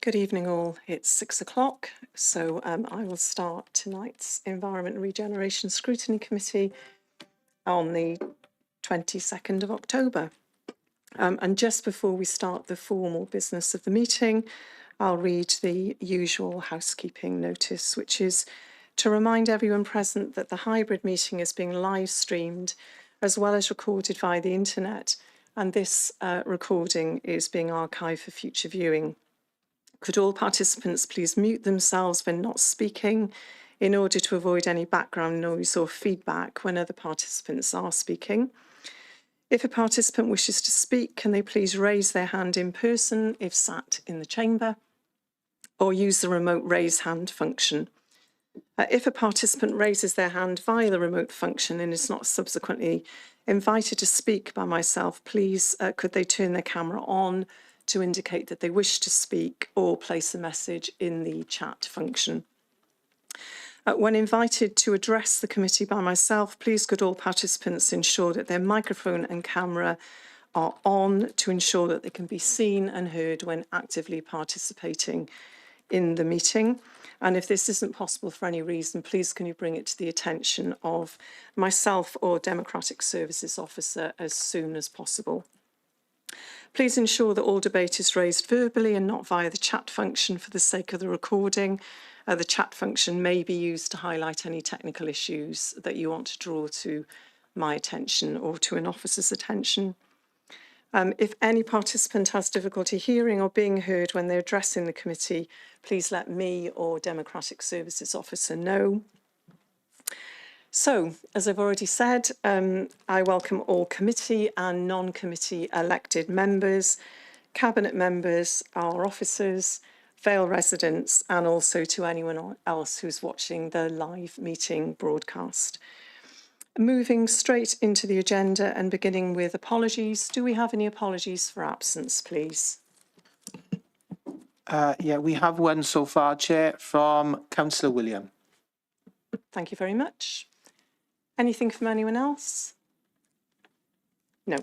Good evening all, it's 6 o'clock, so I will start tonight's Environment and Regeneration Scrutiny Committee on the 22nd of October. And just before we start the formal business of the meeting, I'll read the usual housekeeping notice, which is to remind everyone present that the hybrid meeting is being live streamed as well as recorded via the internet, and this recording is being archived for future viewing. Could all participants please mute themselves when not speaking in order to avoid any background noise or feedback when other participants are speaking? If a participant wishes to speak, can they please raise their hand in person if sat in the chamber, or use the remote raise hand function? If a participant raises their hand via the remote function and is not subsequently invited to speak by myself, please could they turn their camera on to indicate that they wish to speak or place a message in the chat function. When invited to address the committee by myself, please could all participants ensure that their microphone and camera are on to ensure that they can be seen and heard when actively participating in the meeting. And if this isn't possible for any reason, please can you bring it to the attention of myself or Democratic Services Officer as soon as possible. Please ensure that all debate is raised verbally and not via the chat function for the sake of the recording. The chat function may be used to highlight any technical issues that you want to draw to my attention or to an officer's attention. If any participant has difficulty hearing or being heard when they're addressing the committee, please let me or Democratic Services Officer know. So, as I've already said, I welcome all committee and non-committee elected members, cabinet members, our officers, Vale residents, and also to anyone else who's watching the live meeting broadcast. Moving straight into the agenda and beginning with apologies. Do we have any apologies for absence, please? Yeah, we have one so far, Chair, from Councillor William. Thank you very much. Anything from anyone else? No.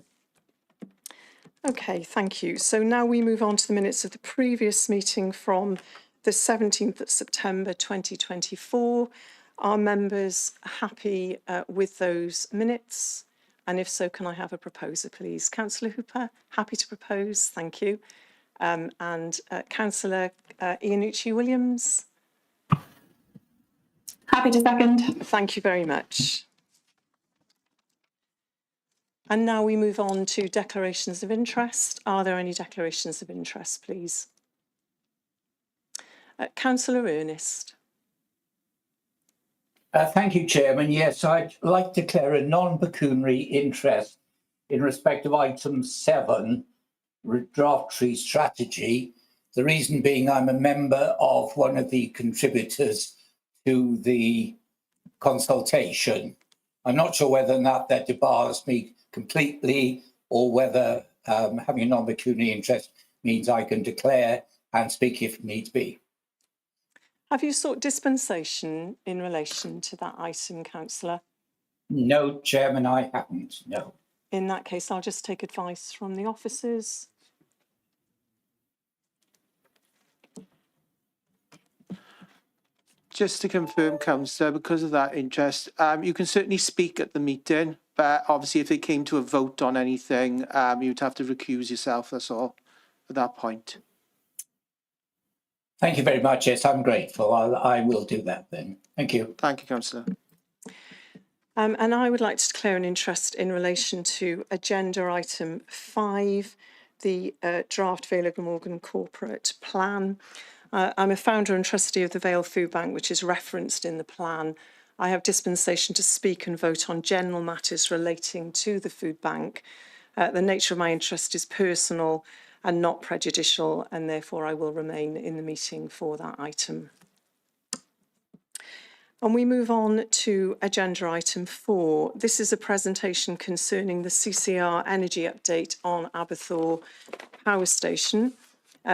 Okay, thank you. So now we move on to the minutes of the previous meeting from the 17th of September 2024. Are members happy with those minutes? And if so, can I have a proposer, please? Councillor Hooper, happy to propose, thank you. And Councillor Iannucci Williams? Happy to second. Thank you very much. And now we move on to declarations of interest. Are there any declarations of interest, please? Councillor Ernest. Thank you, Chairman. Yes, I'd like to declare a non-pecuniary interest in respect of item 7, draft tree strategy. The reason being I'm a member of one of the contributors to the consultation. I'm not sure whether or not that debars me completely or whether having a non-pecuniary interest means I can declare and speak if needs be. Have you sought dispensation in relation to that item, Councillor? No, Chairman, I haven't, no. In that case, I'll just take advice from the officers. Just to confirm, Councillor, because of that interest, you can certainly speak at the meeting, but obviously if it came to a vote on anything, you'd have to recuse yourself, that's all, at that point. Thank you very much. Yes, I'm grateful. I will do that then. Thank you. Thank you, Councillor. And I would like to declare an interest in relation to agenda item 5, the draft Vale of Glamorgan corporate plan. I'm a founder and trustee of the Vale Food Bank, which is referenced in the plan. I have dispensation to speak and vote on general matters relating to the food bank. The nature of my interest is personal and not prejudicial, and therefore I will remain in the meeting for that item. And we move on to agenda item 4. This is a presentation concerning the CCR energy update on Aberthaw Power Station,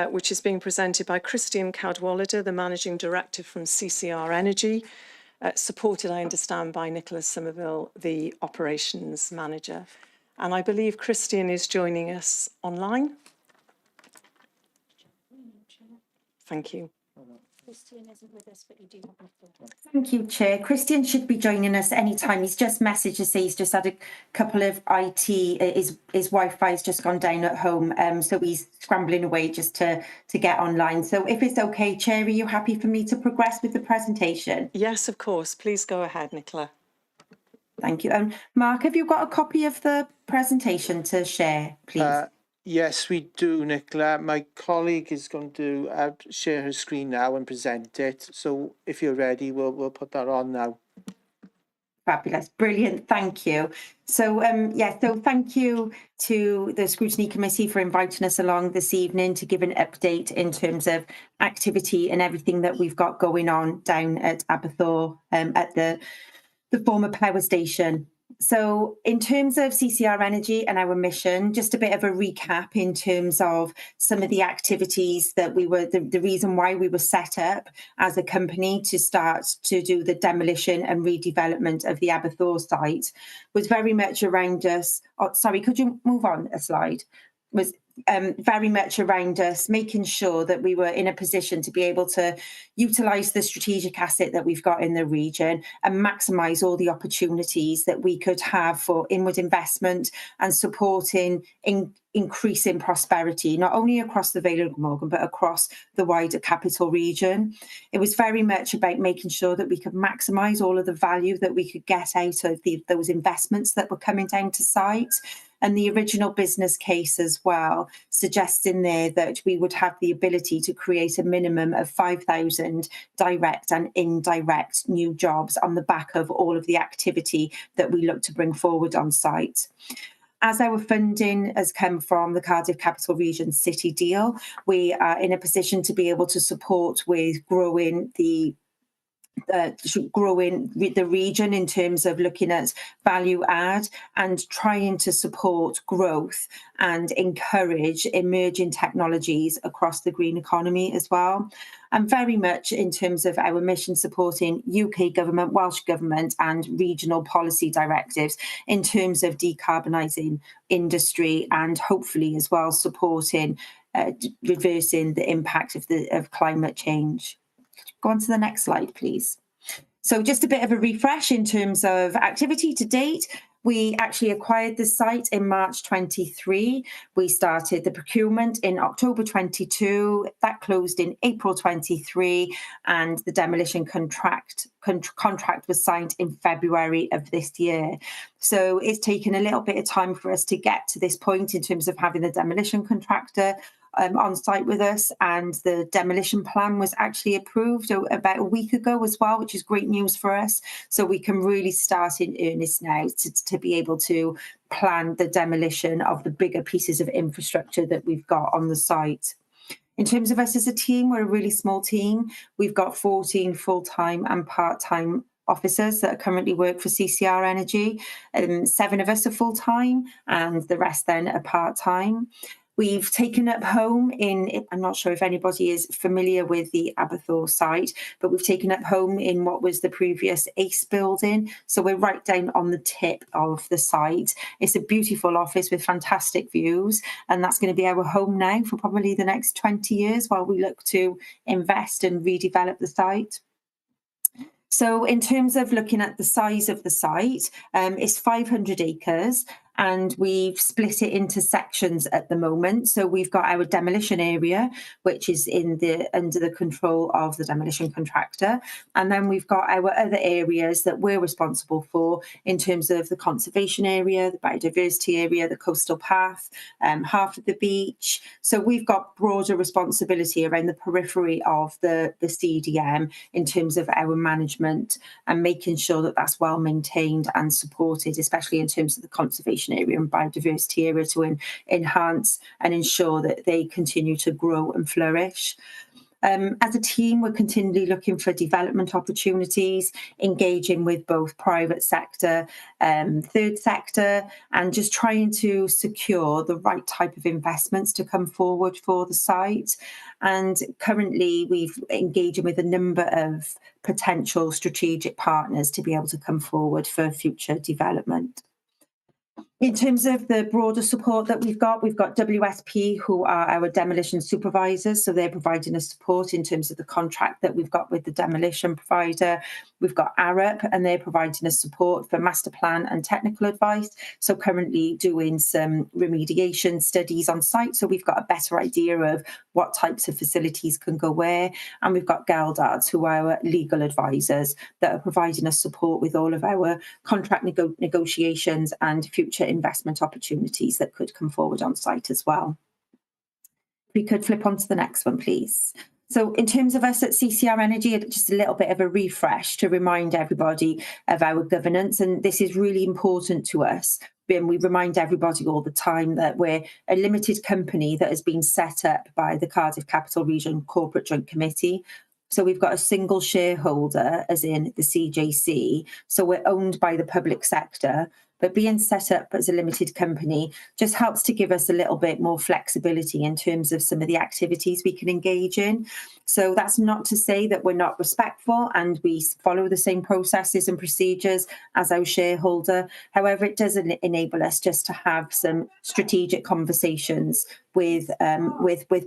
which is being presented by Christian Cadwallader, the Managing Director from CCR Energy, supported, I understand, by Nicholas Somerville, the Operations Manager. And I believe Christian is joining us online. Thank you. Christian isn't with us, but you do have the floor. Thank you, Chair. Christian should be joining us anytime. He's just messaged to say he's just had a couple of his Wi-Fi's just gone down at home, so he's scrambling away just to get online. So if it's okay, Chair, are you happy for me to progress with the presentation? Yes, of course. Please go ahead, Nicola. Thank you. Mark, have you got a copy of the presentation to share, please? Yes, we do, Nicola. My colleague is going to share her screen now and present it. So if you're ready, we'll put that on now. Fabulous, brilliant, thank you. So so thank you to the Scrutiny Committee for inviting us along this evening to give an update in terms of activity and everything that we've got going on down at Aberthaw at the former power station. So in terms of CCR Energy and our mission, just a bit of a recap in terms of some of the activities that we were, the reason why we were set up as a company to start to do the demolition and redevelopment of the Aberthaw site was very much around us. Oh, sorry, could you move on a slide? Was very much around us making sure that we were in a position to be able to utilise the strategic asset that we've got in the region and maximise all the opportunities that we could have for inward investment and supporting increasing prosperity, not only across the Vale of Glamorgan, but across the wider capital region. It was very much about making sure that we could maximise all of the value that we could get out of those investments that were coming down to site. And the original business case as well, suggesting there that we would have the ability to create a minimum of 5,000 direct and indirect new jobs on the back of all of the activity that we look to bring forward on site. As our funding has come from the Cardiff Capital Region City deal, we are in a position to be able to support with growing the region in terms of looking at value add and trying to support growth and encourage emerging technologies across the green economy as well. And very much in terms of our mission supporting UK government, Welsh government and regional policy directives in terms of decarbonising industry and hopefully as well supporting reversing the impact of climate change. Go on to the next slide, please. So just a bit of a refresh in terms of activity to date. We actually acquired the site in March 23. We started the procurement in October 22. That closed in April 23, and the demolition contract was signed in February of this year. So it's taken a little bit of time for us to get to this point in terms of having the demolition contractor on site with us, and the demolition plan was actually approved about a week ago as well, which is great news for us. So we can really start in earnest now to be able to plan the demolition of the bigger pieces of infrastructure that we've got on the site. In terms of us as a team, we're a really small team. We've got 14 full-time and part-time officers that currently work for CCR Energy. 7 of us are full-time and the rest then are part-time. We've taken up home I'm not sure if anybody is familiar with the Aberthaw site, but we've taken up home in what was the previous ACE building. So we're right down on the tip of the site. It's a beautiful office with fantastic views, and that's going to be our home now for probably the next 20 years while we look to invest and redevelop the site. So in terms of looking at the size of the site, it's 500 acres. And we've split it into sections at the moment. So we've got our demolition area, which is under the control of the demolition contractor. And then we've got our other areas that we're responsible for in terms of the conservation area, the biodiversity area, the coastal path, half of the beach. So we've got broader responsibility around the periphery of the CDM in terms of our management and making sure that that's well maintained and supported, especially in terms of the conservation area and biodiversity area to enhance and ensure that they continue to grow and flourish. As a team, we're continually looking for development opportunities, engaging with both private sector, third sector, and just trying to secure the right type of investments to come forward for the site. And currently, we've engaged with a number of potential strategic partners to be able to come forward for future development. In terms of the broader support that we've got WSP, who are our demolition supervisors. So they're providing us support in terms of the contract that we've got with the demolition provider. We've got ARUP, and they're providing us support for master plan and technical advice. So currently doing some remediation studies on site. So we've got a better idea of what types of facilities can go where. And we've got Geldards, who are our legal advisors that are providing us support with all of our contract negotiations and future investment opportunities that could come forward on site as well. If we could flip on to the next one, please. So in terms of us at CCR Energy, just a little bit of a refresh to remind everybody of our governance. And this is really important to us. And we remind everybody all the time that we're a limited company that has been set up by the Cardiff Capital Region Corporate Joint Committee. So we've got a single shareholder, as in the CJC. So we're owned by the public sector. But being set up as a limited company just helps to give us a little bit more flexibility in terms of some of the activities we can engage in. So that's not to say that we're not respectful and we follow the same processes and procedures as our shareholder. However, it does enable us just to have some strategic conversations with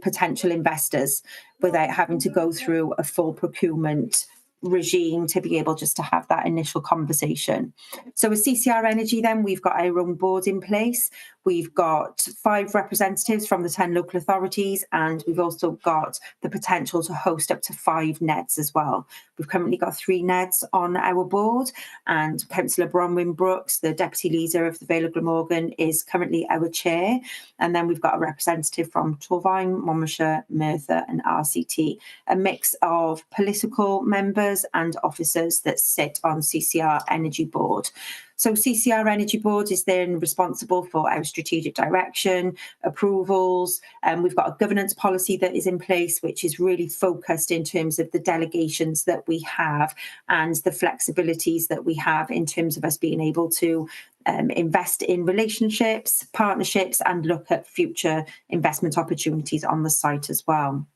potential investors without having to go through a full procurement regime to be able just to have that initial conversation. So with CCR Energy then, we've got our own board in place. We've got 5 representatives from the 10 local authorities, and we've also got the potential to host up to 5 NEDs as well. We've currently got 3 NEDs on our board, and Councillor Bronwyn Brooks, the Deputy Leader of the Vale of Glamorgan, is currently our chair. And then we've got a representative from Torfaen, Monmouthshire, Merthyr and RCT, a mix of political members and officers that sit on CCR Energy Board. So CCR Energy Board is then responsible for our strategic direction, approvals, and we've got a governance policy that is in place, which is really focused in terms of the delegations that we have and the flexibilities that we have in terms of us being able to invest in relationships, partnerships, and look at future investment opportunities on the site as well.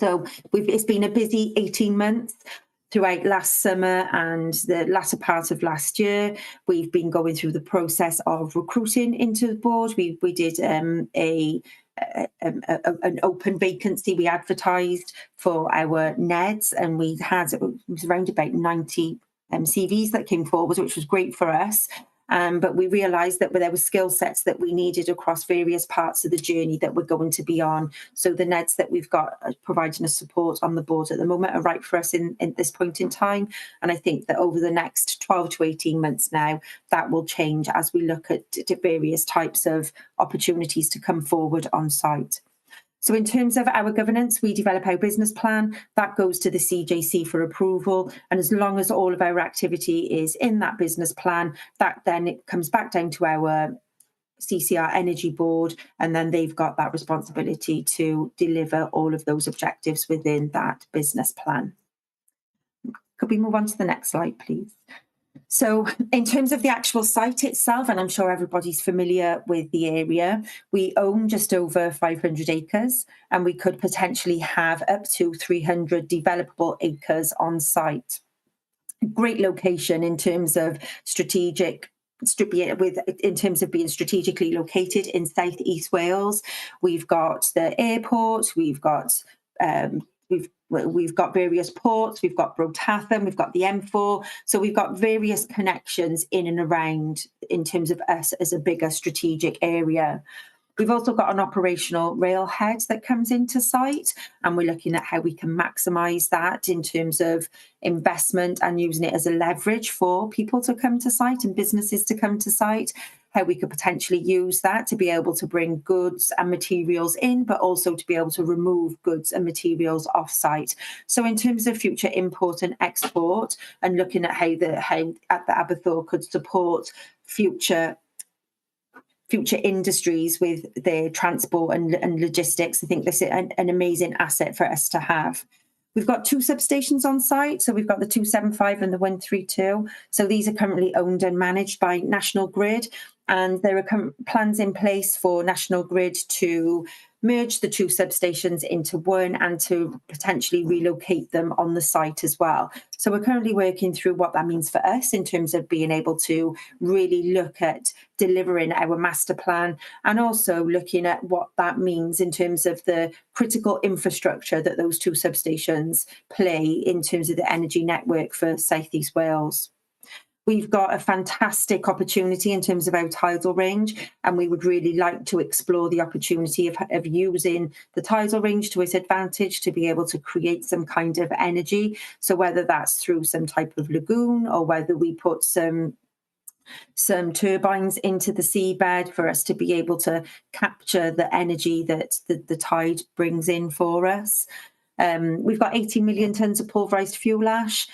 So it's been a busy 18 months. Throughout last summer and the latter part of last year, we've been going through the process of recruiting into the board. We did an open vacancy. We advertised for our NEDs, and we had it was around about 90 CVs that came forward, which was great for us. But we realised that there were skill sets that we needed across various parts of the journey that we're going to be on. So the NEDs that we've got providing us support on the board at the moment are right for us in this point in time. And I think that over the next 12 to 18 months now, that will change as we look at various types of opportunities to come forward on site. So in terms of our governance, we develop our business plan. That goes to the CJC for approval. And as long as all of our activity is in that business plan, that then it comes back down to our CCR Energy Board, and then they've got that responsibility to deliver all of those objectives within that business plan. Could we move on to the next slide, please? So in terms of the actual site itself, and I'm sure everybody's familiar with the area, we own just over 500 acres, and we could potentially have up to 300 developable acres on site. Great location in terms of in terms of being strategically located in South East Wales. We've got the airport, we've got various ports, we've got Brotatham, we've got the M4. So we've got various connections in and around in terms of us as a bigger strategic area. We've also got an operational railhead that comes into site, and we're looking at how we can maximise that in terms of investment and using it as a leverage for people to come to site and businesses to come to site. How we could potentially use that to be able to bring goods and materials in, but also to be able to remove goods and materials off site. So in terms of future import and export, and looking at how the Aberthor could support future industries with their transport and logistics, I think this is an amazing asset for us to have. We've got 2 substations on site. So we've got the 275 and the 132. So these are currently owned and managed by National Grid. And there are plans in place for National Grid to merge the two substations into one and to potentially relocate them on the site as well. So we're currently working through what that means for us in terms of being able to really look at delivering our master plan, and also looking at what that means in terms of the critical infrastructure that those two substations play in terms of the energy network for South East Wales. We've got a fantastic opportunity in terms of our tidal range, and we would really like to explore the opportunity of using the tidal range to its advantage to be able to create some kind of energy. So whether that's through some type of lagoon, or whether we put some turbines into the seabed for us to be able to capture the energy that the tide brings in for us. We've got 80 million tonnes of pulverised fuel ash,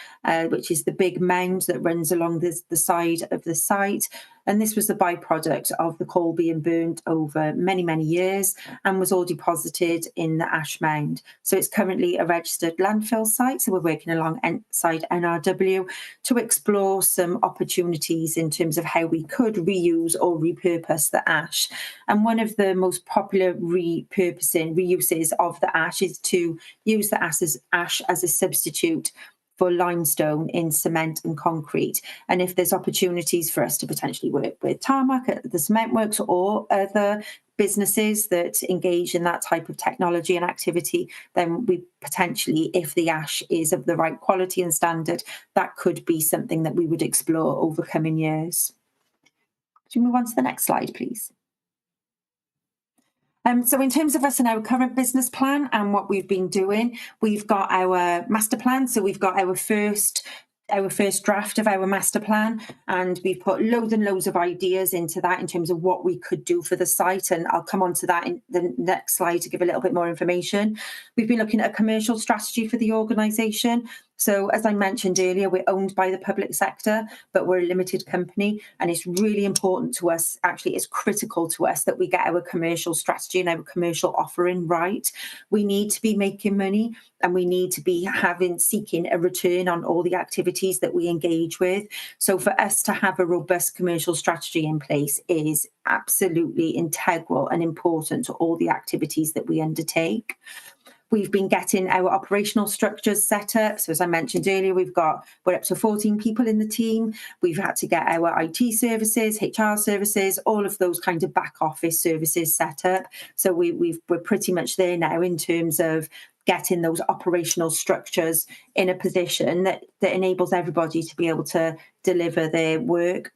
which is the big mound that runs along the side of the site. And this was the byproduct of the coal being burnt over many, many years, and was all deposited in the ash mound. So it's currently a registered landfill site. So we're working alongside NRW to explore some opportunities in terms of how we could reuse or repurpose the ash. And one of the most popular reuses of the ash is to use the ash as a substitute for limestone in cement and concrete. And if there's opportunities for us to potentially work with Tarmac at the cement works or other businesses that engage in that type of technology and activity, then we potentially, if the ash is of the right quality and standard, that could be something that we would explore over coming years. Could you move on to the next slide, please? So in terms of us and our current business plan and what we've been doing, we've got our master plan. So we've got our first draft of our master plan, and we've put loads and loads of ideas into that in terms of what we could do for the site. And I'll come on to that in the next slide to give a little bit more information. We've been looking at a commercial strategy for the organisation. So as I mentioned earlier, we're owned by the public sector, but we're a limited company, and it's really important to us, actually it's critical to us, that we get our commercial strategy and our commercial offering right. We need to be making money, and we need to be seeking a return on all the activities that we engage with. So for us to have a robust commercial strategy in place is absolutely integral and important to all the activities that we undertake. We've been getting our operational structures set up. So as I mentioned earlier, we're up to 14 people in the team. We've had to get our IT services, HR services, all of those kind of back office services set up. So we're pretty much there now in terms of getting those operational structures in a position that enables everybody to be able to deliver their work.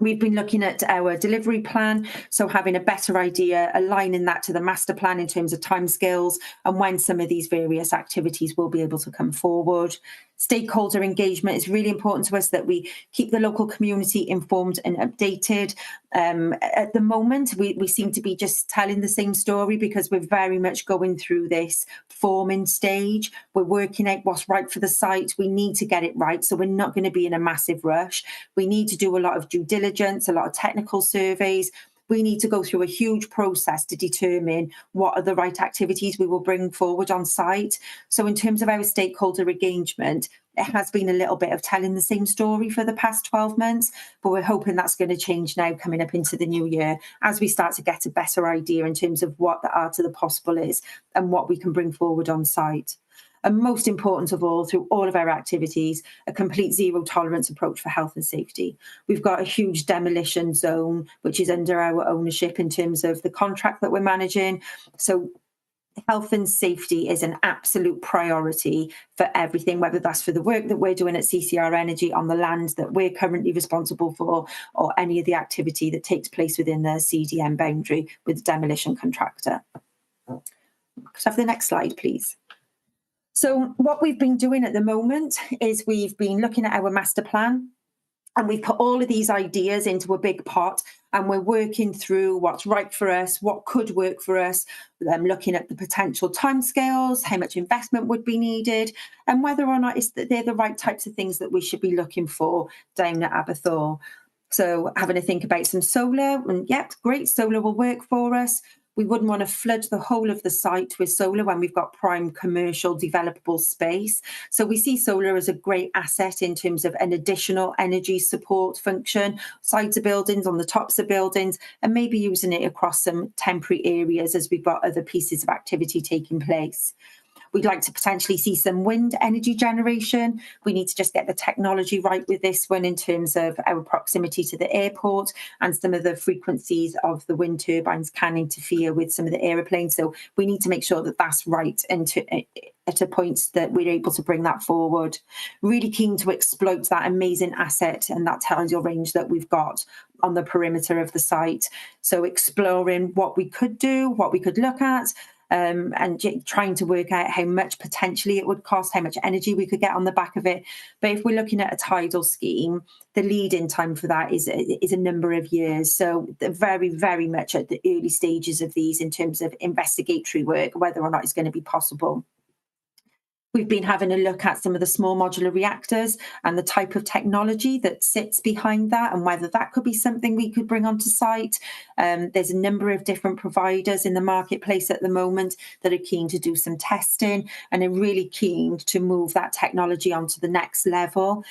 We've been looking at our delivery plan, so having a better idea, aligning that to the master plan in terms of timescales and when some of these various activities will be able to come forward. Stakeholder engagement is really important to us, that we keep the local community informed and updated. At the moment, we seem to be just telling the same story because we're very much going through this forming stage. We're working out what's right for the site. We need to get it right, so we're not going to be in a massive rush. We need to do a lot of due diligence, a lot of technical surveys. We need to go through a huge process to determine what are the right activities we will bring forward on site. So in terms of our stakeholder engagement, it has been a little bit of telling the same story for the past 12 months, but we're hoping that's going to change now coming up into the new year as we start to get a better idea in terms of what the art of the possible is and what we can bring forward on site. And most important of all, through all of our activities, a complete zero tolerance approach for health and safety. We've got a huge demolition zone, which is under our ownership in terms of the contract that we're managing. So health and safety is an absolute priority for everything, whether that's for the work that we're doing at CCR Energy on the land that we're currently responsible for, or any of the activity that takes place within the CDM boundary with the demolition contractor. Could I have the next slide, please? So what we've been doing at the moment is we've been looking at our master plan, and we've put all of these ideas into a big pot, and we're working through what's right for us, what could work for us, looking at the potential timescales, how much investment would be needed, and whether or not they're the right types of things that we should be looking for down at Aberthaw. So having a think about some solar, and yep, great, solar will work for us. We wouldn't want to flood the whole of the site with solar when we've got prime commercial developable space. So we see solar as a great asset in terms of an additional energy support function, sides of buildings, on the tops of buildings, and maybe using it across some temporary areas as we've got other pieces of activity taking place. We'd like to potentially see some wind energy generation. We need to just get the technology right with this one in terms of our proximity to the airport, and some of the frequencies of the wind turbines can interfere with some of the aeroplanes. So we need to make sure that that's right and at a point that we're able to bring that forward. Really keen to exploit that amazing asset and that tidal range that we've got on the perimeter of the site. So exploring what we could do, what we could look at, and trying to work out how much potentially it would cost, how much energy we could get on the back of it. But if we're looking at a tidal scheme, the lead-in time for that is a number of years. So they're very, very much at the early stages of these in terms of investigatory work, whether or not it's going to be possible. We've been having a look at some of the small modular reactors and the type of technology that sits behind that, and whether that could be something we could bring onto site. There's a number of different providers in the marketplace at the moment that are keen to do some testing and are really keen to move that technology onto the next level.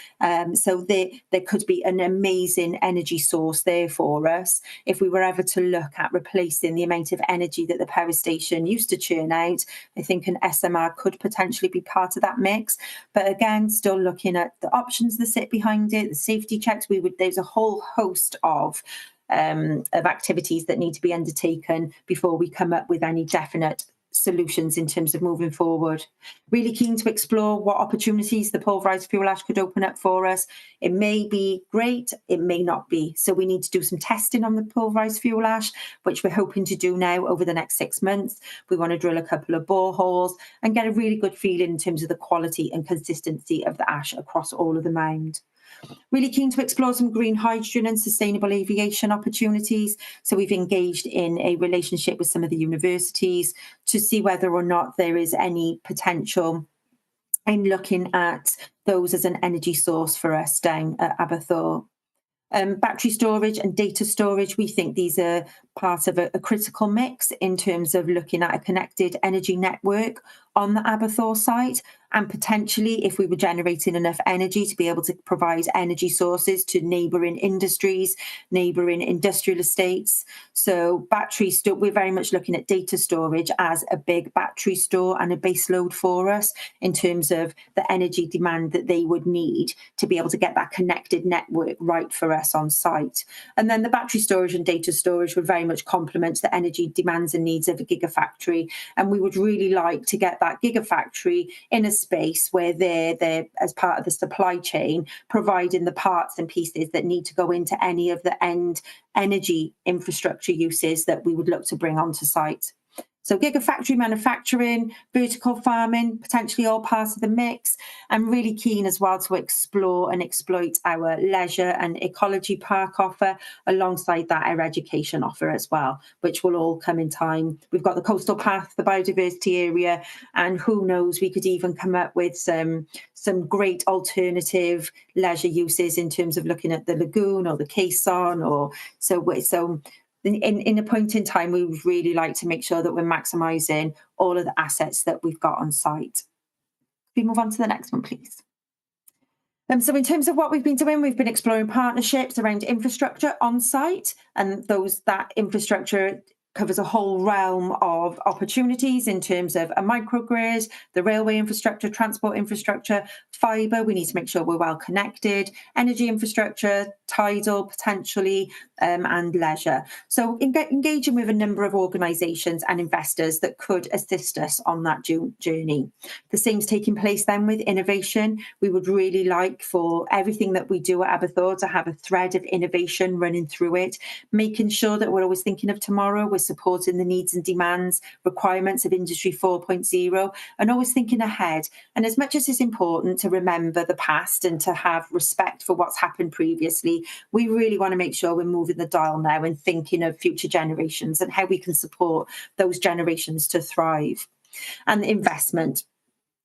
So there could be an amazing energy source there for us if we were ever to look at replacing the amount of energy that the power station used to churn out. I think an SMR could potentially be part of that mix, but again, still looking at the options that sit behind it, the safety checks. There's a whole host of activities that need to be undertaken before we come up with any definite solutions in terms of moving forward. Really keen to explore what opportunities the pulverised fuel ash could open up for us. It may be great, it may not be. So we need to do some testing on the pulverised fuel ash, which we're hoping to do now over the next 6 months. We want to drill a couple of boreholes and get a really good feeling in terms of the quality and consistency of the ash across all of the mound. Really keen to explore some green hydrogen and sustainable aviation opportunities. So we've engaged in a relationship with some of the universities to see whether or not there is any potential in looking at those as an energy source for us down at Aberthaw. Battery storage and data storage, we think these are part of a critical mix in terms of looking at a connected energy network on the Aberthaw site, and potentially if we were generating enough energy to be able to provide energy sources to neighbouring industries, neighbouring industrial estates. So batteries, we're very much looking at data storage as a big battery store and a base load for us in terms of the energy demand that they would need to be able to get that connected network right for us on site. And then the battery storage and data storage would very much complement the energy demands and needs of a gigafactory. And we would really like to get that gigafactory in a space where they're as part of the supply chain, providing the parts and pieces that need to go into any of the end energy infrastructure uses that we would look to bring onto site. So gigafactory manufacturing, vertical farming, potentially all parts of the mix. I'm really keen as well to explore and exploit our leisure and ecology park offer, alongside that our education offer as well, which will all come in time. We've got the coastal path, the biodiversity area, and who knows, we could even come up with some great alternative leisure uses in terms of looking at the lagoon or the caisson, or so. In a point in time, we would really like to make sure that we're maximising all of the assets that we've got on site. Can we move on to the next one, please? So in terms of what we've been doing, we've been exploring partnerships around infrastructure on site, and that infrastructure covers a whole realm of opportunities in terms of a microgrid, the railway infrastructure, transport infrastructure, fibre. We need to make sure we're well connected, energy infrastructure, tidal potentially, and leisure. So engaging with a number of organisations and investors that could assist us on that journey. The same's taking place then with innovation. We would really like for everything that we do at Aberthaw to have a thread of innovation running through it, making sure that we're always thinking of tomorrow, we're supporting the needs and demands, requirements of Industry 4.0, and always thinking ahead. And as much as it's important to remember the past and to have respect for what's happened previously, we really want to make sure we're moving the dial now and thinking of future generations and how we can support those generations to thrive. And investment.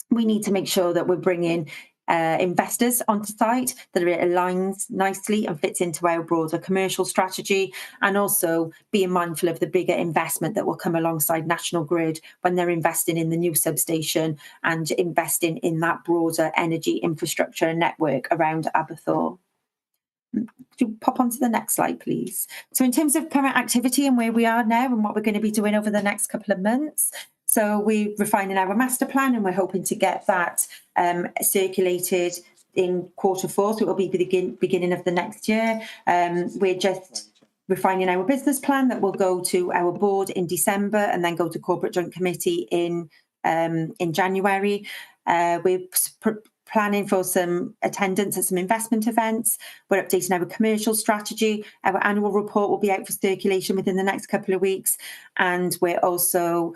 We need to make sure that we're bringing investors onto site, that it aligns nicely and fits into our broader commercial strategy, and also being mindful of the bigger investment that will come alongside National Grid when they're investing in the new substation and investing in that broader energy infrastructure and network around Aberthaw. Could you pop onto the next slide, please? So in terms of current activity and where we are now and what we're going to be doing over the next couple of months, so we're refining our master plan and we're hoping to get that circulated in Q4, so it will be the beginning of the next year. We're just refining our business plan that will go to our board in December and then go to corporate joint committee in January. We're planning for some attendance at some investment events. We're updating our commercial strategy. Our annual report will be out for circulation within the next couple of weeks. And we're also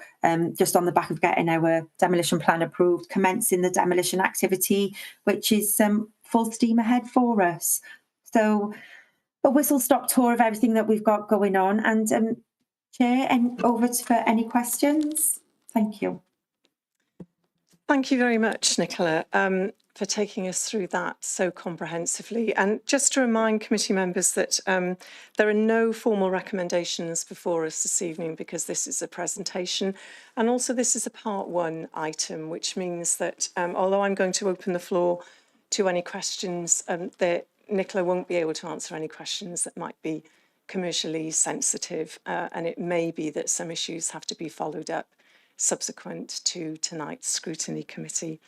just on the back of getting our demolition plan approved, commencing the demolition activity, which is full steam ahead for us. So a whistle-stop tour of everything that we've got going on. And Chair, and over for any questions. Thank you. Thank you very much, Nicola, for taking us through that so comprehensively. And just to remind committee members that there are no formal recommendations before us this evening because this is a presentation. And also this is a part 1 item, which means that although I'm going to open the floor to any questions, that Nicola won't be able to answer any questions that might be commercially sensitive. And it may be that some issues have to be followed up subsequent to tonight's scrutiny committee.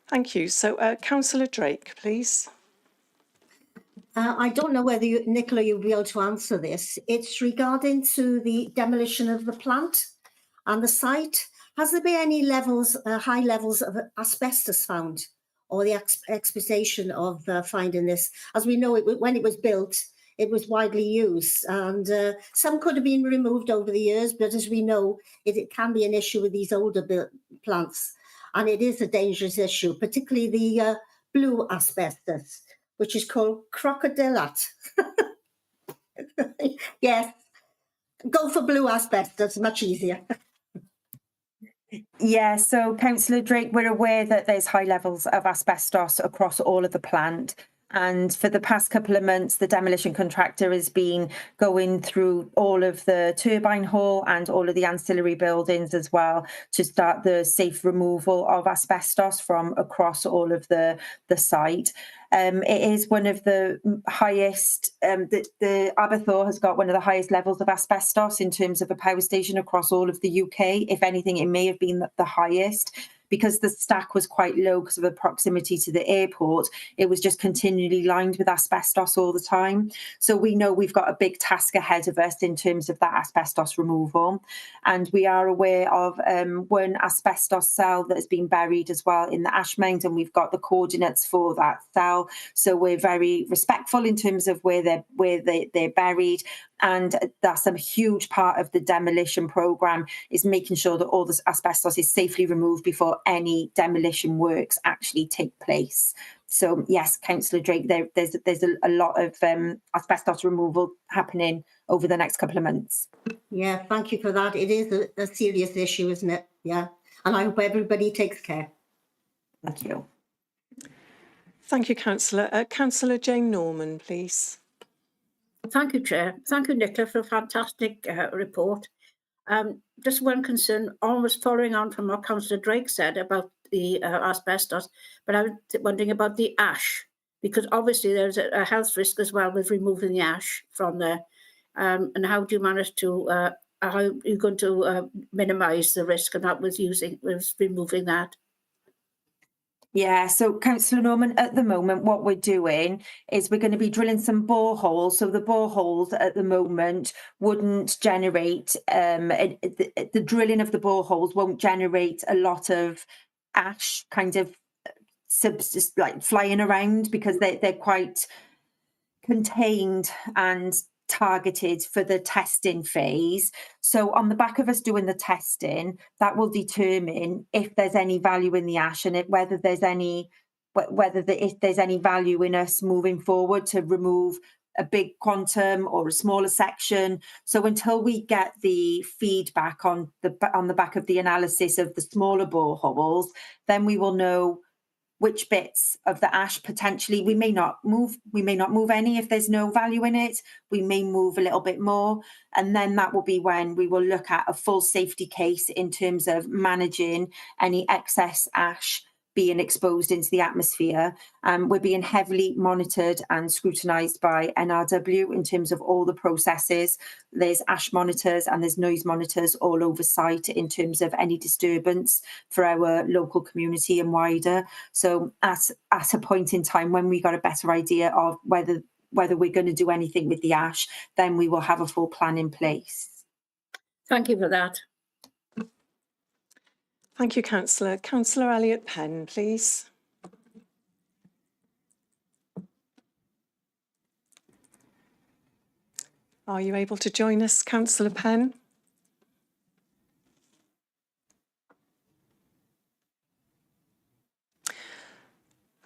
Thank you. So, Councillor Drake, please. I don't know whether Nicola, you'll be able to answer this. It's regarding to the demolition of the plant and the site. Has there been any levels, high levels of asbestos found, or the expectation of finding this? As we know, when it was built, it was widely used, and some could have been removed over the years, but as we know, it can be an issue with these older plants, and it is a dangerous issue, particularly the blue asbestos, which is called crocodilate. Yes, go for blue asbestos, much easier. Yeah, so Councillor Drake, we're aware that there's high levels of asbestos across all of the plant. And for the past couple of months, the demolition contractor has been going through all of the turbine hall and all of the ancillary buildings as well to start the safe removal of asbestos from across all of the site. It is one of the highest, the Aberthaw has got one of the highest levels of asbestos in terms of a power station across all of the UK. If anything, it may have been the highest. Because the stack was quite low because of the proximity to the airport, it was just continually lined with asbestos all the time. So we know we've got a big task ahead of us in terms of that asbestos removal. And we are aware of one asbestos cell that has been buried as well in the ash mound, and we've got the coordinates for that cell. So we're very respectful in terms of where they're buried. And that's a huge part of the demolition programme, is making sure that all this asbestos is safely removed before any demolition works actually take place. So yes, Councillor Drake, there's a lot of asbestos removal happening over the next couple of months. Yeah, thank you for that. It is a serious issue, isn't it? Yeah, and I hope everybody takes care. Thank you. Thank you, Councillor. Councillor Jane Norman, please. Thank you, Chair. Thank you, Nicola, for a fantastic report. Just one concern, almost following on from what Councillor Drake said about the asbestos, but I was wondering about the ash, because obviously there's a health risk as well with removing the ash from there. And how do you manage to, how are you going to minimise the risk of that with removing that? Yeah, so Councillor Norman, at the moment, what we're doing is we're going to be drilling some boreholes. So the boreholes at the moment wouldn't generate, the drilling of the boreholes won't generate a lot of ash kind of like flying around, because they're quite contained and targeted for the testing phase. So on the back of us doing the testing, that will determine if there's any value in the ash, and if there's any value in us moving forward to remove a big quantum or a smaller section. So until we get the feedback on the back of the analysis of the smaller boreholes, then we will know which bits of the ash potentially we may not move any if there's no value in it. We may move a little bit more, and then that will be when we will look at a full safety case in terms of managing any excess ash being exposed into the atmosphere. We're being heavily monitored and scrutinised by NRW in terms of all the processes. There's ash monitors and there's noise monitors all over site in terms of any disturbance for our local community and wider. So at a point in time when we got a better idea of whether we're going to do anything with the ash, then we will have a full plan in place. Thank you for that. Thank you, Councillor. Councillor Elliott-Penn, please. Are you able to join us, Councillor Penn?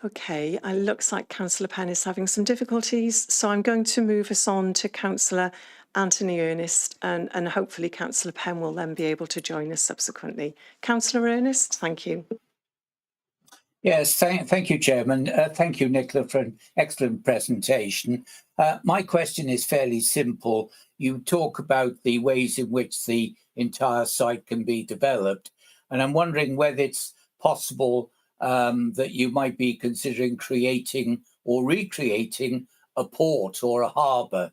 Okay, it looks like Councillor Penn is having some difficulties, so I'm going to move us on to Councillor Anthony Ernest, and hopefully Councillor Penn will then be able to join us subsequently. Councillor Ernest, thank you. Yes, thank you, Chairman. Thank you, Nicola, for an excellent presentation. My question is fairly simple. You talk about the ways in which the entire site can be developed, and I'm wondering whether it's possible that you might be considering creating or recreating a port or a harbour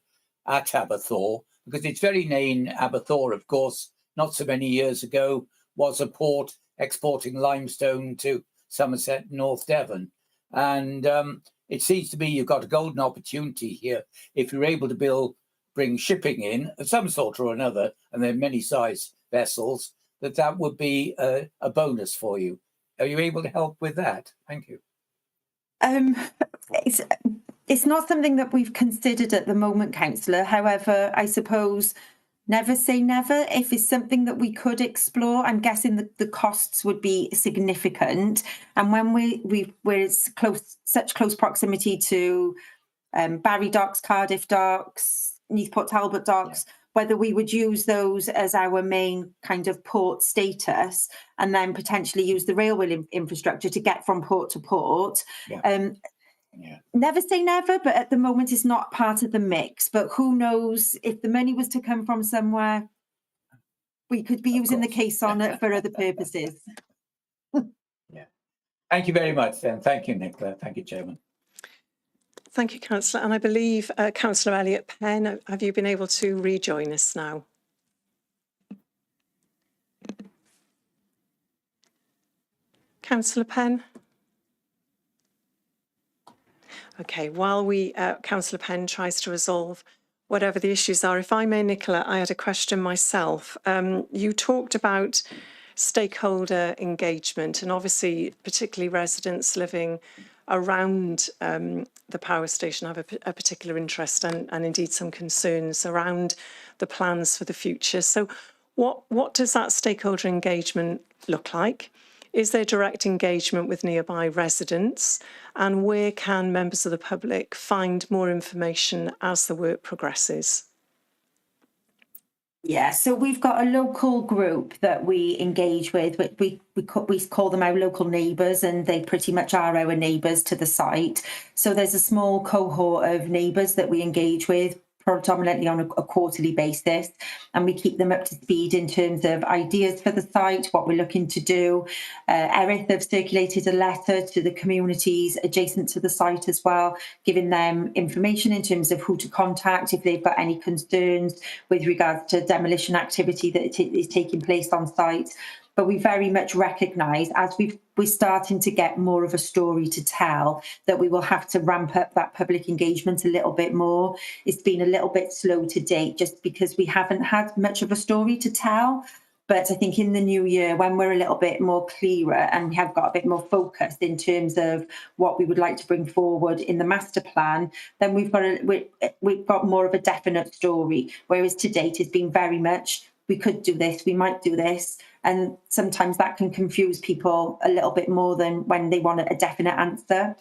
at Aberthaw, because its very name, Aberthaw, of course, not so many years ago, was a port exporting limestone to Somerset, North Devon. And it seems to me you've got a golden opportunity here. If you're able to bring shipping in of some sort or another, and there are many size vessels, that would be a bonus for you. Are you able to help with that? Thank you. It's not something that we've considered at the moment, Councillor. However, I suppose never say never. If it's something that we could explore, I'm guessing that the costs would be significant. And when we're such close proximity to Barry Docks, Cardiff Docks, Neathport Talbot Docks, whether we would use those as our main kind of port status and then potentially use the railway infrastructure to get from port to port. Never say never, but at the moment it's not part of the mix. But who knows, if the money was to come from somewhere, we could be using the case on it for other purposes. Thank you very much then. Thank you, Nicola. Thank you, Chairman. Thank you, Councillor. And I believe Councillor Elliott-Penn, have you been able to rejoin us now? Councillor Penn? Okay, while Councillor Penn tries to resolve whatever the issues are, if I may, Nicola, I had a question myself. You talked about stakeholder engagement, and obviously particularly residents living around the power station have a particular interest and indeed some concerns around the plans for the future. So what does that stakeholder engagement look like? Is there direct engagement with nearby residents? And where can members of the public find more information as the work progresses? Yeah, so we've got a local group that we engage with. We call them our local neighbours, and they pretty much are our neighbours to the site. So there's a small cohort of neighbours that we engage with predominantly on a quarterly basis, and we keep them up to speed in terms of ideas for the site, what we're looking to do. Erith have circulated a letter to the communities adjacent to the site as well, giving them information in terms of who to contact if they've got any concerns with regards to demolition activity that is taking place on site. But we very much recognise, as we're starting to get more of a story to tell, that we will have to ramp up that public engagement a little bit more. It's been a little bit slow to date just because we haven't had much of a story to tell. But I think in the new year, when we're a little bit more clearer and we have got a bit more focused in terms of what we would like to bring forward in the master plan, then we've got more of a definite story. Whereas to date, it's been very much, we could do this, we might do this. and sometimes that can confuse people a little bit more than when they want a definite answer.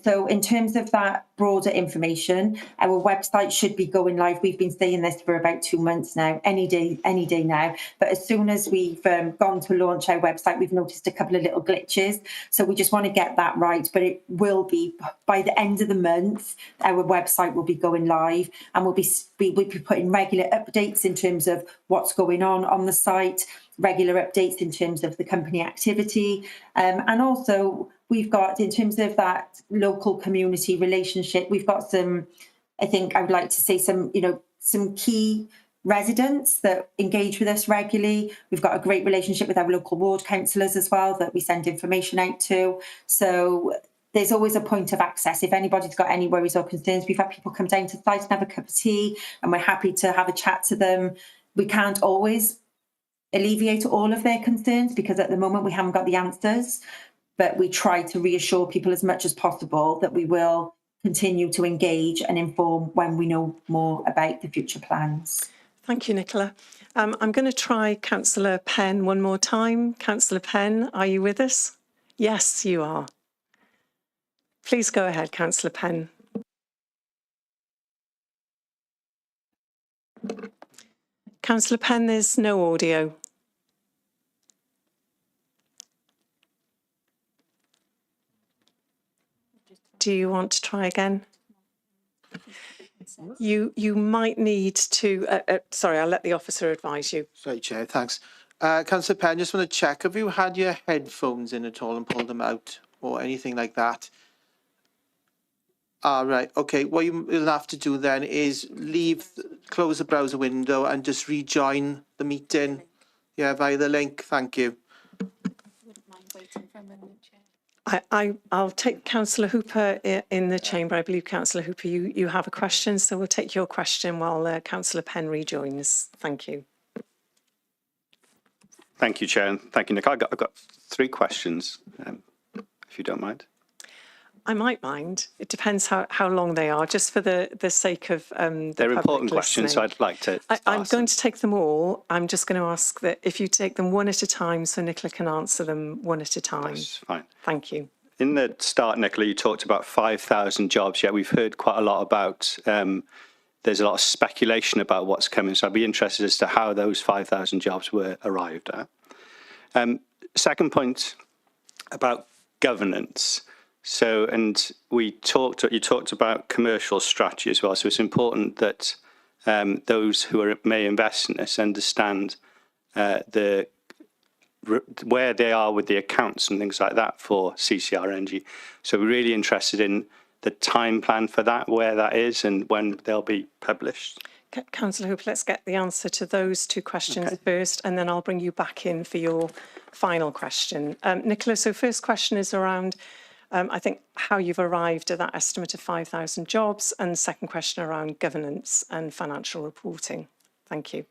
So in terms of that broader information, our website should be going live. We've been saying this for about 2 months now, any day now. But as soon as we've gone to launch our website, we've noticed a couple of little glitches. So we just want to get that right. But it will be, by the end of the month, our website will be going live, and we'll be putting regular updates in terms of what's going on the site, regular updates in terms of the company activity, and also we've got, in terms of that local community relationship, we've got some, I think I would like to say some key residents that engage with us regularly. We've got a great relationship with our local ward councillors as well that we send information out to. So there's always a point of access. If anybody's got any worries or concerns, we've had people come down to the site and have a cup of tea, and we're happy to have a chat to them. We can't always alleviate all of their concerns because at the moment we haven't got the answers, but we try to reassure people as much as possible that we will continue to engage and inform when we know more about the future plans. Thank you, Nicola. I'm going to try Councillor Penn one more time. Councillor Penn, are you with us? Yes, you are. Please go ahead, Councillor Penn. Councillor Penn, there's no audio. Do you want to try again? You might need to, sorry, I'll let the officer advise you. Sorry, Chair, thanks. Councillor Penn, just want to check, have you had your headphones in at all and pulled them out or anything like that? Right, okay, what you'll have to do then is close the browser window and just rejoin the meeting, via the link. Thank you. I'll take Councillor Hooper in the chamber. I believe, Councillor Hooper, you have a question, so we'll take your question while Councillor Penn rejoins. Thank you. Thank you, Chair, and thank you, Nick. I've got 3 questions, if you don't mind. I might mind. It depends how long they are, just for the sake of They're important questions, so I'd like to I'm going to take them all. I'm just going to ask that if you take them one at a time so Nicola can answer them one at a time. That's fine. Thank you. In the start, Nicola, you talked about 5,000 jobs. Yeah, we've heard quite a lot about, there's a lot of speculation about what's coming. So I'd be interested as to how those 5,000 jobs were arrived at. Second point about governance. So, and you talked about commercial strategy as well. So it's important that those who may invest in this understand where they are with the accounts and things like that for CCR Energy. So we're really interested in the time plan for that, where that is and when they'll be published. Councillor Hooper, let's get the answer to those 2 questions first, and then I'll bring you back in for your final question. Nicola, so first question is around I think how you've arrived at that estimate of 5,000 jobs, and second question around governance and financial reporting. Thank you.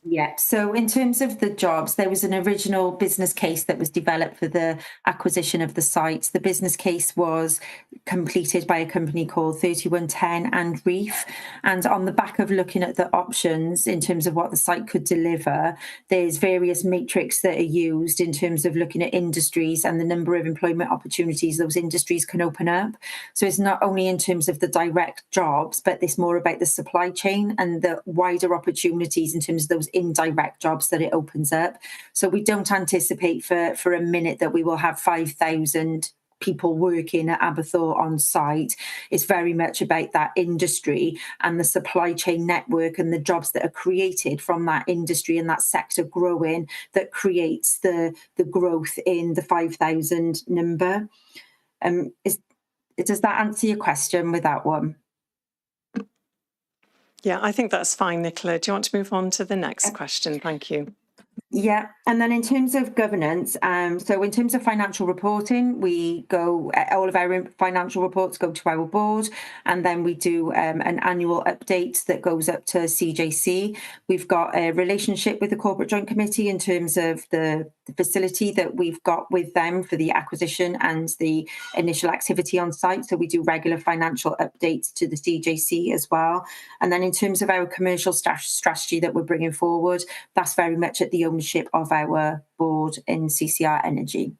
Yeah, so in terms of the jobs, there was an original business case that was developed for the acquisition of the site. The business case was completed by a company called 3110 and Reef. And on the back of looking at the options in terms of what the site could deliver, there's various matrix that are used in terms of looking at industries and the number of employment opportunities those industries can open up. So it's not only in terms of the direct jobs, but it's more about the supply chain and the wider opportunities in terms of those indirect jobs that it opens up. So we don't anticipate for a minute that we will have 5,000 people working at Aberthaw on site. It's very much about that industry and the supply chain network and the jobs that are created from that industry and that sector growing that creates the growth in the 5,000 number. Does that answer your question with that one? Yeah, I think that's fine, Nicola. Do you want to move on to the next question? Thank you. Yeah, and then in terms of governance, so in terms of financial reporting, we go, all of our financial reports go to our board, and then we do an annual update that goes up to CJC. We've got a relationship with the Corporate Joint Committee in terms of the facility that we've got with them for the acquisition and the initial activity on site. So we do regular financial updates to the CJC as well. And then in terms of our commercial strategy that we're bringing forward, that's very much at the ownership of our board in CCR Energy.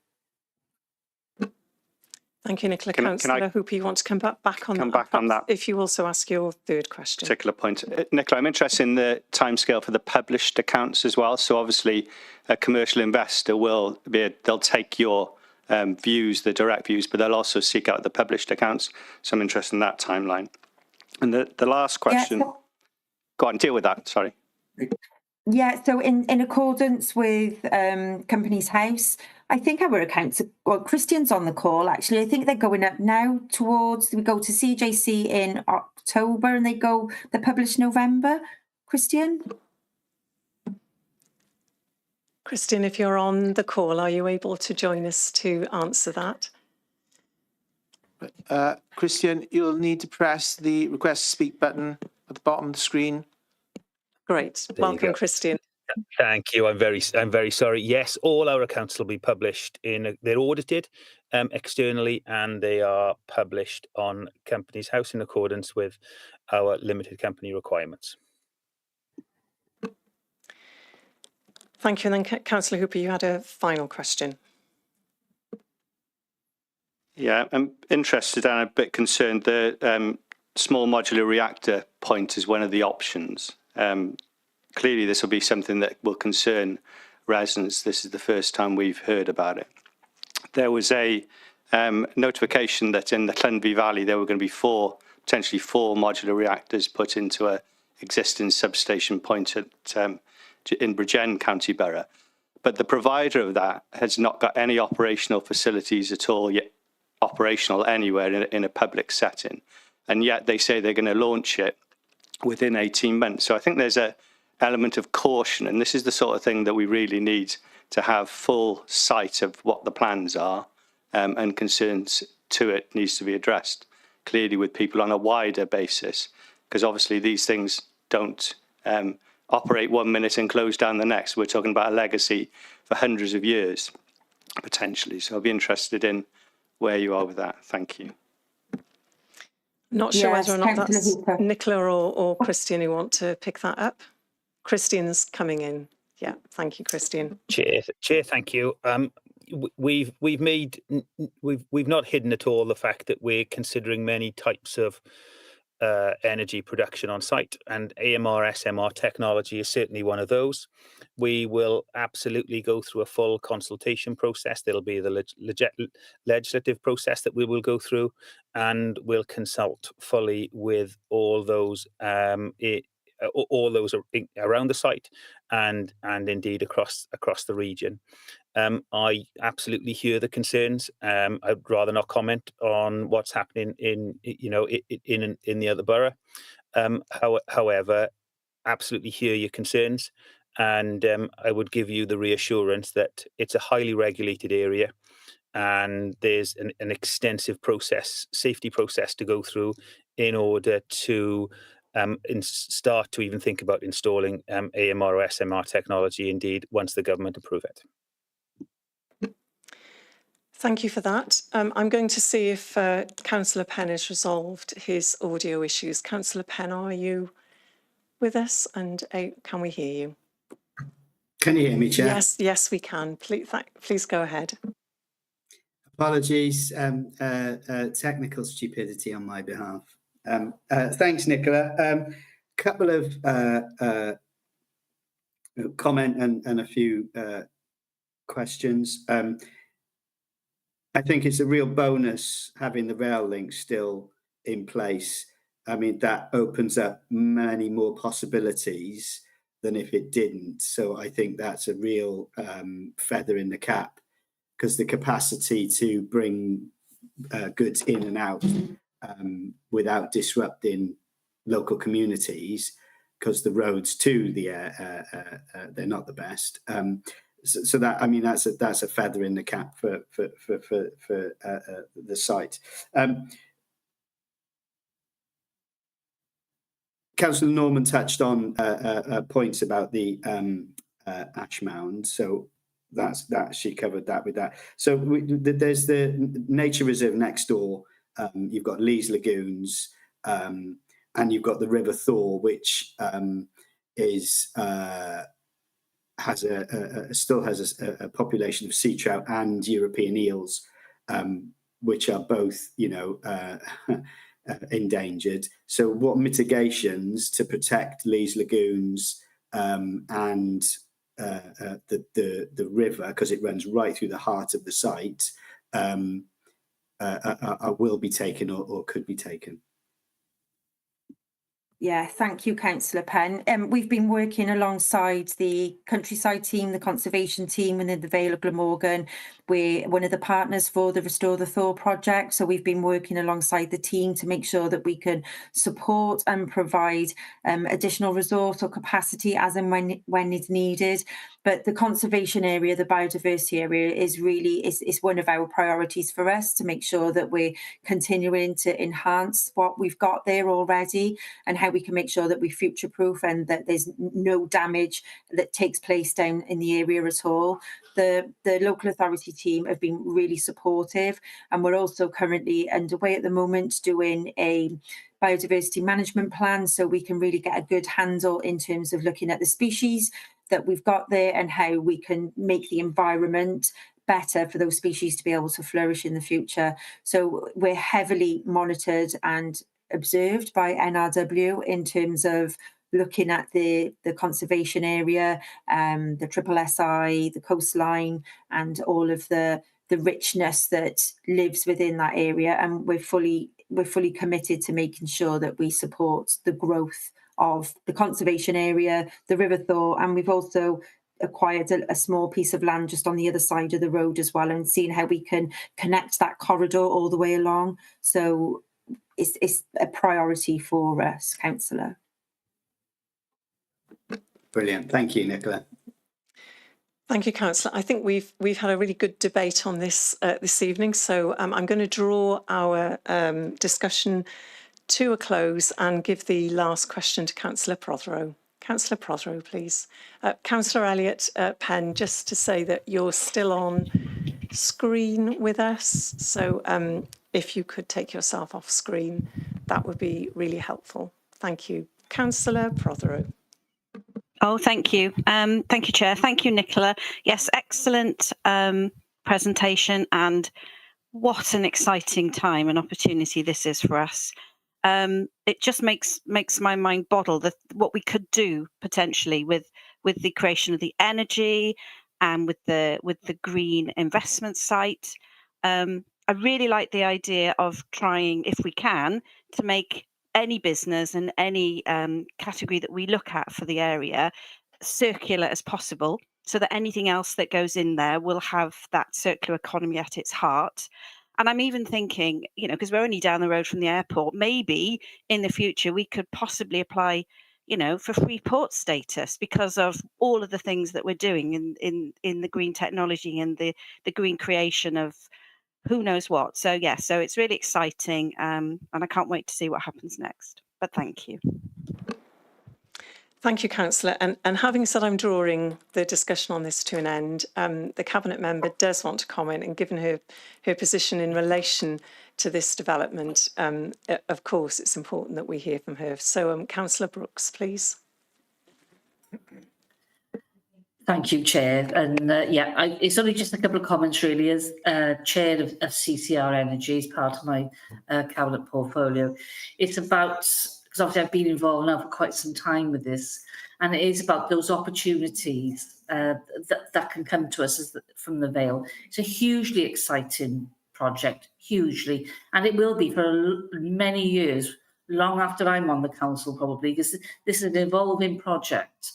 Thank you, Nicola. Can I- Councillor Hooper, you want to come back on come that? back on that? If you also ask your third question. Particular point. Nicola, I'm interested in the timescale for the published accounts as well. So obviously a commercial investor they'll take your views, the direct views, but they'll also seek out the published accounts. So I'm interested in that timeline. And the last question, go on, deal with that, sorry. Yeah, so in accordance with Companies House, I think our accounts, Christian's on the call actually, I think they're going up now we go to CJC in October and they publish November. Christian? Christian, if you're on the call, are you able to join us to answer that? Christian, you'll need to press the request to speak button at the bottom of the screen. Great. There you Welcome, go. Christian. Thank you. I'm very sorry. Yes, all our accounts will be published they're audited externally, and they are published on Companies House in accordance with our limited company requirements. Thank you. And then Councillor Hooper, you had a final question. Yeah, I'm interested and a bit concerned. The small modular reactor point is one of the options. Clearly, this will be something that will concern residents. This is the first time we've heard about it. There was a notification that in the Llanby Valley, there were going to be potentially four modular reactors put into a existing substation point in Regeneration County Borough. But the provider of that has not got any operational facilities at all yet operational anywhere in a public setting. And yet they say they're going to launch it within 18 months. So I think there's a element of caution, and this is the sort of thing that we really need to have full sight of what the plans are, and concerns to it needs to be addressed clearly with people on a wider basis, because obviously these things don't operate 1 minute and close down the next. We're talking about a legacy for hundreds of years, potentially. So I'll be interested in where you are with that. Thank you. Not sure Yes, whether or not Councillor that's Hooper. Nicola or Christian who want to pick that up. Christian's coming in. Yeah, thank you, Christian. Chair, thank you. We've not hidden at all the fact that we're considering many types of energy production on site, and AMR SMR technology is certainly one of those. We will absolutely go through a full consultation process. There'll be the legislative process that we will go through, and we'll consult fully with all those around the site and indeed across the region. I absolutely hear the concerns. I'd rather not comment on what's happening in the other borough. However, absolutely hear your concerns, and I would give you the reassurance that it's a highly regulated area, and there's an extensive safety process to go through in order to start to even think about installing AMR or SMR technology, indeed, once the government approve it. Thank you for that. I'm going to see if Councillor Penn has resolved his audio issues. Councillor Penn, are you with us? And can we hear you? Can you hear me, Chair? Yes, we can. Please go ahead. Apologies, technical stupidity on my behalf. Thanks, Nicola. Couple of comment and a few questions. I think it's a real bonus having the rail link still in place. I mean, that opens up many more possibilities than if it didn't. So I think that's a real feather in the cap, because the capacity to bring goods in and out without disrupting local communities, because the roads to the they're not the best. So that, I mean, that's a feather in the cap for the site. Councillor Norman touched on points about the ash mound, so that she covered that with that. So there's the nature reserve next door. You've got Lees Lagoons, and you've got the River Thor, which still has a population of sea trout and European eels, which are both, endangered. So what mitigations to protect Lees lagoons and the river, because it runs right through the heart of the site, will be taken or could be taken? Yeah, thank you, Councillor Penn. We've been working alongside the countryside team, the conservation team within the Vale of Glamorgan. We're one of the partners for the Restore the Thaw project. So we've been working alongside the team to make sure that we can support and provide additional resource or capacity as and when it's needed. But the conservation area, the biodiversity area is one of our priorities for us, to make sure that we're continuing to enhance what we've got there already, and how we can make sure that we future-proof and that there's no damage that takes place down in the area at all. The local authority team have been really supportive, and we're also currently underway at the moment doing a biodiversity management plan, so we can really get a good handle in terms of looking at the species that we've got there and how we can make the environment better for those species to be able to flourish in the future. So we're heavily monitored and observed by NRW in terms of looking at the conservation area, the SSSI, the coastline, and all of the richness that lives within that area. And we're fully committed to making sure that we support the growth of the conservation area, the River Thaw, and we've also acquired a small piece of land just on the other side of the road as well, and seeing how we can connect that corridor all the way along. So it's a priority for us, Councillor. Brilliant. Thank you, Nicola. Thank you, Councillor. I think we've had a really good debate on this this evening. So I'm going to draw our discussion to a close and give the last question to Councillor Prothero. Councillor Prothero, please. Councillor Elliott Penn, just to say that you're still on screen with us. So if you could take yourself off screen, that would be really helpful. Thank you. Councillor Prothero. Oh, thank you. Thank you, Chair. Thank you, Nicola. Yes, excellent presentation, and what an exciting time and opportunity this is for us. It just makes my mind boggle that what we could do potentially with the creation of the energy and with the green investment site. I really like the idea of trying, if we can, to make any business and any category that we look at for the area circular as possible, so that anything else that goes in there will have that circular economy at its heart. And I'm even thinking, because we're only down the road from the airport, maybe in the future we could possibly apply, for free port status, because of all of the things that we're doing in the green technology and the green creation of who knows what. So yeah, so it's really exciting, and I can't wait to see what happens next. But thank you. Thank you, Councillor. And having said I'm drawing the discussion on this to an end, the Cabinet member does want to comment, and given her position in relation to this development, of course, it's important that we hear from her. So, Councillor Brooks, please. Thank you, Chair. And it's only just a couple of comments, really, as Chair of CCR Energy, as part of my Cabinet portfolio. It's about, because obviously I've been involved now for quite some time with this, and it is about those opportunities that can come to us from the Vale. It's a hugely exciting project, hugely, and it will be for many years, long after I'm on the council probably, because this is an evolving project.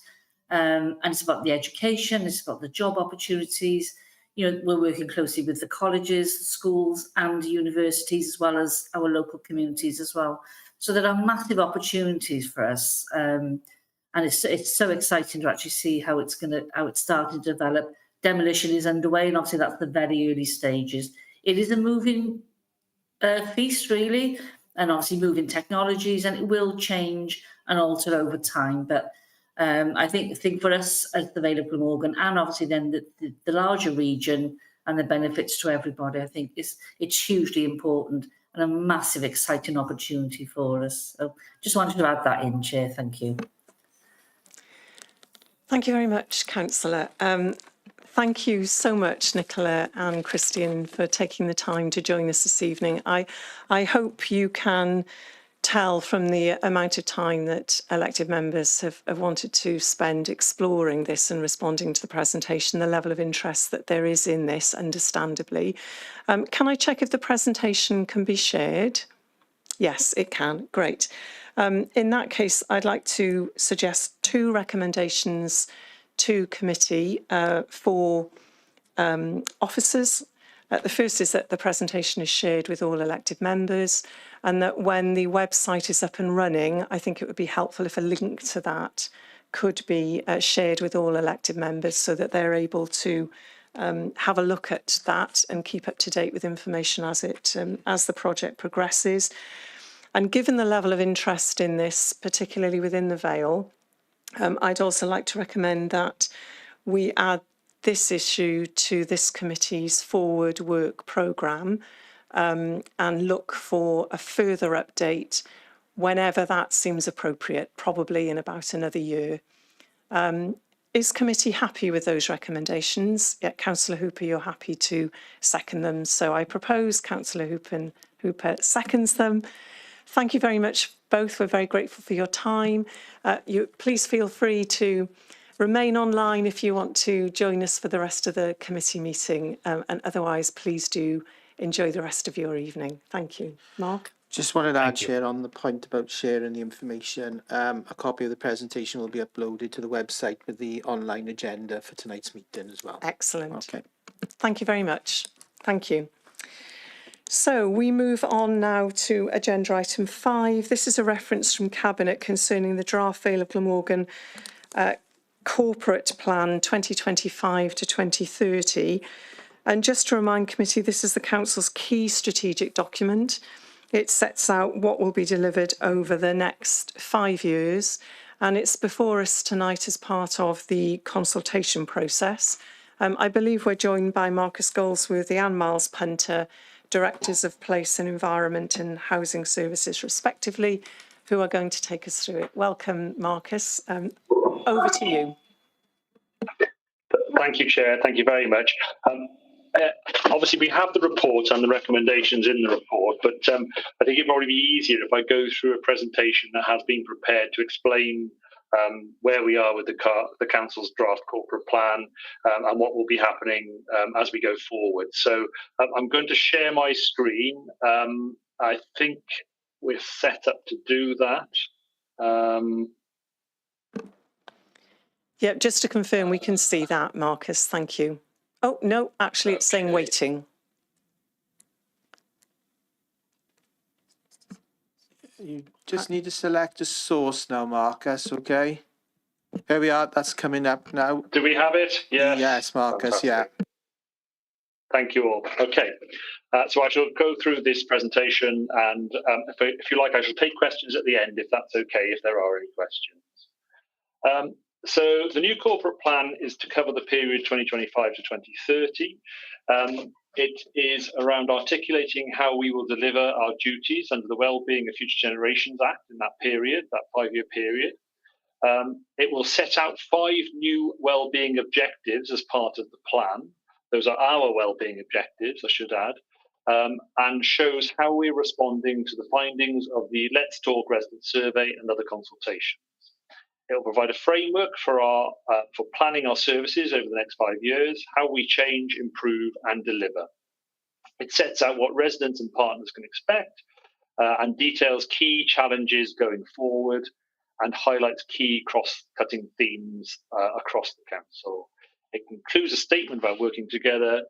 And it's about the education, it's about the job opportunities. We're working closely with the colleges, schools and universities, as well as our local communities as well. So there are massive opportunities for us. And it's so exciting to actually see how it's starting to develop. Demolition is underway, and obviously that's the very early stages. It is a moving feast, really, and obviously moving technologies, and it will change and alter over time. But I think for us as the Vale of Glamorgan, and obviously then the larger region and the benefits to everybody, I think it's hugely important and a massive, exciting opportunity for us. So just wanted to add that in, Chair. Thank you. Thank you very much, Councillor. Thank you so much, Nicola and Christian, for taking the time to join us this evening. I hope you can tell from the amount of time that elected members have wanted to spend exploring this and responding to the presentation, the level of interest that there is in this, understandably. Can I check if the presentation can be shared? Yes, it can. Great. In that case, I'd like to suggest 2 recommendations to committee for officers. The first is that the presentation is shared with all elected members, and that when the website is up and running, I think it would be helpful if a link to that could be shared with all elected members so that they're able to have a look at that and keep up to date with information as the project progresses. And given the level of interest in this, particularly within the Vale, I'd also like to recommend that we add this issue to this committee's forward work programme and look for a further update whenever that seems appropriate, probably in about another year. Is committee happy with those recommendations? Yeah, Councillor Hooper, you're happy to second them. So I propose Councillor Hooper seconds them. Thank you very much, both. We're very grateful for your time. Please feel free to remain online if you want to join us for the rest of the committee meeting. And otherwise, please do enjoy the rest of your evening. Thank you. Mark? Just wanted to add, Chair, on the point about sharing the information. A copy of the presentation will be uploaded to the website with the online agenda for tonight's meeting as well. Excellent. Okay. Thank you very much. Thank you. So we move on now to agenda item 5. This is a reference from Cabinet concerning the draft Vale of Glamorgan corporate plan 2025 to 2030. And just to remind committee, this is the council's key strategic document. It sets out what will be delivered over the next 5 years, and it's before us tonight as part of the consultation process. I believe we're joined by Marcus Goldsworthy and Miles Punter, Directors of Place and Environment and Housing Services respectively, who are going to take us through it. Welcome, Marcus. Over to you. Thank you, Chair. Thank you very much. Obviously, we have the report and the recommendations in the report, but I think it'd probably be easier if I go through a presentation that has been prepared to explain where we are with the Council's draft corporate plan and what will be happening as we go forward. So I'm going to share my screen. I think we're set up to do that. Yeah, just to confirm, we can see that, Marcus. Thank you. Oh, no, actually, it's saying waiting. You just need to select a source now, Marcus, okay? Here we are, that's coming up now. Do we have it? Yes. Yes, Marcus, Fantastic. yeah. Thank you all. Okay, so I shall go through this presentation, and if you like, I shall take questions at the end, if that's okay, if there are any questions. So the new corporate plan is to cover the period 2025 to 2030. It is around articulating how we will deliver our duties under the Wellbeing of Future Generations Act in that period, that 5-year period. It will set out 5 new wellbeing objectives as part of the plan. Those are our wellbeing objectives, I should add, and shows how we're responding to the findings of the Let's Talk resident survey and other consultations. It will provide a framework for planning our services over the next 5 years, how we change, improve and deliver. It sets out what residents and partners can expect and details key challenges going forward and highlights key cross-cutting themes across the council. It concludes a statement about working together,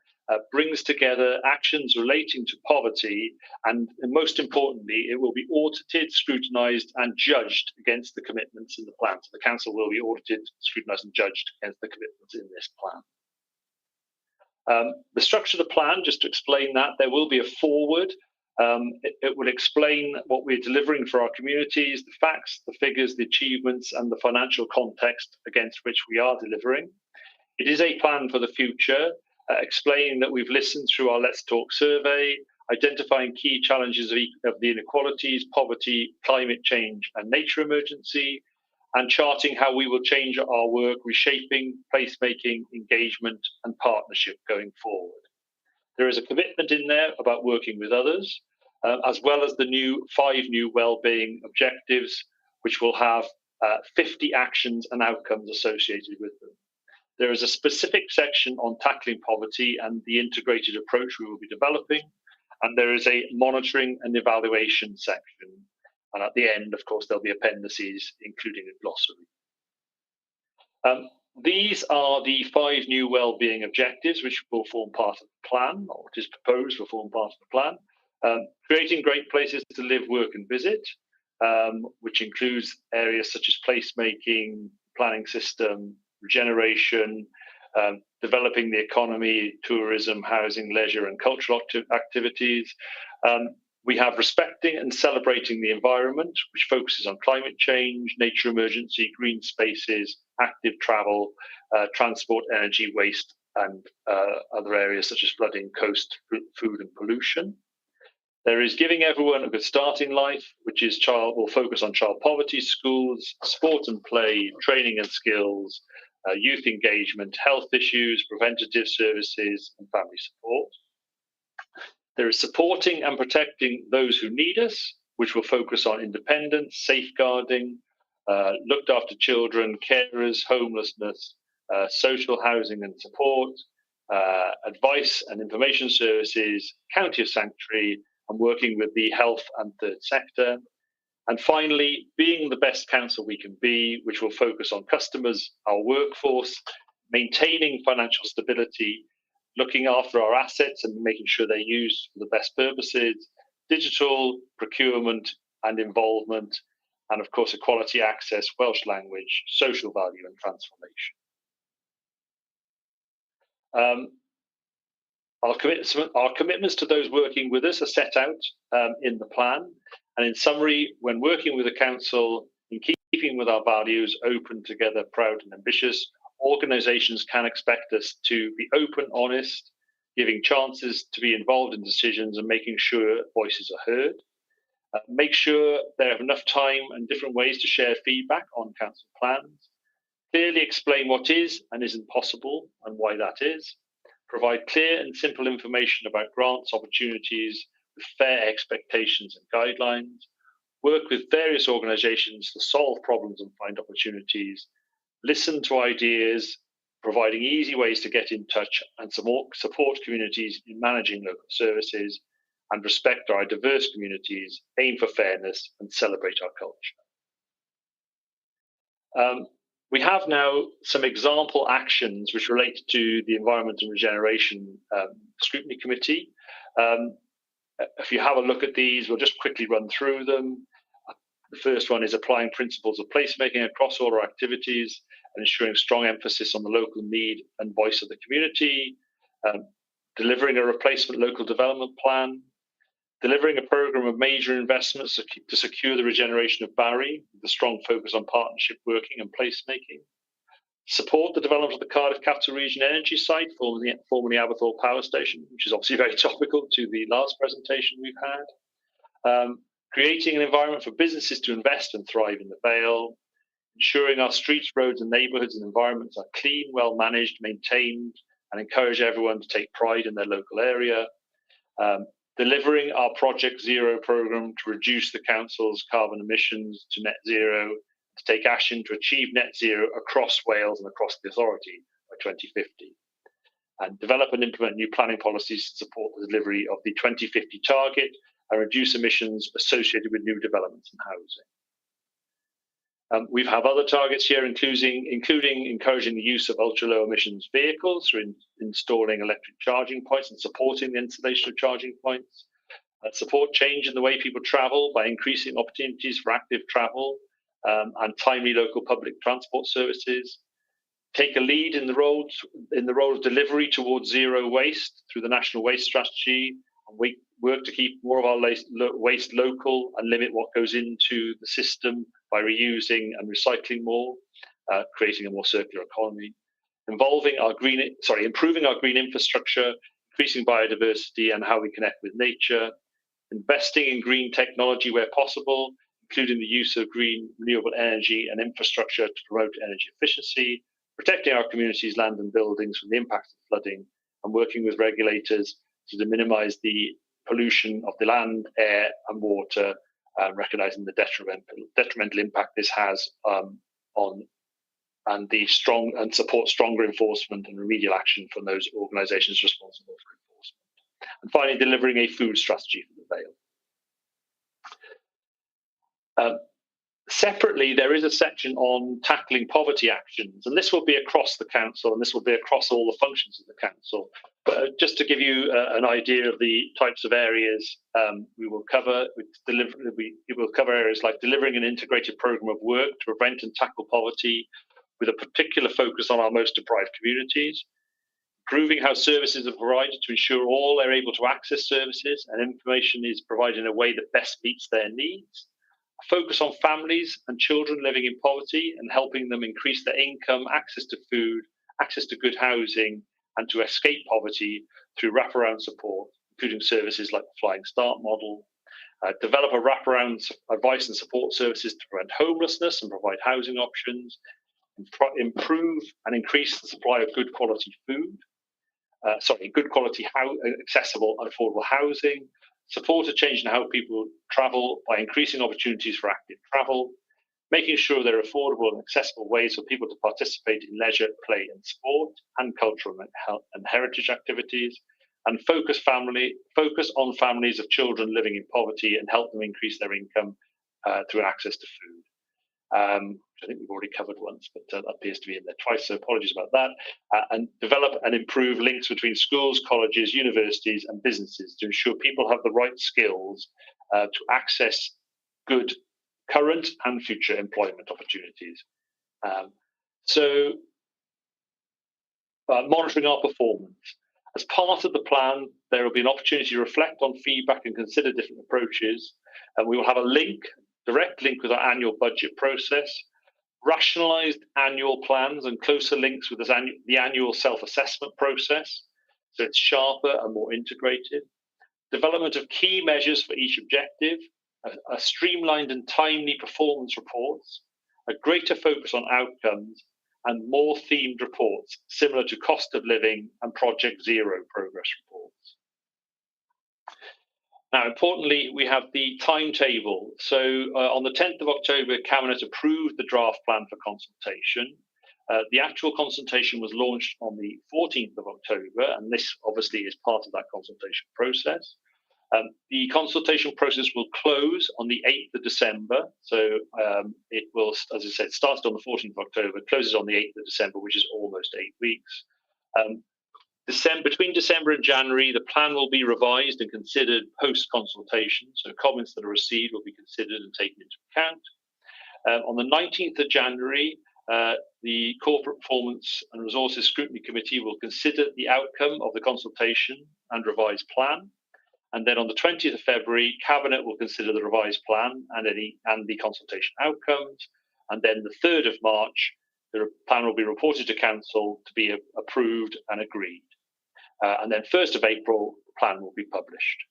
brings together actions relating to poverty, and most importantly, it will be audited, scrutinised and judged against the commitments in the plan. So the council will be audited, scrutinised and judged against the commitments in this plan. The structure of the plan, just to explain that, there will be a forward. It will explain what we're delivering for our communities, the facts, the figures, the achievements and the financial context against which we are delivering. It is a plan for the future, explaining that we've listened through our Let's Talk survey, identifying key challenges of the inequalities, poverty, climate change and nature emergency, and charting how we will change our work, reshaping placemaking, engagement, and partnership going forward. There is a commitment in there about working with others, as well as the 5 new wellbeing objectives, which will have 50 actions and outcomes associated with them. There is a specific section on tackling poverty and the integrated approach we will be developing, and there is a monitoring and evaluation section. And at the end, of course, there'll be appendices, including a glossary. These are the 5 new wellbeing objectives, which will form part of the plan, or what is proposed will form part of the plan. Creating great places to live, work and visit, which includes areas such as placemaking, planning system, regeneration, developing the economy, tourism, housing, leisure and cultural activities. We have respecting and celebrating the environment, which focuses on climate change, nature emergency, green spaces, active travel, transport, energy, waste, and other areas such as flooding, coast, food and pollution. There is giving everyone a good start in life, which is will focus on child poverty, schools, sport and play, training and skills, youth engagement, health issues, preventative services, and family support. There is supporting and protecting those who need us, which will focus on independence, safeguarding, looked after children, carers, homelessness, social housing and support, advice and information services, county of sanctuary, and working with the health and third sector. And finally, being the best council we can be, which will focus on customers, our workforce, maintaining financial stability, looking after our assets and making sure they're used for the best purposes, digital, procurement and involvement, and of course, equality access, Welsh language, social value and transformation. Our commitments to those working with us are set out in the plan. And in summary, when working with the council, in keeping with our values, open, together, proud and ambitious, organisations can expect us to be open, honest, giving chances to be involved in decisions and making sure voices are heard. Make sure they have enough time and different ways to share feedback on council plans. Clearly explain what is and isn't possible and why that is. Provide clear and simple information about grants, opportunities, with fair expectations and guidelines. Work with various organisations to solve problems and find opportunities. Listen to ideas, providing easy ways to get in touch and support communities in managing local services, and respect our diverse communities, aim for fairness and celebrate our culture. We have now some example actions which relate to the Environment and Regeneration Scrutiny Committee. If you have a look at these, we'll just quickly run through them. The first one is applying principles of placemaking across all our activities and ensuring strong emphasis on the local need and voice of the community, delivering a replacement local development plan, delivering a programme of major investments to secure the regeneration of Barry, with a strong focus on partnership working and placemaking, support the development of the Cardiff Capital Region Energy Site, formerly Aberthorpe Power Station, which is obviously very topical to the last presentation we've had, creating an environment for businesses to invest and thrive in the Vale, ensuring our streets, roads and neighbourhoods and environments are clean, well managed, maintained, and encourage everyone to take pride in their local area, delivering our Project Zero programme to reduce the council's carbon emissions to net zero, to take action to achieve net zero across Wales and across the authority by 2050, and develop and implement new planning policies to support the delivery of the 2050 target and reduce emissions associated with new developments and housing. We have other targets here, including encouraging the use of ultra-low emissions vehicles through installing electric charging points and supporting the installation of charging points. Support change in the way people travel by increasing opportunities for active travel and timely local public transport services. Take a lead in the role of delivery towards zero waste through the National Waste Strategy, and we work to keep more of our waste local and limit what goes into the system by reusing and recycling more, creating a more circular economy. Improving our green infrastructure, increasing biodiversity and how we connect with nature, investing in green technology where possible, including the use of green renewable energy and infrastructure to promote energy efficiency, protecting our communities, land and buildings from the impact of flooding, and working with regulators to minimise the pollution of the land, air and water, recognising the detrimental impact this has on and support stronger enforcement and remedial action from those organisations responsible for enforcement. And finally, delivering a food strategy for the Vale. Separately, there is a section on tackling poverty actions, and this will be across the council, and this will be across all the functions of the council. But just to give you an idea of the types of areas we will cover, it will cover areas like delivering an integrated programme of work to prevent and tackle poverty, with a particular focus on our most deprived communities, improving how services are provided to ensure all are able to access services and information is provided in a way that best meets their needs. Focus on families and children living in poverty and helping them increase their income, access to food, access to good housing, and to escape poverty through wraparound support, including services like the Flying Start model. Develop a wraparound advice and support services to prevent homelessness and provide housing options. Improve and increase the supply of good quality food. Good quality, accessible and affordable housing. Support a change in how people travel by increasing opportunities for active travel, making sure there are affordable and accessible ways for people to participate in leisure, play and sport, and cultural and heritage activities, and focus on families of children living in poverty and help them increase their income through access to food. I think we've already covered once, but that appears to be in there twice, so apologies about that. And develop and improve links between schools, colleges, universities and businesses to ensure people have the right skills to access good current and future employment opportunities. Monitoring our performance. As part of the plan, there will be an opportunity to reflect on feedback and consider different approaches. And we will have a direct link with our annual budget process, rationalised annual plans and closer links with the annual self-assessment process, so it's sharper and more integrated. Development of key measures for each objective, a streamlined and timely performance reports, a greater focus on outcomes, and more themed reports similar to cost of living and Project Zero progress reports. Now, importantly, we have the timetable. So on the 10th of October, Cabinet approved the draft plan for consultation. The actual consultation was launched on the 14th of October, and this obviously is part of that consultation process. The consultation process will close on the 8th of December. So it will, as I said, started on the 14th of October, closes on the 8th of December, which is almost 8 weeks. Between December and January, the plan will be revised and considered post-consultation. So comments that are received will be considered and taken into account. On the 19th of January, the Corporate Performance and Resources Scrutiny Committee will consider the outcome of the consultation and revised plan. And then on the 20th of February, Cabinet will consider the revised plan and the consultation outcomes. And then the 3rd of March, the plan will be reported to Council to be approved and agreed. And then 1st of April, the plan will be published.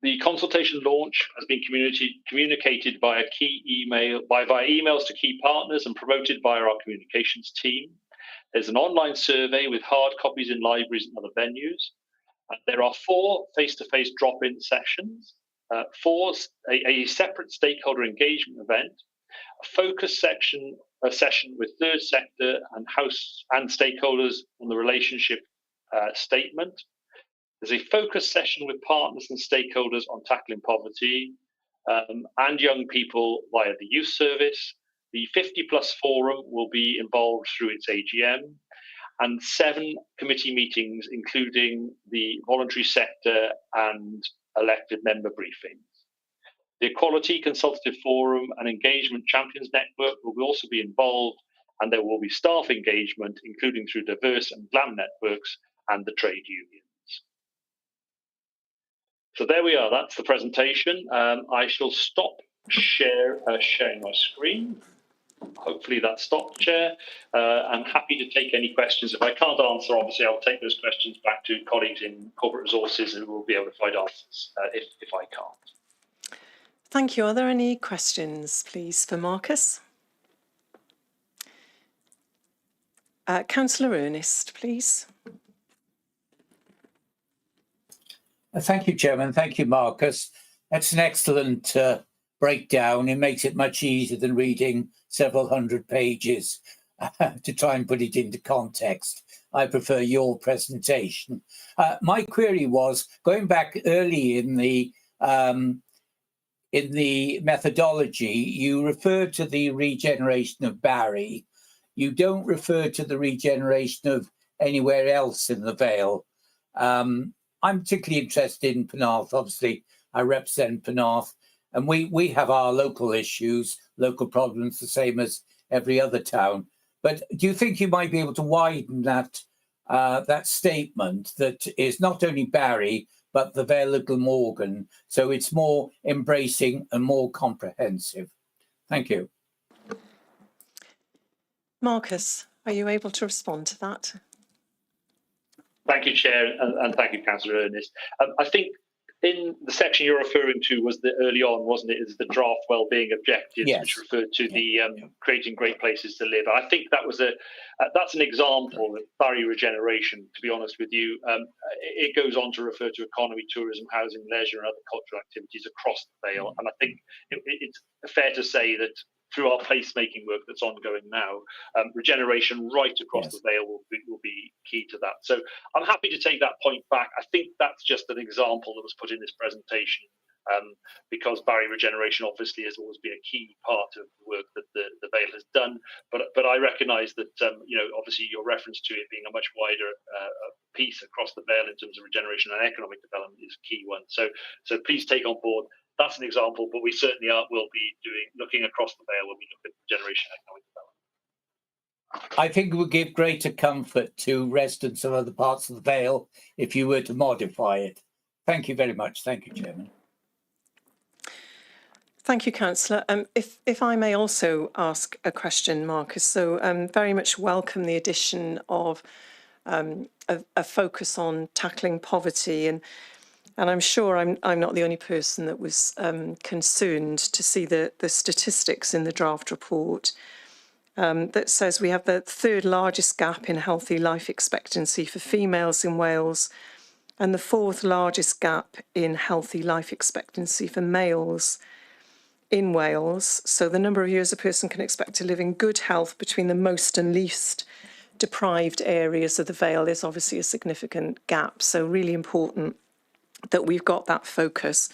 The consultation launch has been communicated via emails to key partners and promoted by our communications team. There's an online survey with hard copies in libraries and other venues. There are 4 face-to-face drop-in sessions, a separate stakeholder engagement event, a focus session with third sector and stakeholders on the relationship statement. There's a focus session with partners and stakeholders on tackling poverty and young people via the youth service. The 50+ forum will be involved through its AGM, and 7 committee meetings, including the voluntary sector and elected member briefings. The Equality Consultative Forum and Engagement Champions Network will also be involved, and there will be staff engagement, including through diverse and GLAM networks and the trade unions. So there we are, that's the presentation. I shall stop sharing my screen. Hopefully that stopped, Chair. I'm happy to take any questions. If I can't answer, obviously, I'll take those questions back to colleagues in corporate resources who will be able to provide answers if I can't. Thank you. Are there any questions, please, for Marcus? Councillor Ernest, please. Thank you, Chairman. Thank you, Marcus. That's an excellent breakdown. It makes it much easier than reading several hundred pages to try and put it into context. I prefer your presentation. My query was, going back early in the methodology, you referred to the regeneration of Barry. You don't refer to the regeneration of anywhere else in the Vale. I'm particularly interested in Penarth. Obviously, I represent Penarth, and we have our local issues, local problems, the same as every other town. But do you think you might be able to widen that statement that is not only Barry, but the Vale of Glamorgan, so it's more embracing and more comprehensive? Thank you. Marcus, are you able to respond to that? Thank you, Chair, and thank you, Councillor Ernest. I think in the section you're referring to was the early on, wasn't it? Is the draft wellbeing objectives, yes, which referred to the creating great places to live. I think that was that's an example of Barry Regeneration. To be honest with you, it goes on to refer to economy, tourism, housing, leisure, and other cultural activities across the Vale. And I think it's fair to say that through our placemaking work that's ongoing now, regeneration right across the Vale will be key to that. So I'm happy to take that point back. I think that's just an example that was put in this presentation, because Barry Regeneration obviously has always been a key part of the work that the Vale has done. But I recognise that obviously your reference to it being a much wider piece across the Vale in terms of regeneration and economic development is a key one. So please take on board. That's an example, but we certainly will be looking across the Vale when we look at regeneration and economic development. I think it would give greater comfort to residents of other parts of the Vale if you were to modify it. Thank you very much. Thank you, Chairman. Thank you, Councillor. If I may also ask a question, Marcus. So very much welcome the addition of a focus on tackling poverty, and I'm sure I'm not the only person that was concerned to see the statistics in the draft report that says we have the third largest gap in healthy life expectancy for females in Wales and the fourth largest gap in healthy life expectancy for males in Wales. So the number of years a person can expect to live in good health between the most and least deprived areas of the Vale is obviously a significant gap. So really important that we've got that focus.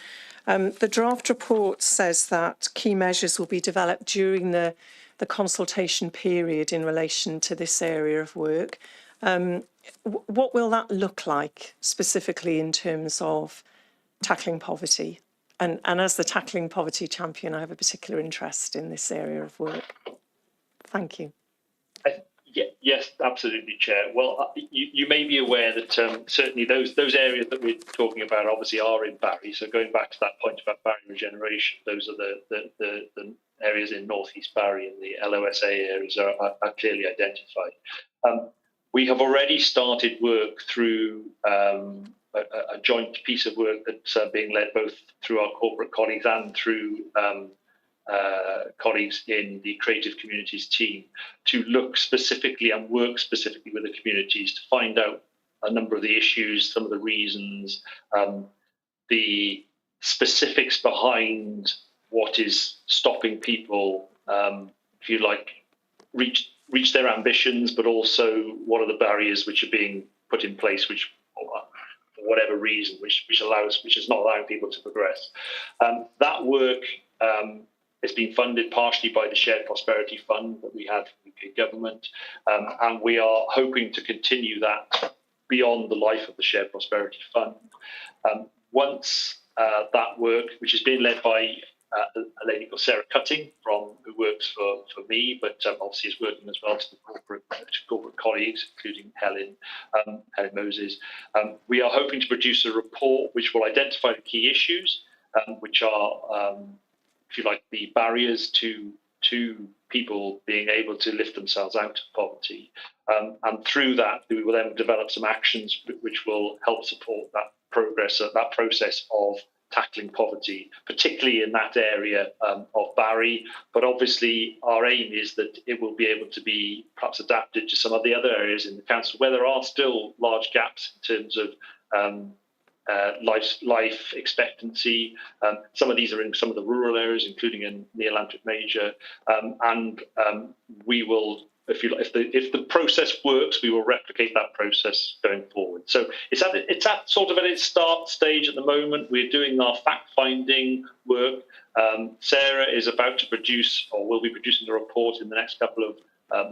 The draft report says that key measures will be developed during the consultation period in relation to this area of work. What will that look like specifically in terms of tackling poverty? And as the tackling poverty champion, I have a particular interest in this area of work. Thank you. Yes, absolutely, Chair. Well, you may be aware that certainly those areas that we're talking about obviously are in Barry. So going back to that point about Barry Regeneration, those are the areas in northeast Barry, and the LOSA areas are clearly identified. We have already started work through a joint piece of work that's being led both through our corporate colleagues and through colleagues in the creative communities team to look specifically and work specifically with the communities to find out a number of the issues, some of the reasons, the specifics behind what is stopping people, if you like, reach their ambitions, but also what are the barriers which are being put in place, which for whatever reason, which is not allowing people to progress. That work it's been funded partially by the Shared Prosperity Fund that we have from the UK government, and we are hoping to continue that beyond the life of the Shared Prosperity Fund. Once that work, which is being led by a lady called Sarah Cutting, who works for me, but obviously is working as well to corporate colleagues, including Helen Moses. We are hoping to produce a report which will identify the key issues, which are if you like, the barriers to people being able to lift themselves out of poverty. And through that, we will then develop some actions which will help support that progress, that process of tackling poverty, particularly in that area of Barry. But obviously, our aim is that it will be able to be perhaps adapted to some of the other areas in the council where there are still large gaps in terms of life expectancy. Some of these are in some of the rural areas, including in the Atlantic Major, and we will, if the process works, we will replicate that process going forward. So it's at sort of at its start stage at the moment. We're doing our fact-finding work. Sarah is about to produce, or will be producing, a report in the next couple of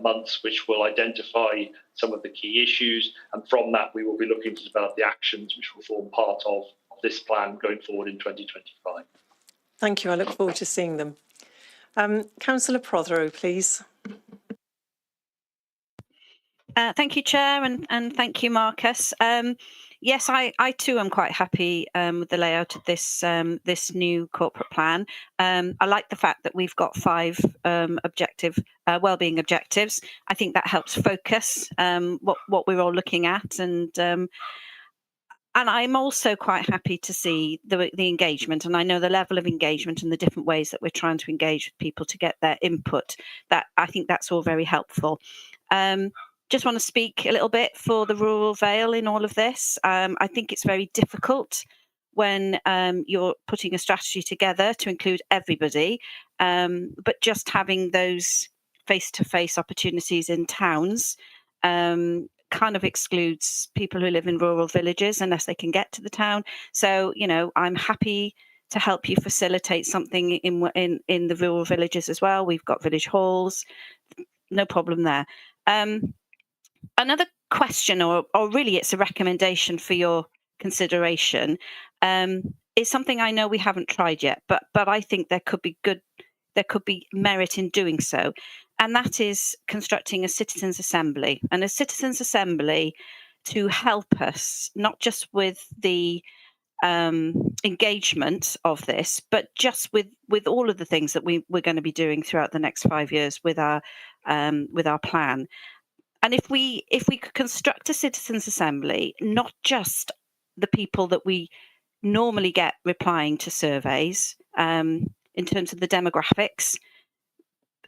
months, which will identify some of the key issues, and from that we will be looking to develop the actions which will form part of this plan going forward in 2025. Thank you. I look forward to seeing them. Councillor Prothero, please. Thank you, Chair, and thank you, Marcus. Yes, I too am quite happy with the layout of this new corporate plan. I like the fact that we've got 5 wellbeing objectives. I think that helps focus what we're all looking at, and I'm also quite happy to see the engagement, and I know the level of engagement and the different ways that we're trying to engage with people to get their input. That I think that's all very helpful. Just want to speak a little bit for the rural Vale in all of this. I think it's very difficult when you're putting a strategy together to include everybody, but just having those face-to-face opportunities in towns kind of excludes people who live in rural villages unless they can get to the town. So, you know, I'm happy to help you facilitate something in the rural villages as well. We've got village halls, no problem there. Another question, or really it's a recommendation for your consideration, is something I know we haven't tried yet, but I think there could be merit in doing so, and that is constructing a citizens' assembly, and a citizens' assembly to help us not just with the engagement of this, but just with all of the things that we're going to be doing throughout the next 5 years with our plan. And if we could construct a citizens' assembly, not just the people that we normally get replying to surveys in terms of the demographics,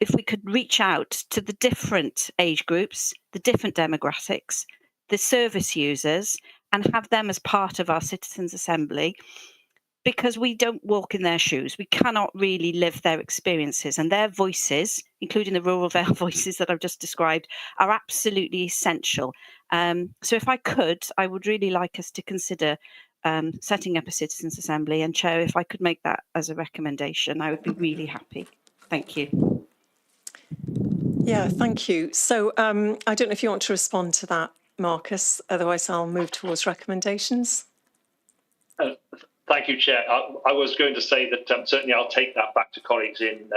if we could reach out to the different age groups, the different demographics, the service users, and have them as part of our citizens' assembly, because we don't walk in their shoes. We cannot really live their experiences, and their voices, including the rural Vale voices that I've just described, are absolutely essential. So if I could, I would really like us to consider setting up a citizens' assembly, and Chair, if I could make that as a recommendation, I would be really happy. Thank you. Yeah, thank you. So I don't know if you want to respond to that, Marcus, otherwise I'll move towards recommendations. Thank you, Chair. I was going to say that certainly I'll take that back to colleagues in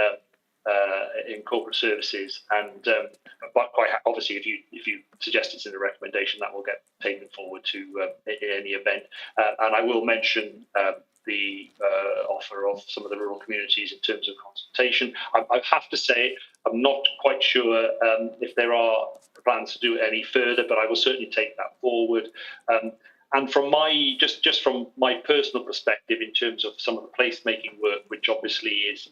corporate services, and but quite obviously, if you suggest it's in a recommendation, that will get taken forward to in any event. And I will mention the offer of some of the rural communities in terms of consultation. I have to say I'm not quite sure if there are plans to do it any further, but I will certainly take that forward. And from my just from my personal perspective, in terms of some of the placemaking work, which obviously is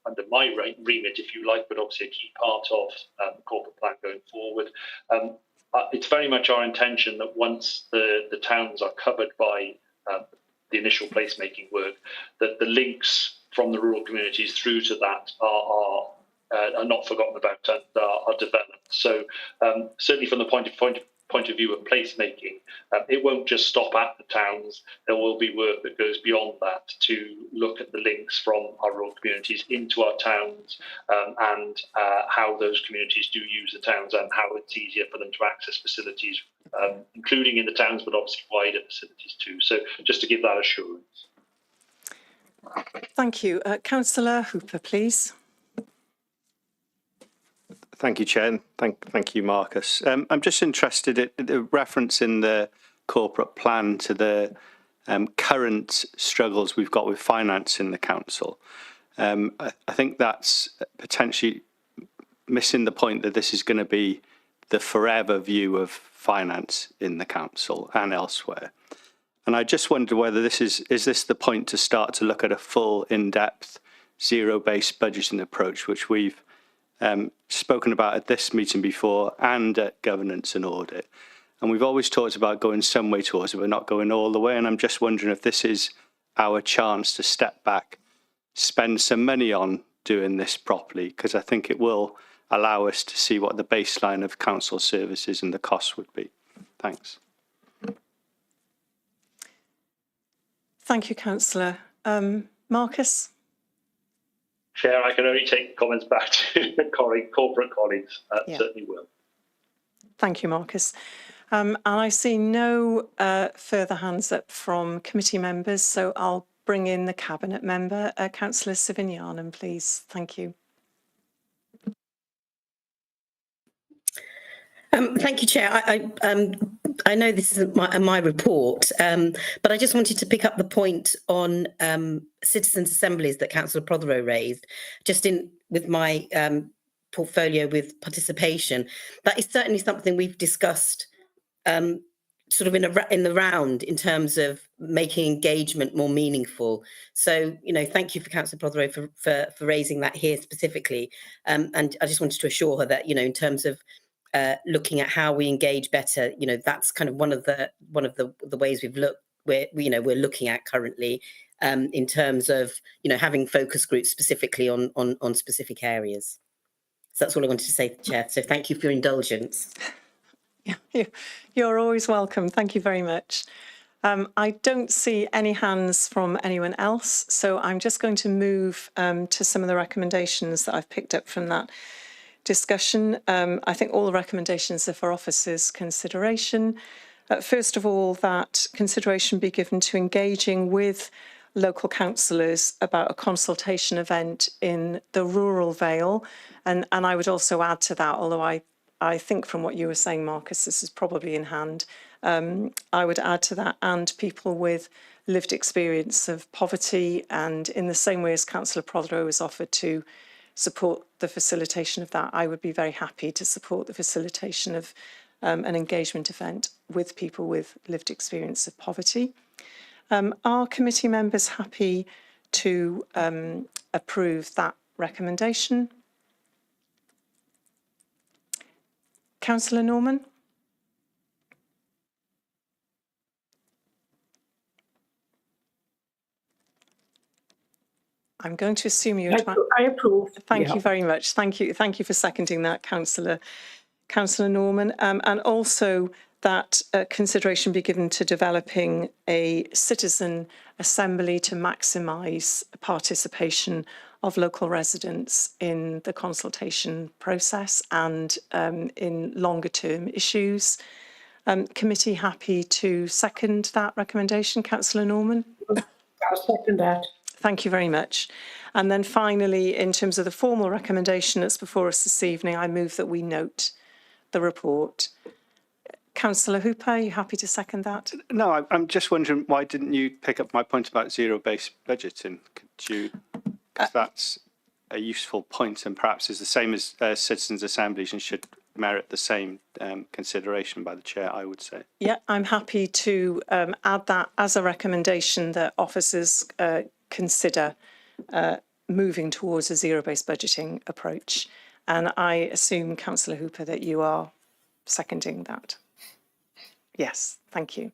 under my remit, if you like, but obviously a key part of the corporate plan going forward, it's very much our intention that once the towns are covered by the initial placemaking work, that the links from the rural communities through to that are not forgotten about and are developed. So certainly from the point of view of placemaking, it won't just stop at the towns. There will be work that goes beyond that to look at the links from our rural communities into our towns, and how those communities do use the towns and how it's easier for them to access facilities, including in the towns, but obviously wider facilities too. So just to give that assurance. Thank you. Councillor Hooper, please. Thank you, Chair. Thank you, Marcus. I'm just interested in the reference in the corporate plan to the current struggles we've got with finance in the council. I think that's potentially missing the point that this is going to be the forever view of finance in the council and elsewhere. And I just wonder whether this is this the point to start to look at a full, in-depth, zero-based budgeting approach, which we've spoken about at this meeting before and at governance and audit. And we've always talked about going some way towards it, but not going all the way. And I'm just wondering if this is our chance to step back, spend some money on doing this properly, because I think it will allow us to see what the baseline of council services and the costs would be. Thanks. Thank you, Councillor. Marcus? Chair, I can only take comments back to the corporate colleagues. Yeah. Certainly will. Thank you, Marcus. And I see no further hands up from committee members, so I'll bring in the Cabinet member, Councillor Sivinyanen, please. Thank you. Thank you, Chair. I know this isn't my report, but I just wanted to pick up the point on citizens' assemblies that Councillor Prothero raised, just with my portfolio with participation. That is certainly something we've discussed sort of in the round in terms of making engagement more meaningful. So, thank you for Councillor Prothero for raising that here specifically. And I just wanted to assure her that, in terms of looking at how we engage better, that's kind of one of the ways we're looking at currently in terms of having focus groups specifically on specific areas. So that's all I wanted to say, Chair. So thank you for your indulgence. You're always welcome. Thank you very much. I don't see any hands from anyone else, so I'm just going to move to some of the recommendations that I've picked up from that discussion. I think all the recommendations are for officers' consideration. First of all, that consideration be given to engaging with local councillors about a consultation event in the rural Vale. And I would also add to that, although I think from what you were saying, Marcus, this is probably in hand. I would add to that, and people with lived experience of poverty, and in the same way as Councillor Prothero has offered to support the facilitation of that, I would be very happy to support the facilitation of an engagement event with people with lived experience of poverty. Are committee members happy to approve that recommendation? Councillor Norman? I'm going to assume you. I approve. Thank you very much. Thank you for seconding that, Councillor Norman, and also that consideration be given to developing a citizen assembly to maximise participation of local residents in the consultation process and in longer term issues. Committee happy to second that recommendation, Councillor Norman? I'll second that. Thank you very much. And then finally, in terms of the formal recommendation that's before us this evening, I move that we note the report. Councillor Hooper, are you happy to second that? No, I'm just wondering, why didn't you pick up my point about zero-based budgeting? Could you, because that's a useful point and perhaps is the same as citizens' assemblies and should merit the same consideration by the chair, I would say. Yeah, I'm happy to add that as a recommendation that officers consider moving towards a zero-based budgeting approach. And I assume, Councillor Hooper, that you are seconding that. Yes, thank you.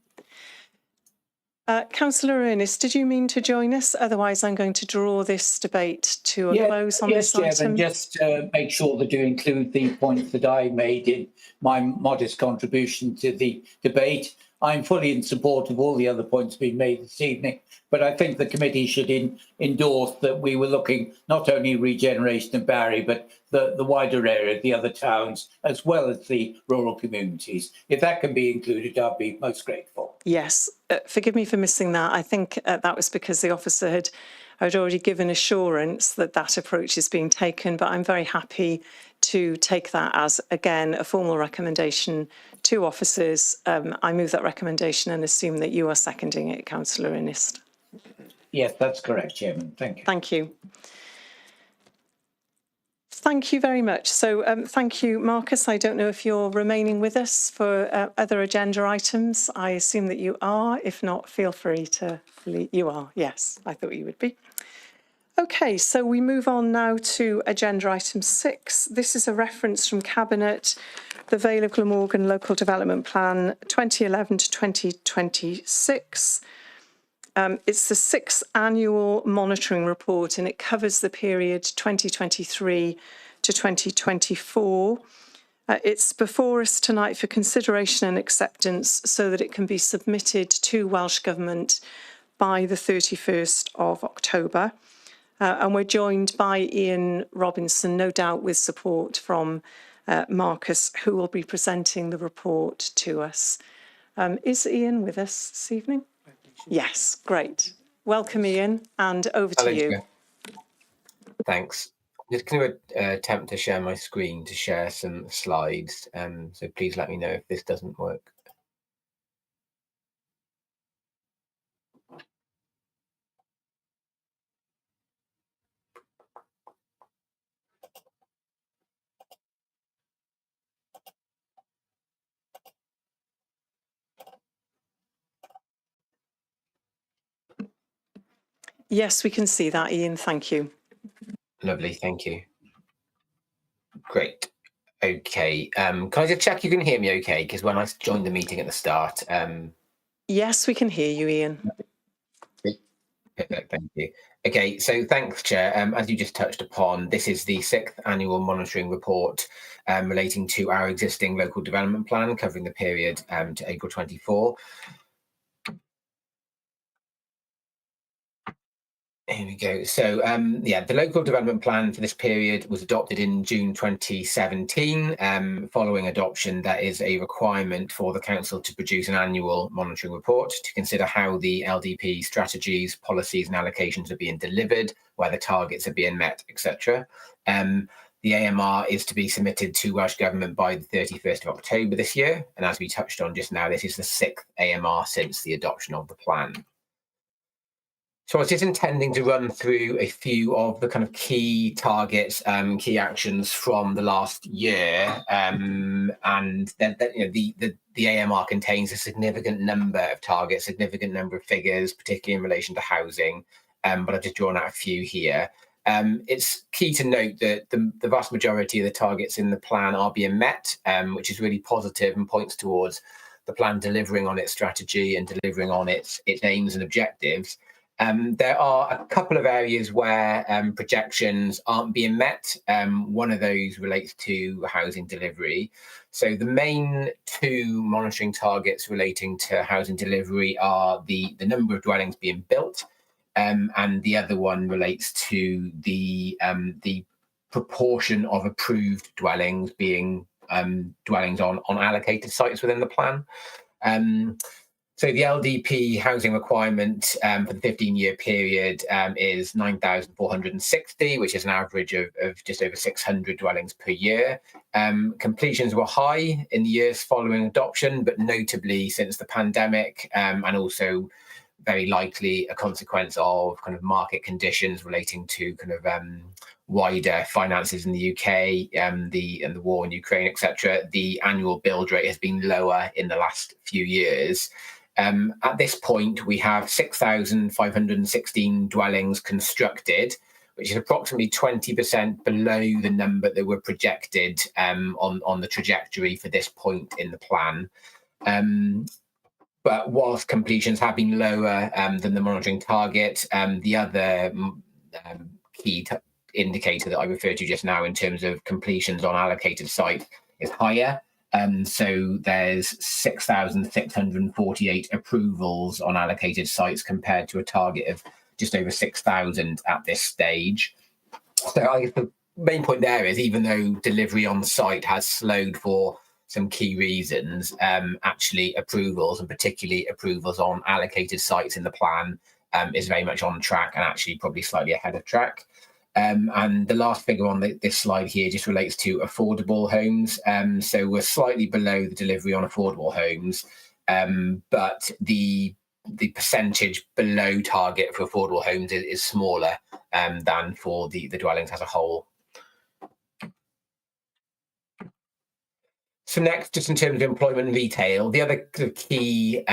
Councillor Ernest, did you mean to join us? Otherwise, I'm going to draw this debate to a close on this item. Yes, Chairman, just make sure that you include the points that I made in my modest contribution to the debate. I'm fully in support of all the other points being made this evening, but I think the committee should endorse that we were looking not only regeneration of Barry, but the wider area, the other towns, as well as the rural communities. If that can be included, I'd be most grateful. Yes, forgive me for missing that. I think that was because the officer had already given assurance that that approach is being taken, but I'm very happy to take that as, again, a formal recommendation to officers. I move that recommendation and assume that you are seconding it, Councillor Ernest. Yes, that's correct, Chairman. Thank you. Thank you. thank you very much. So thank you, Marcus. I don't know if you're remaining with us for other agenda items. I assume that you are. If not, feel free to leave. You are, yes, I thought you would be. Okay, so we move on now to agenda item 6. This is a reference from Cabinet, the Vale of Glamorgan Local Development Plan 2011 to 2026. It's the 6th annual monitoring report, and it covers the period 2023 to 2024. It's before us tonight for consideration and acceptance so that it can be submitted to Welsh Government by the 31st of October. And we're joined by Ian Robinson, no doubt with support from Marcus, who will be presenting the report to us. Is Ian with us this evening? Yes, great. Welcome, Ian, and over to you. Chair. Thanks. I'm just going to attempt to share my screen to share some slides. So please let me know if this doesn't work. Yes, we can see that, Ian. Thank you. Lovely, thank you. Great. Okay. Can I just check you can hear me okay? Because when I joined the meeting at the start. Yes, we can hear you, Ian. Perfect, thank you. Okay, so thanks, Chair. As you just touched upon, this is the 6th annual monitoring report relating to our existing local development plan covering the period to April 24. Here we go. So, yeah, the local development plan for this period was adopted in June 2017. Following adoption, that is a requirement for the council to produce an annual monitoring report to consider how the LDP strategies, policies and allocations are being delivered, where the targets are being met, etc. The AMR is to be submitted to Welsh Government by the 31st of October this year. And as we touched on just now, this is the 6th AMR since the adoption of the plan. So I was just intending to run through a few of the kind of key targets, key actions from the last year, and then you know, the AMR contains a significant number of targets, significant number of figures, particularly in relation to housing. But I've just drawn out a few here. It's key to note that the vast majority of the targets in the plan are being met, which is really positive and points towards the plan delivering on its strategy and delivering on its aims and objectives. There are a couple of areas where projections aren't being met. One of those relates to housing delivery. So the main two monitoring targets relating to housing delivery are the number of dwellings being built, and the other one relates to the proportion of approved dwellings being dwellings on allocated sites within the plan. So the LDP housing requirement for the 15-year period is 9,460, which is an average of just over 600 dwellings per year. Completions were high in the years following adoption, but notably since the pandemic, and also very likely a consequence of kind of market conditions relating to kind of wider finances in the UK, and the war in Ukraine, etc. The annual build rate has been lower in the last few years. At this point, we have 6,516 dwellings constructed, which is approximately 20% below the number that were projected on the trajectory for this point in the plan. But whilst completions have been lower than the monitoring target, the other key indicator that I referred to just now in terms of completions on allocated site is higher. So there's 6,648 approvals on allocated sites compared to a target of just over 6,000 at this stage. So I guess the main point there is, even though delivery on site has slowed for some key reasons, actually approvals, and particularly approvals on allocated sites in the plan, is very much on track and actually probably slightly ahead of track. And the last figure on this slide here just relates to affordable homes. So we're slightly below the delivery on affordable homes, but the percentage below target for affordable homes is smaller than for the dwellings as a whole. So next, just in terms of employment and retail, the other key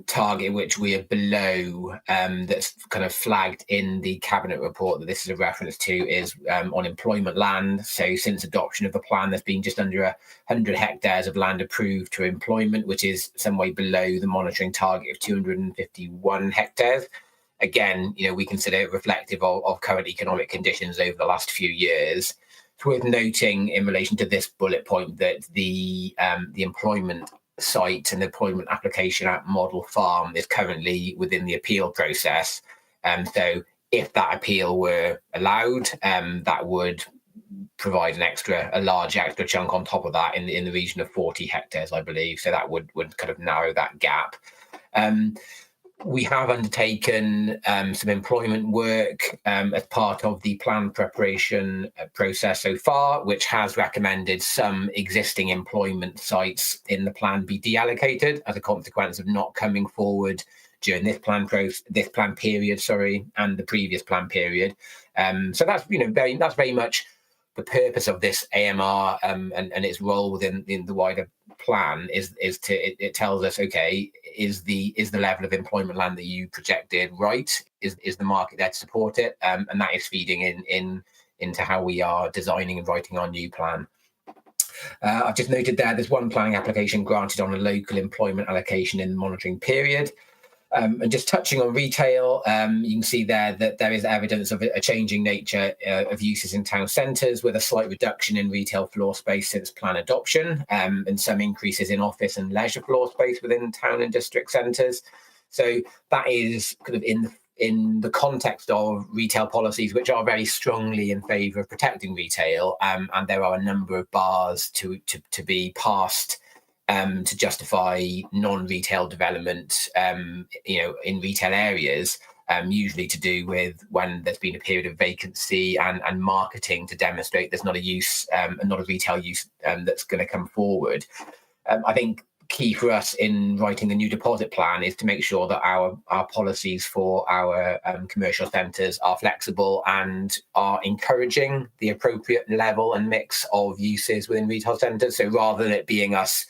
target which we are below, that's kind of flagged in the Cabinet report that this is a reference to, is on employment land. So since adoption of the plan, there's been just under 100 hectares of land approved to employment, which is some way below the monitoring target of 251 hectares. Again, we consider it reflective of current economic conditions over the last few years. It's worth noting in relation to this bullet point that the employment site and the employment application at Model Farm is currently within the appeal process. So if that appeal were allowed, that would provide a large extra chunk on top of that in the region of 40 hectares, I believe. So that would kind of narrow that gap. We have undertaken some employment work as part of the plan preparation process so far, which has recommended some existing employment sites in the plan be deallocated as a consequence of not coming forward during this plan period, and the previous plan period. So that's that's very much the purpose of this AMR and its role within the wider plan it tells us, okay, is the level of employment land that you projected right? Is the market there to support it? And that is feeding into how we are designing and writing our new plan. I've just noted there's one planning application granted on a local employment allocation in the monitoring period. And just touching on retail, you can see there that there is evidence of a changing nature of uses in town centres, with a slight reduction in retail floor space since plan adoption, and some increases in office and leisure floor space within town and district centres. So that is kind of in the context of retail policies, which are very strongly in favour of protecting retail, and there are a number of bars to be passed to justify non-retail development, in retail areas, usually to do with when there's been a period of vacancy and marketing to demonstrate there's not a retail use that's going to come forward. I think key for us in writing the new deposit plan is to make sure that our policies for our commercial centres are flexible and are encouraging the appropriate level and mix of uses within retail centres. So rather than it being us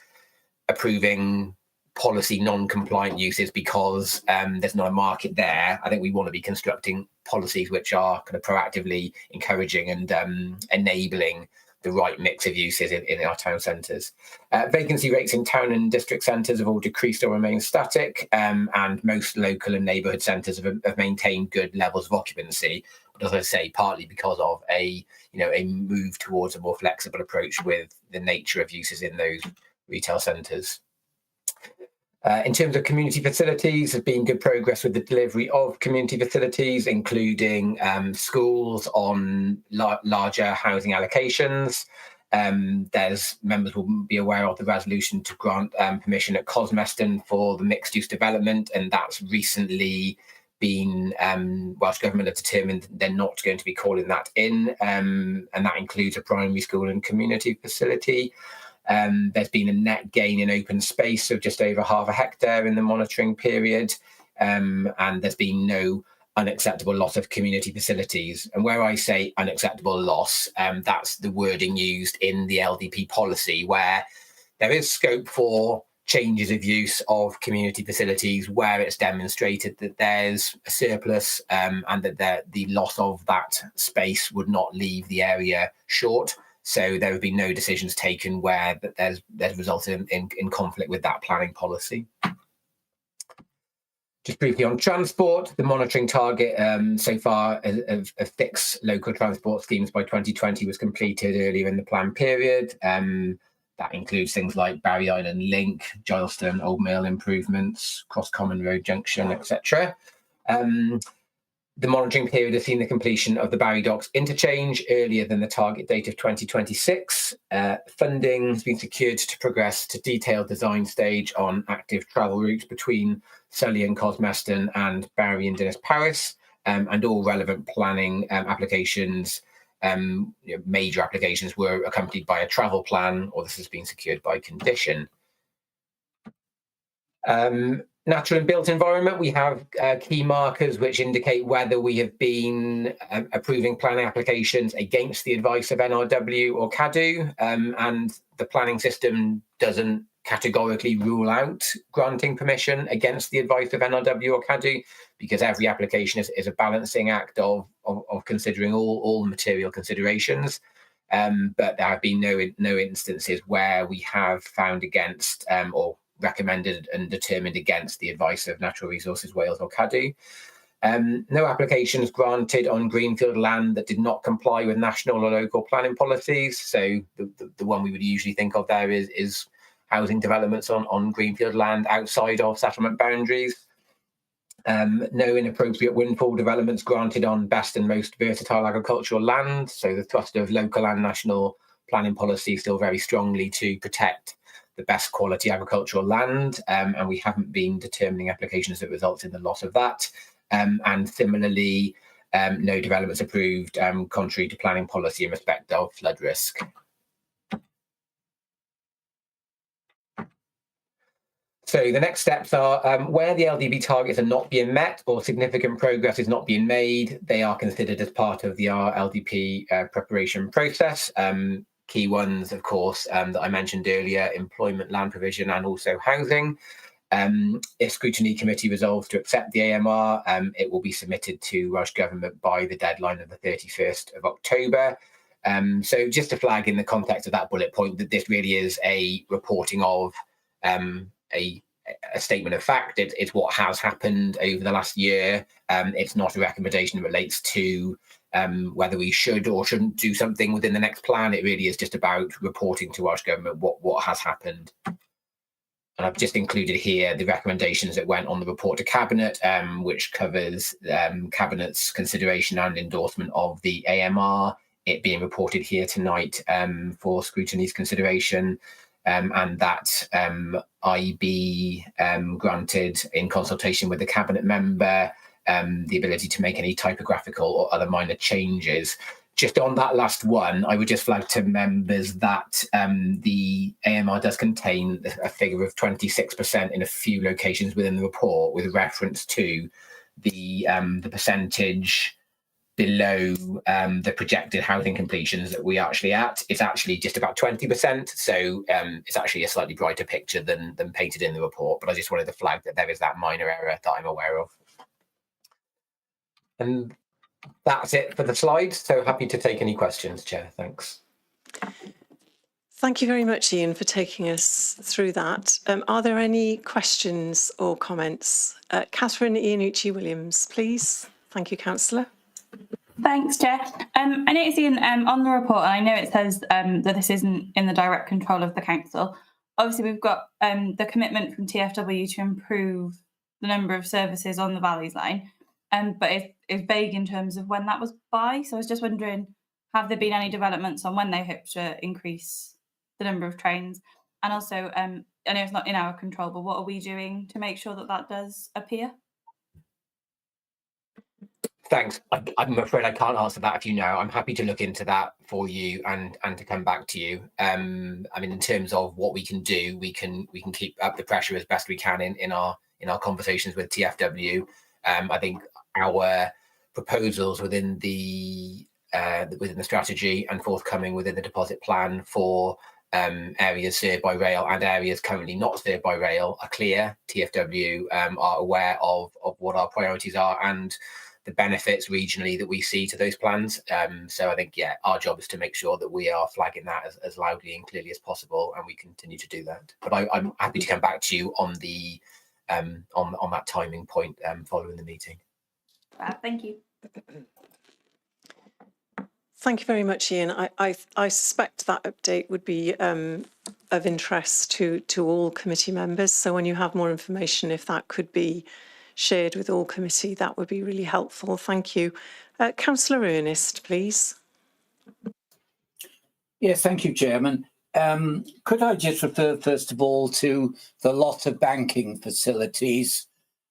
approving policy non-compliant uses because there's not a market there, I think we want to be constructing policies which are kind of proactively encouraging and enabling the right mix of uses in our town centres. Vacancy rates in town and district centres have all decreased or remained static, and most local and neighbourhood centres have maintained good levels of occupancy. But as I say, partly because of a move towards a more flexible approach with the nature of uses in those retail centres. In terms of community facilities, there's been good progress with the delivery of community facilities, including schools on larger housing allocations. There's members will be aware of the resolution to grant permission at Cosmeston for the mixed-use development, and that's recently been, Welsh Government have determined they're not going to be calling that in, and that includes a primary school and community facility. There's been a net gain in open space of just over half a hectare in the monitoring period, and there's been no unacceptable loss of community facilities. And where I say unacceptable loss, that's the wording used in the LDP policy, where there is scope for changes of use of community facilities where it's demonstrated that there's a surplus, and that the loss of that space would not leave the area short. So there have been no decisions taken where there's resulted in conflict with that planning policy. Just briefly on transport, the monitoring target so far of 6 local transport schemes by 2020 was completed earlier in the plan period. That includes things like Barry Island Link, Gileston, Old Mill improvements, Cross Common Road Junction, etc. The monitoring period has seen the completion of the Barry Docks interchange earlier than the target date of 2026. Funding has been secured to progress to detailed design stage on active travel routes between Sully and Cosmeston and Barry and Dinas Paris, and all relevant planning applications, major applications, were accompanied by a travel plan, or this has been secured by condition. Natural and built environment, we have key markers which indicate whether we have been approving planning applications against the advice of NRW or CADU, and the planning system doesn't categorically rule out granting permission against the advice of NRW or CADU, because every application is a balancing act of considering all material considerations. But there have been no instances where we have found against or recommended and determined against the advice of Natural Resources Wales or CADU. No applications granted on greenfield land that did not comply with national or local planning policies. So the one we would usually think of there is housing developments on greenfield land outside of settlement boundaries. No inappropriate windfall developments granted on best and most versatile agricultural land. So the thrust of local and national planning policy still very strongly to protect the best quality agricultural land. And we haven't been determining applications that result in the loss of that. And similarly, no developments approved contrary to planning policy in respect of flood risk. So the next steps are where the LDB targets are not being met or significant progress is not being made, they are considered as part of the RLDP preparation process. Key ones, of course, that I mentioned earlier, employment, land provision, and also housing. If Scrutiny Committee resolves to accept the AMR, it will be submitted to Welsh Government by the deadline of the 31st of October. So just to flag in the context of that bullet point that this really is a reporting of a statement of fact. It's what has happened over the last year. It's not a recommendation that relates to whether we should or shouldn't do something within the next plan. It really is just about reporting to Welsh Government what has happened. And I've just included here the recommendations that went on the report to Cabinet, which covers Cabinet's consideration and endorsement of the AMR, it being reported here tonight for Scrutiny's consideration. And that IB granted in consultation with the Cabinet member the ability to make any typographical or other minor changes. Just on that last one, I would just flag to members that the AMR does contain a figure of 26% in a few locations within the report, with reference to the percentage below the projected housing completions that we actually at. It's actually just about 20%, so it's actually a slightly brighter picture than painted in the report, but I just wanted to flag that there is that minor error that I'm aware of. And that's it for the slides, so happy to take any questions, Chair. Thanks. Thank you very much, Ian, for taking us through that. Are there any questions or comments? Catherine Iannucci-Williams, please. Thank you, Councillor. Thanks, Chair. I noticed, Ian, on the report, and I know it says that this isn't in the direct control of the council. Obviously, we've got the commitment from TFW to improve the number of services on the Valleys line, but it's vague in terms of when that was by. So I was just wondering, have there been any developments on when they hope to increase the number of trains? And also, I know it's not in our control, but what are we doing to make sure that that does appear? Thanks. I'm afraid I can't answer that if you know. I'm happy to look into that for you and to come back to you. I mean, in terms of what we can do, we can keep up the pressure as best we can in our conversations with TFW. I think our proposals within the strategy and forthcoming within the deposit plan for areas served by rail and areas currently not served by rail are clear. TFW are aware of what our priorities are and the benefits regionally that we see to those plans. So I think, yeah, our job is to make sure that we are flagging that as loudly and clearly as possible, and we continue to do that. But I'm happy to come back to you on the on that timing point following the meeting. Thank you. Thank you very much, Ian. I suspect that update would be of interest to all committee members. So when you have more information, if that could be shared with all committee, that would be really helpful. Thank you. Councillor Ernest, please. Yes, thank you, Chairman. Could I just refer first of all to the lot of banking facilities,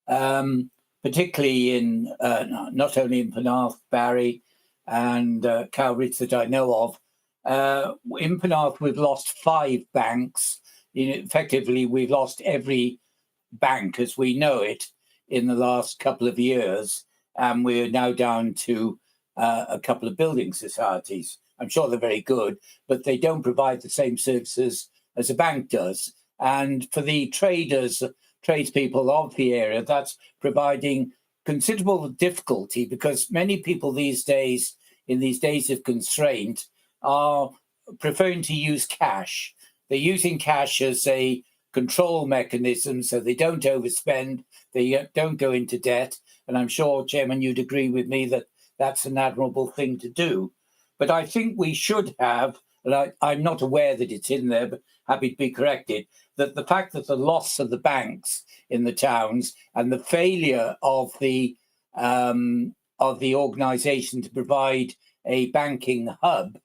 particularly in not only in Penarth, Barry and Cowbridge that I know of. In Penarth, we've lost 5 banks. Effectively, we've lost every bank as we know it in the last couple of years, and we're now down to a couple of building societies. I'm sure they're very good, but they don't provide the same services as a bank does. And for the tradespeople of the area, that's providing considerable difficulty, because many people these days, in these days of constraint, are preferring to use cash. They're using cash as a control mechanism so they don't overspend, they don't go into debt. And I'm sure, Chairman, you'd agree with me that that's an admirable thing to do. But I think we should have, and I'm not aware that it's in there, but happy to be corrected, that the fact that the loss of the banks in the towns and the failure of the organisation to provide a banking hub,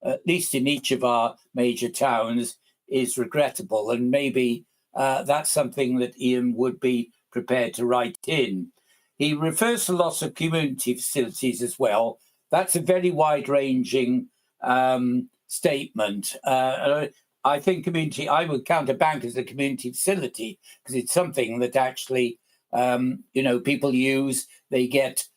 at least in each of our major towns, is regrettable. And maybe that's something that Ian would be prepared to write in. He refers to loss of community facilities as well. That's a very wide-ranging statement. I think I would count a bank as a community facility, because it's something that actually, people use. They get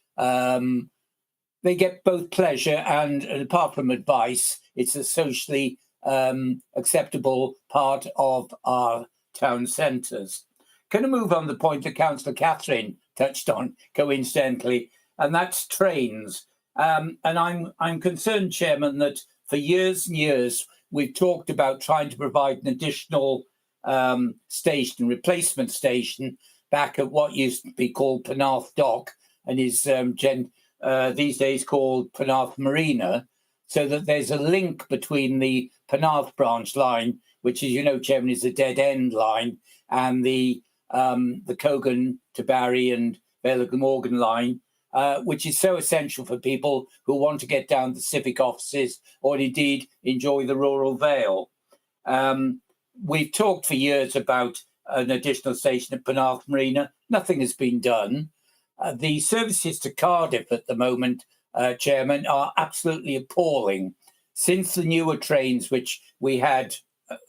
both pleasure and apart from advice, it's a socially acceptable part of our town centres. Can I move on the point that Councillor Catherine touched on, coincidentally, and that's trains. And I'm concerned, Chairman, that for years and years we've talked about trying to provide an additional replacement station back at what used to be called Penarth Dock and is these days called Penarth Marina, so that there's a link between the Penarth branch line, which, as you know, Chairman, is a dead-end line, and the Cogan to Barry and Vale of Glamorgan line, which is so essential for people who want to get down to civic offices or indeed enjoy the rural Vale. We've talked for years about an additional station at Penarth Marina. Nothing has been done. The services to Cardiff at the moment, Chairman, are absolutely appalling. Since the newer trains, which we had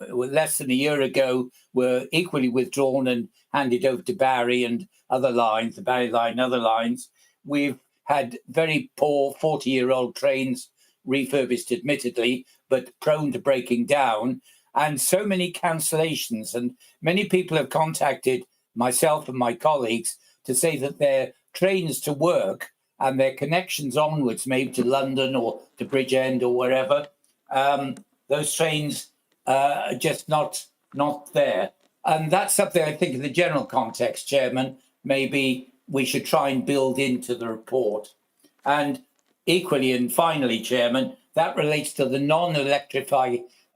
less than a year ago, were equally withdrawn and handed over to Barry and other lines, the Barry line and other lines, we've had very poor 40-year-old trains, refurbished admittedly, but prone to breaking down, and so many cancellations. And many people have contacted myself and my colleagues to say that their trains to work and their connections onwards, maybe to London or to Bridgend or wherever, those trains are just not there. And that's something I think in the general context, Chairman, maybe we should try and build into the report. And equally and finally, Chairman, that relates to the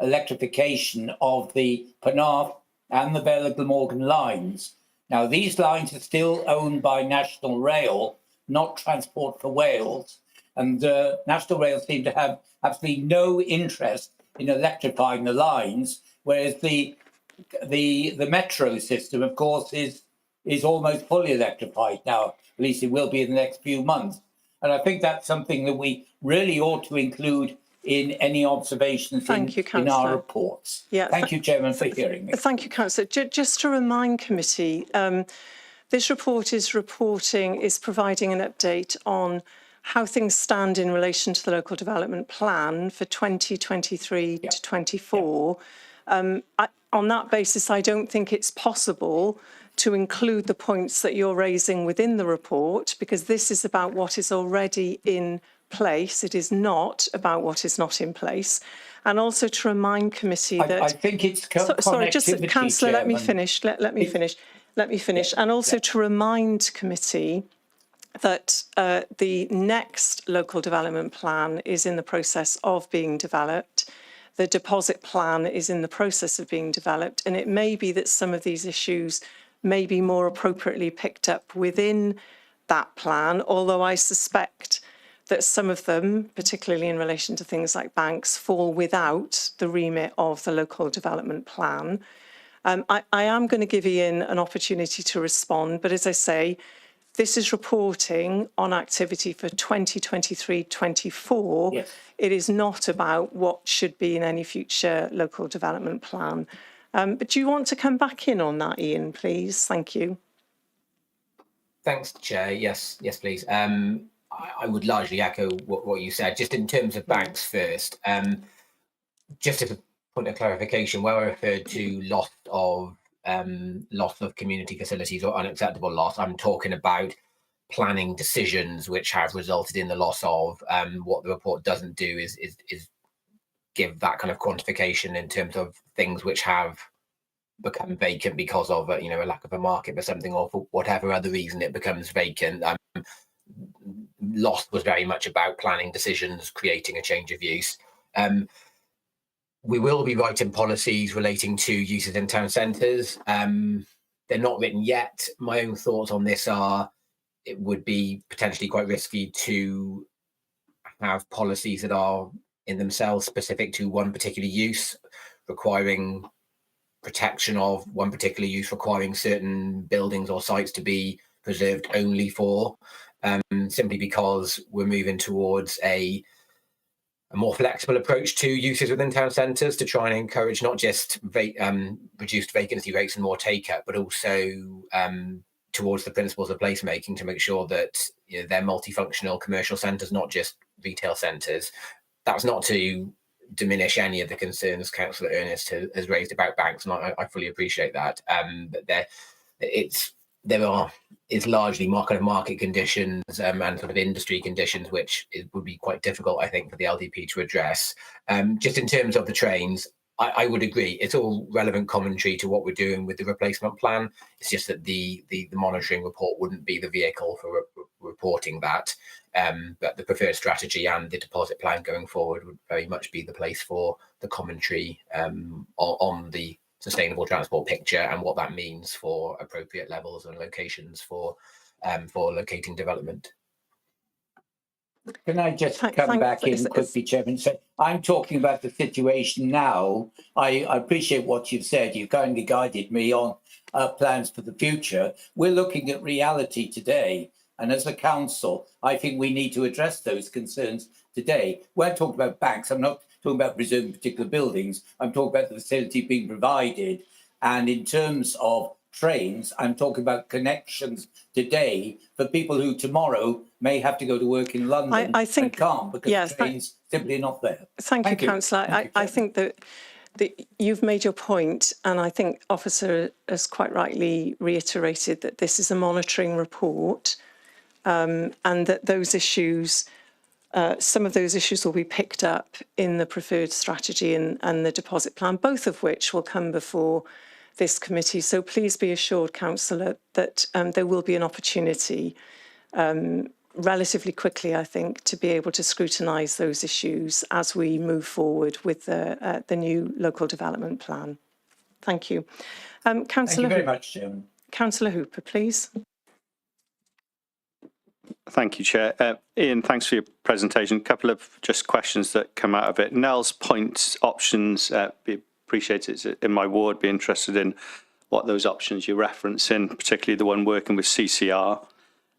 electrification of the Penarth and the Vale of Glamorgan lines. Now, these lines are still owned by National Rail, not Transport for Wales. And National Rail seem to have absolutely no interest in electrifying the lines, whereas the metro system, of course, is almost fully electrified now. At least it will be in the next few months. And I think that's something that we really ought to include in any observations in our reports. Yeah, Thank you, Chairman, for hearing me. Thank you, Councillor. Just to remind committee, this report is providing an update on how things stand in relation to the local development plan for 2023 to 24. On that basis, I don't think it's possible to include the points that you're raising within the report, because this is about what is already in place. It is not about what is not in place. And also to remind committee that I think it's sorry, just Councillor, let me finish. Let me finish. And also to remind committee that the next local development plan is in the process of being developed. The deposit plan is in the process of being developed, and it may be that some of these issues may be more appropriately picked up within that plan, although I suspect that some of them, particularly in relation to things like banks, fall without the remit of the local development plan. I am going to give Ian an opportunity to respond, but as I say, this is reporting on activity for 2023-24. Yes. It is not about what should be in any future local development plan. But do you want to come back in on that, Ian, please? Thank you. Thanks, Chair. Yes, please. I would largely echo what you said. Just in terms of banks first, just as a point of clarification, where I referred to loss of community facilities or unacceptable loss, I'm talking about planning decisions which have resulted in the loss of. What the report doesn't do is give that kind of quantification in terms of things which have become vacant because of a lack of a market for something, or for whatever other reason it becomes vacant. Loss was very much about planning decisions, creating a change of use. We will be writing policies relating to uses in town centres. They're not written yet. My own thoughts on this are it would be potentially quite risky to have policies that are in themselves specific to one particular use, requiring protection of one particular use, requiring certain buildings or sites to be preserved only for, simply because we're moving towards a more flexible approach to uses within town centres to try and encourage not just reduced vacancy rates and more take-up, but also towards the principles of placemaking to make sure that they're multifunctional commercial centres, not just retail centres. That's not to diminish any of the concerns Councillor Ernest has raised about banks, and I fully appreciate that. But it's largely market conditions and sort of industry conditions, which would be quite difficult, I think, for the LDP to address. Just in terms of the trains, I would agree. It's all relevant commentary to what we're doing with the replacement plan. It's just that the monitoring report wouldn't be the vehicle for reporting that. But the preferred strategy and the deposit plan going forward would very much be the place for the commentary on the sustainable transport picture and what that means for appropriate levels and locations for locating development. Can I just come back in quickly, Chairman? So I'm talking about the situation now. I appreciate what you've said. You've kindly guided me on plans for the future. We're looking at reality today. And as a council, I think we need to address those concerns today. When I talk about banks, I'm not talking about preserving particular buildings. I'm talking about the facility being provided. And in terms of trains, I'm talking about connections today for people who tomorrow may have to go to work in London and can't because trains simply are not there. Thank you, Councillor. I think that you've made your point, and I think Officer has quite rightly reiterated that this is a monitoring report. And that those issues, some of those issues will be picked up in the preferred strategy and the deposit plan, both of which will come before this committee. So please be assured, Councillor, that there will be an opportunity relatively quickly, I think, to be able to scrutinise those issues as we move forward with the new local development plan. Thank you. Councillor, thank you very much, Chairman. Councillor Hooper, please. Thank you, Chair. Ian, thanks for your presentation. A couple of just questions that come out of it. Nell's points, options, be appreciated in my ward, be interested in what those options you're referencing, particularly the one working with CCR.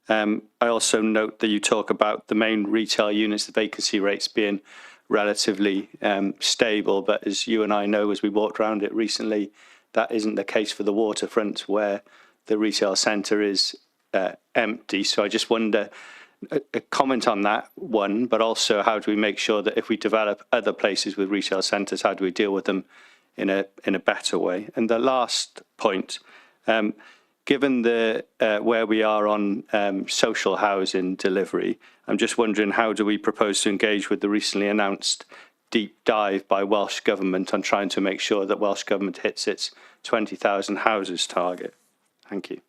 I also note that you talk about the main retail units, the vacancy rates being relatively stable, but as you and I know, as we walked around it recently, that isn't the case for the waterfront where the retail centre is empty. So I just wonder, a comment on that one, but also how do we make sure that if we develop other places with retail centres, how do we deal with them in a better way? And the last point, given the where we are on social housing delivery, I'm just wondering how do we propose to engage with the recently announced deep dive by Welsh Government on trying to make sure that Welsh Government hits its 20,000 houses target? Thank you.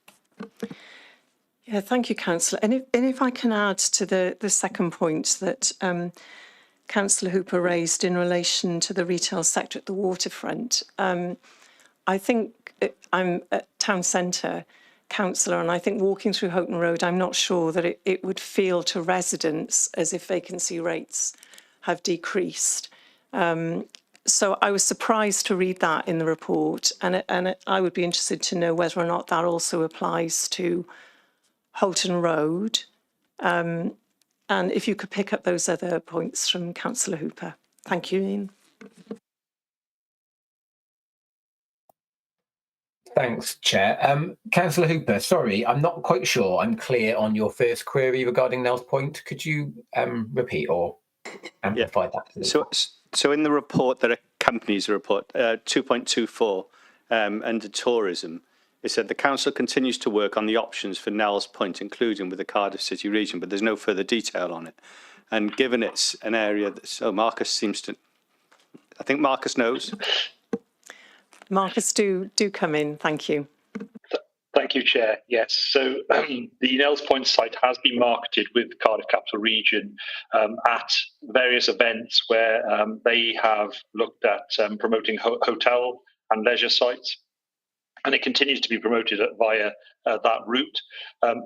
Yeah, thank you, Councillor. And if I can add to the second point that Councillor Hooper raised in relation to the retail sector at the waterfront, I think I'm a town centre councillor, and I think walking through Houghton Road, I'm not sure that it would feel to residents as if vacancy rates have decreased. So I was surprised to read that in the report, and I would be interested to know whether or not that also applies to Houghton Road. And if you could pick up those other points from Councillor Hooper. Thank you, Ian. Thanks, Chair. Councillor Hooper, sorry, I'm not quite sure I'm clear on your first query regarding Nels Point. Could you repeat or amplify that, please? So in the report that accompanies the report, 2.24, under tourism, it said the council continues to work on the options for Nels Point, including with the Cardiff City region, but there's no further detail on it. And given it's an area that, so Marcus seems to, I think Marcus knows. Marcus, do come in. Thank you. Thank you, Chair. Yes, so the Nels Point site has been marketed with Cardiff Capital Region at various events where they have looked at promoting hotel and leisure sites, and it continues to be promoted via that route.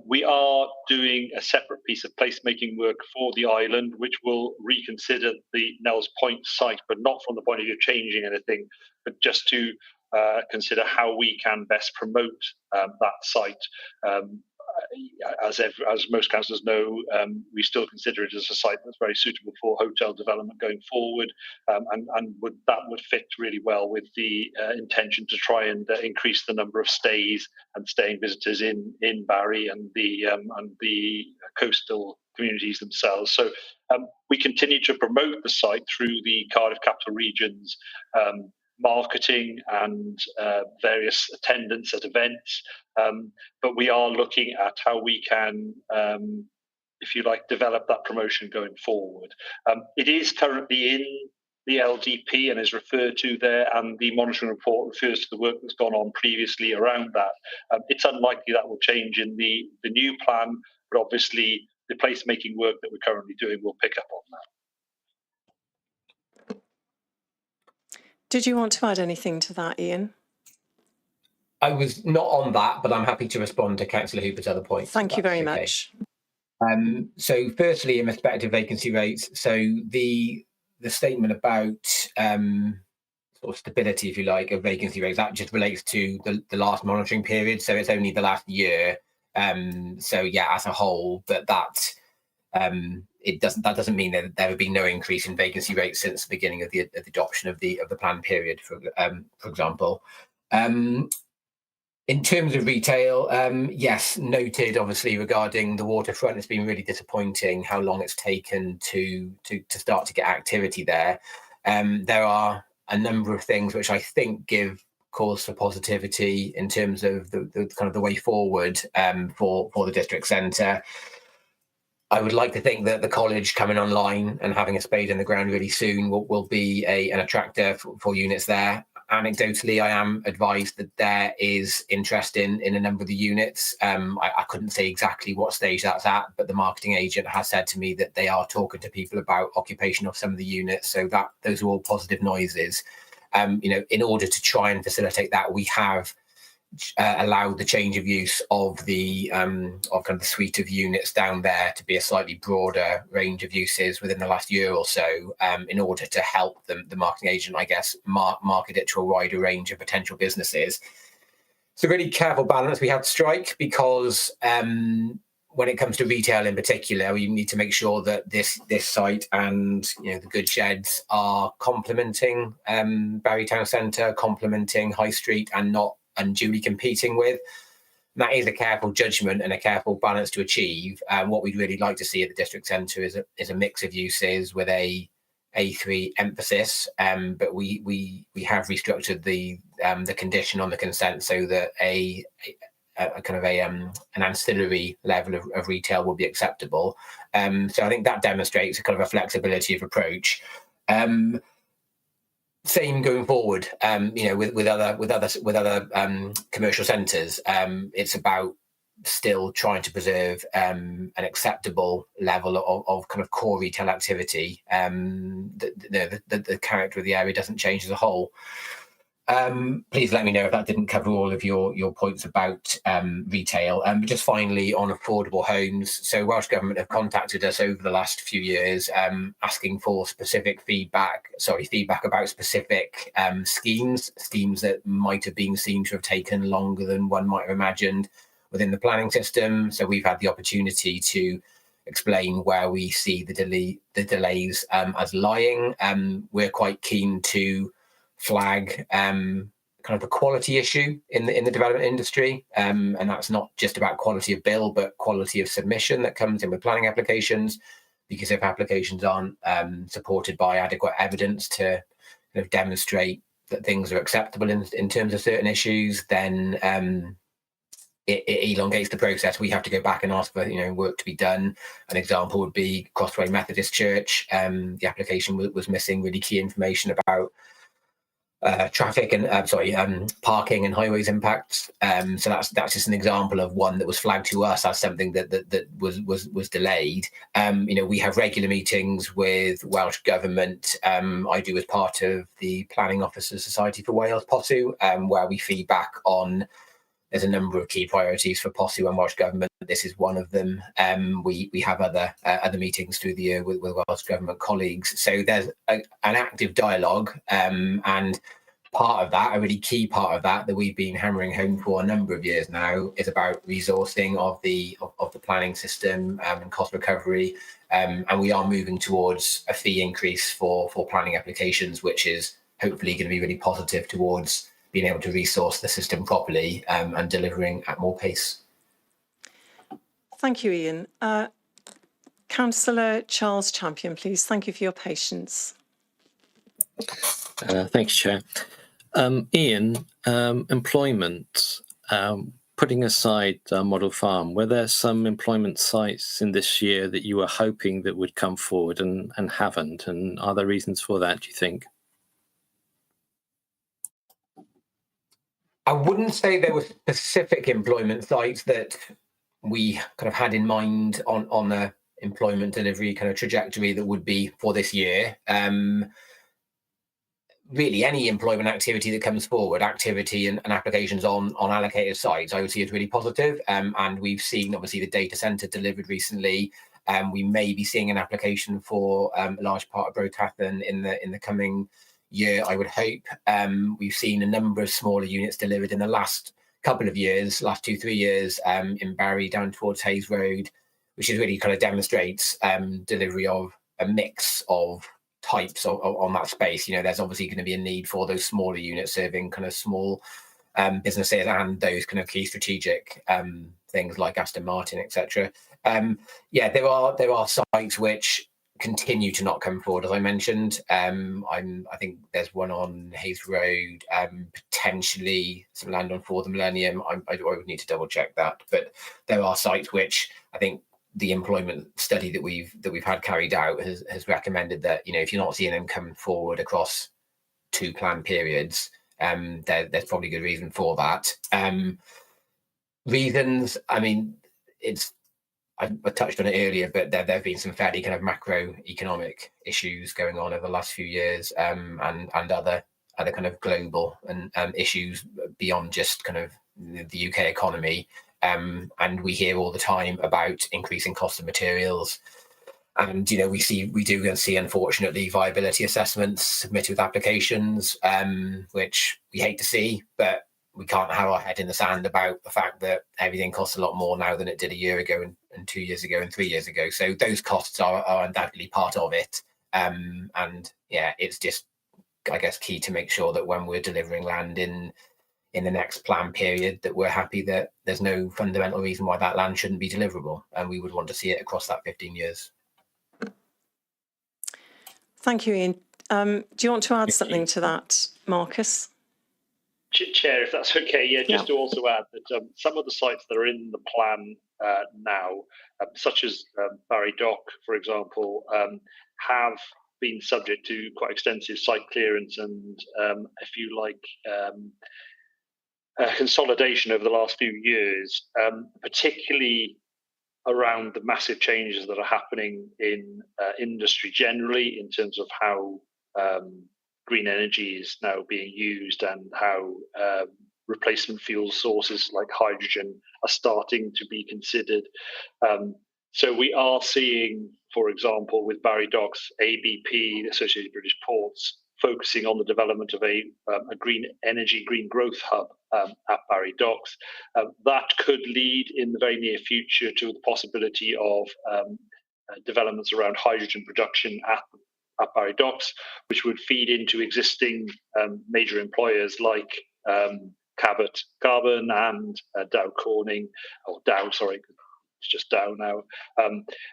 We are doing a separate piece of placemaking work for the island, which will reconsider the Nels Point site, but not from the point of view of changing anything, but just to consider how we can best promote that site. As most councillors know, we still consider it as a site that's very suitable for hotel development going forward, and that would fit really well with the intention to try and increase the number of stays and staying visitors in Barry and the coastal communities themselves. So we continue to promote the site through the Cardiff Capital Region's marketing and various attendance at events, but we are looking at how we can, if you like, develop that promotion going forward. It is currently in the LDP and is referred to there, and the monitoring report refers to the work that's gone on previously around that. It's unlikely that will change in the new plan, but obviously the placemaking work that we're currently doing will pick up on that. Did you want to add anything to that, Ian? I was not on that, but I'm happy to respond to Councillor Hooper's other points. Thank you very much. So firstly, in respect of vacancy rates, so the statement about sort of stability, if you like, of vacancy rates, that just relates to the last monitoring period. So it's only the last year. So yeah, as a whole, but that doesn't mean that there have been no increase in vacancy rates since the beginning of the adoption of the plan period, for example. In terms of retail, yes, noted obviously regarding the waterfront, it's been really disappointing how long it's taken to start to get activity there. There are a number of things which I think give cause for positivity in terms of the kind of the way forward for the district centre. I would like to think that the college coming online and having a spade in the ground really soon will be an attractor for units there. Anecdotally, I am advised that there is interest in a number of the units. I couldn't say exactly what stage that's at, but the marketing agent has said to me that they are talking to people about occupation of some of the units. So that those are all positive noises. In order to try and facilitate that, we have allowed the change of use of the of kind of the suite of units down there to be a slightly broader range of uses within the last year or so, in order to help the marketing agent, I guess, market it to a wider range of potential businesses. It's a really careful balance we have to strike, because when it comes to retail in particular, we need to make sure that this site and the good sheds are complementing Barry Town Centre, complementing High Street, and not unduly competing with. And that is a careful judgment and a careful balance to achieve. What we'd really like to see at the district centre is a mix of uses with a A3 emphasis, but we have restructured the condition on the consent so that a kind of an ancillary level of retail will be acceptable. So I think that demonstrates a kind of a flexibility of approach. Same going forward, with other commercial centres. It's about still trying to preserve an acceptable level of kind of core retail activity. The character of the area doesn't change as a whole. Please let me know if that didn't cover all of your points about retail. But just finally on affordable homes, so Welsh Government have contacted us over the last few years asking for feedback about specific schemes that might have been seen to have taken longer than one might have imagined within the planning system. So we've had the opportunity to explain where we see the delays as lying. We're quite keen to flag kind of a quality issue in the development industry, and that's not just about quality of bill, but quality of submission that comes in with planning applications. Because if applications aren't supported by adequate evidence to kind of demonstrate that things are acceptable in terms of certain issues, then it elongates the process. We have to go back and ask for work to be done. An example would be Crossway Methodist Church. The application was missing really key information about traffic and parking and highways impacts. So that's just an example of one that was flagged to us as something that was delayed. We have regular meetings with Welsh Government. I do as part of the Planning Officers Society for Wales, POSU, where we feedback on. There's a number of key priorities for POSU and Welsh Government. This is one of them. We have other meetings through the year with Welsh Government colleagues. So there's an active dialogue, and part of that, a really key part of that we've been hammering home for a number of years now, is about resourcing of the planning system and cost recovery. And we are moving towards a fee increase for planning applications, which is hopefully going to be really positive towards being able to resource the system properly and delivering at more pace. Thank you, Ian. Councillor Charles Champion, please. Thank you for your patience. Thanks, Chair. Ian, employment, putting aside Model Farm, were there some employment sites in this year that you were hoping that would come forward and haven't? And are there reasons for that, do you think? I wouldn't say there were specific employment sites that we kind of had in mind on the employment delivery kind of trajectory that would be for this year. Really, any employment activity that comes forward, activity and applications on allocated sites, I would see as really positive. And we've seen, obviously, the data centre delivered recently. We may be seeing an application for a large part of Brotathan in the coming year, I would hope. We've seen a number of smaller units delivered in the last couple of years, last 2-3 years, in Barry down towards Hayes Road, which is really kind of demonstrates delivery of a mix of types on that space. There's obviously going to be a need for those smaller units serving kind of small businesses and those kind of key strategic things like Aston Martin, etc. There are sites which continue to not come forward, as I mentioned. I think there's one on Hayes Road, potentially some land on For the Millennium. I would need to double check that, but there are sites which I think the employment study that we've had carried out has recommended that if you're not seeing them come forward across 2 planned periods, there's probably good reason for that. Reasons, I mean, I touched on it earlier, but there have been some fairly kind of macroeconomic issues going on over the last few years, and other kind of global and issues beyond just kind of the UK economy. And we hear all the time about increasing cost of materials. And, we do see, unfortunately, viability assessments submitted with applications, which we hate to see, but we can't have our head in the sand about the fact that everything costs a lot more now than it did a year ago and 2 years ago and 3 years ago. So those costs are undoubtedly part of it. It's just, I guess, key to make sure that when we're delivering land in the next plan period, that we're happy that there's no fundamental reason why that land shouldn't be deliverable. And we would want to see it across that 15 years. Thank you, Ian. Do you want to add something to that, Marcus? Chair, if that's okay, just to also add that some of the sites that are in the plan now, such as Barry Dock, for example, have been subject to quite extensive site clearance and, if you like, consolidation over the last few years, particularly around the massive changes that are happening in industry generally in terms of how green energy is now being used and how replacement fuel sources like hydrogen are starting to be considered. So we are seeing, for example, with Barry Docks, ABP, the Associated British Ports, focusing on the development of a green energy, green growth hub at Barry Docks. That could lead in the very near future to the possibility of developments around hydrogen production at Barry Docks, which would feed into existing major employers like Cabot Carbon and Dow Corning, or Dow, sorry, it's just Dow now.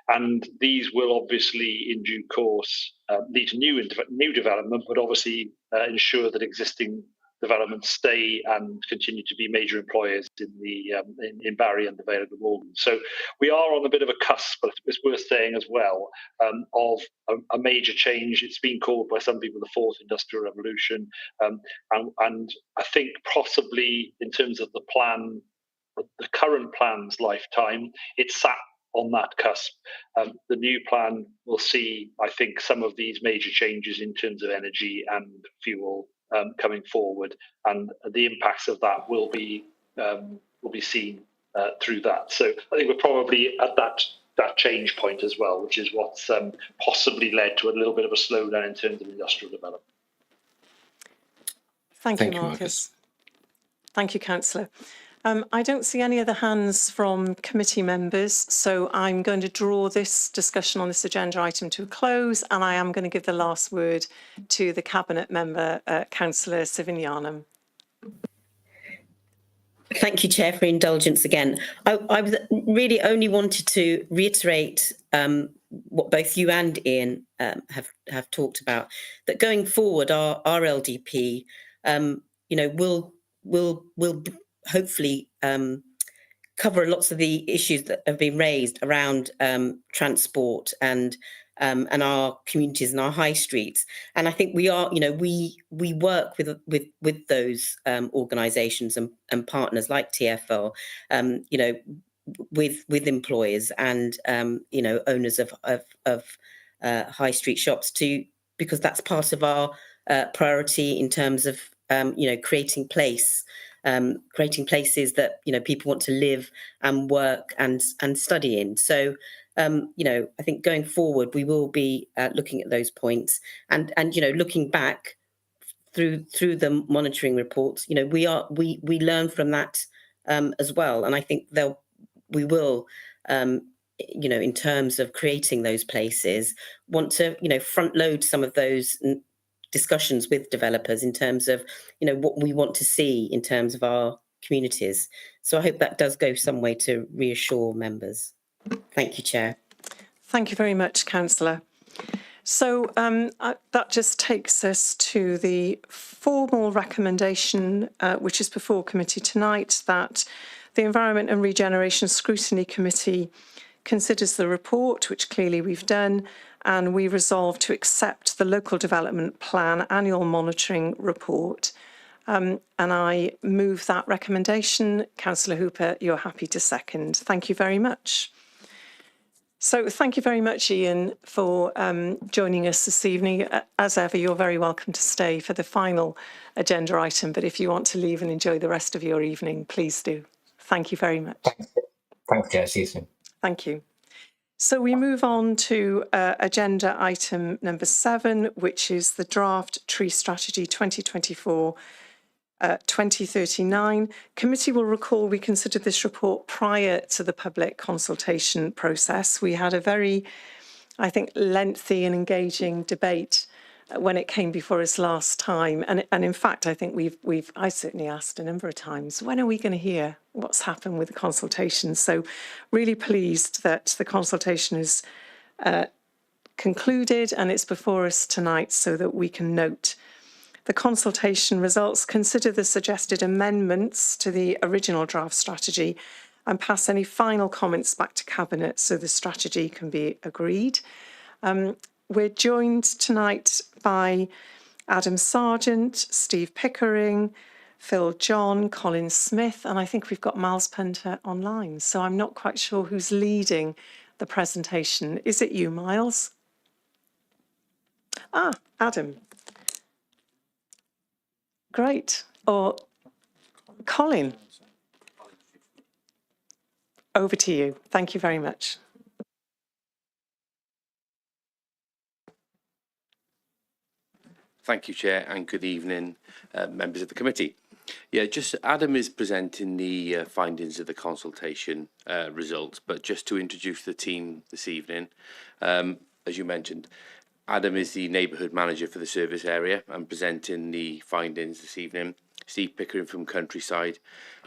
And these will obviously, in due course, lead to new development, but obviously ensure that existing developments stay and continue to be major employers in Barry and the Vale of Glamorgan. So we are on a bit of a cusp, but it's worth saying as well, of a major change. It's been called by some people the fourth industrial revolution, and I think possibly in terms of the plan, the current plan's lifetime, it's sat on that cusp. The new plan will see, I think, some of these major changes in terms of energy and fuel coming forward, and the impacts of that will be seen through that. So I think we're probably at that change point as well, which is what's possibly led to a little bit of a slowdown in terms of industrial development. Thank you, Marcus. Thank you, Councillor. I don't see any other hands from committee members, so I'm going to draw this discussion on this agenda item to a close, and I am going to give the last word to the Cabinet member, Councillor Sivignanum. Thank you, Chair, for indulgence again. I really only wanted to reiterate what both you and Ian have talked about, that going forward, our LDP, will hopefully cover lots of the issues that have been raised around transport and our communities and our high streets. And I think we are, we work with those organisations and partners like TfL, with employers and owners of high street shops because that's part of our priority in terms of creating places that people want to live and work and study in. So I think going forward we will be looking at those points and looking back through the monitoring reports. We learn from that as well, and I think we will in terms of creating those places want to front load some of those discussions with developers in terms of what we want to see in terms of our communities. So I hope that does go some way to reassure members. Thank you, Chair. Thank you very much, Councillor. So that just takes us to the formal recommendation which is before committee tonight, that the Environment and Regeneration Scrutiny Committee considers the report, which clearly we've done, and we resolve to accept the Local Development Plan Annual Monitoring Report. And I move that recommendation. Councillor Hooper, you're happy to second. Thank you very much. So thank you very much, Ian, for joining us this evening. As ever, you're very welcome to stay for the final agenda item, but if you want to leave and enjoy the rest of your evening, please do. Thank you very much. Thanks, Chair. See you soon. Thank you. So we move on to agenda item number 7, which is the Draft Tree Strategy 2024-2039. Committee will recall we considered this report prior to the public consultation process. We had a very, I think, lengthy and engaging debate when it came before us last time. And in fact, I think I certainly asked a number of times, when are we going to hear what's happened with the consultation? So really pleased that the consultation is concluded and it's before us tonight so that we can note the consultation results, consider the suggested amendments to the original draft strategy and pass any final comments back to Cabinet so the strategy can be agreed. We're joined tonight by Adam Sargent, Steve Pickering, Phil John, Colin Smith, and I think we've got Miles Punter online. So I'm not quite sure who's leading the presentation. Is it you, Miles? Ah, Adam. Great. Or Colin. Over to you. Thank you very much. Thank you, Chair, and good evening, members of the committee. Yeah, just Adam is presenting the findings of the consultation results, but just to introduce the team this evening, as you mentioned, Adam is the neighbourhood manager for the service area and presenting the findings this evening. Steve Pickering from Countryside,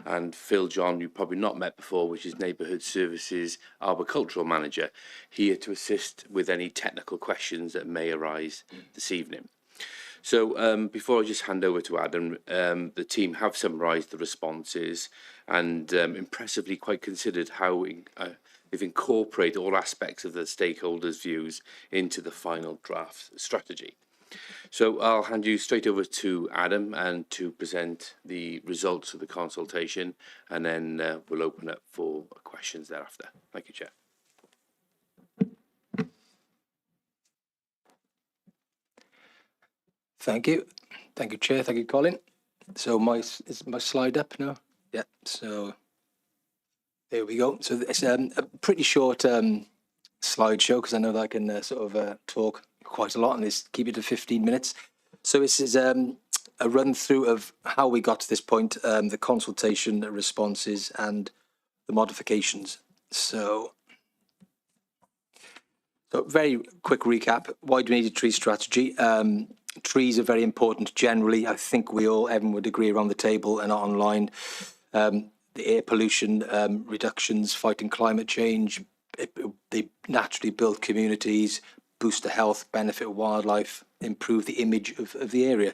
and Phil John, you've probably not met before, which is Neighbourhood Services Arboricultural Manager, here to assist with any technical questions that may arise this evening. So before I just hand over to Adam, the team have summarised the responses and impressively quite considered how they've incorporated all aspects of the stakeholders' views into the final draft strategy. So I'll hand you straight over to Adam and to present the results of the consultation, and then we'll open up for questions thereafter. Thank you, Chair. Thank you, Chair. Thank you, Colin. So is my slide up now? Yeah. So there we go. So it's a pretty short slideshow, because I know that I can talk quite a lot and keep it to 15 minutes. So this is a run through of how we got to this point, the consultation, the responses, and the modifications. So very quick recap. Why do we need a tree strategy? Trees are very important generally. I think everyone would agree around the table and online. The air pollution reductions, fighting climate change, they naturally build communities, boost the health, benefit wildlife, improve the image of the area.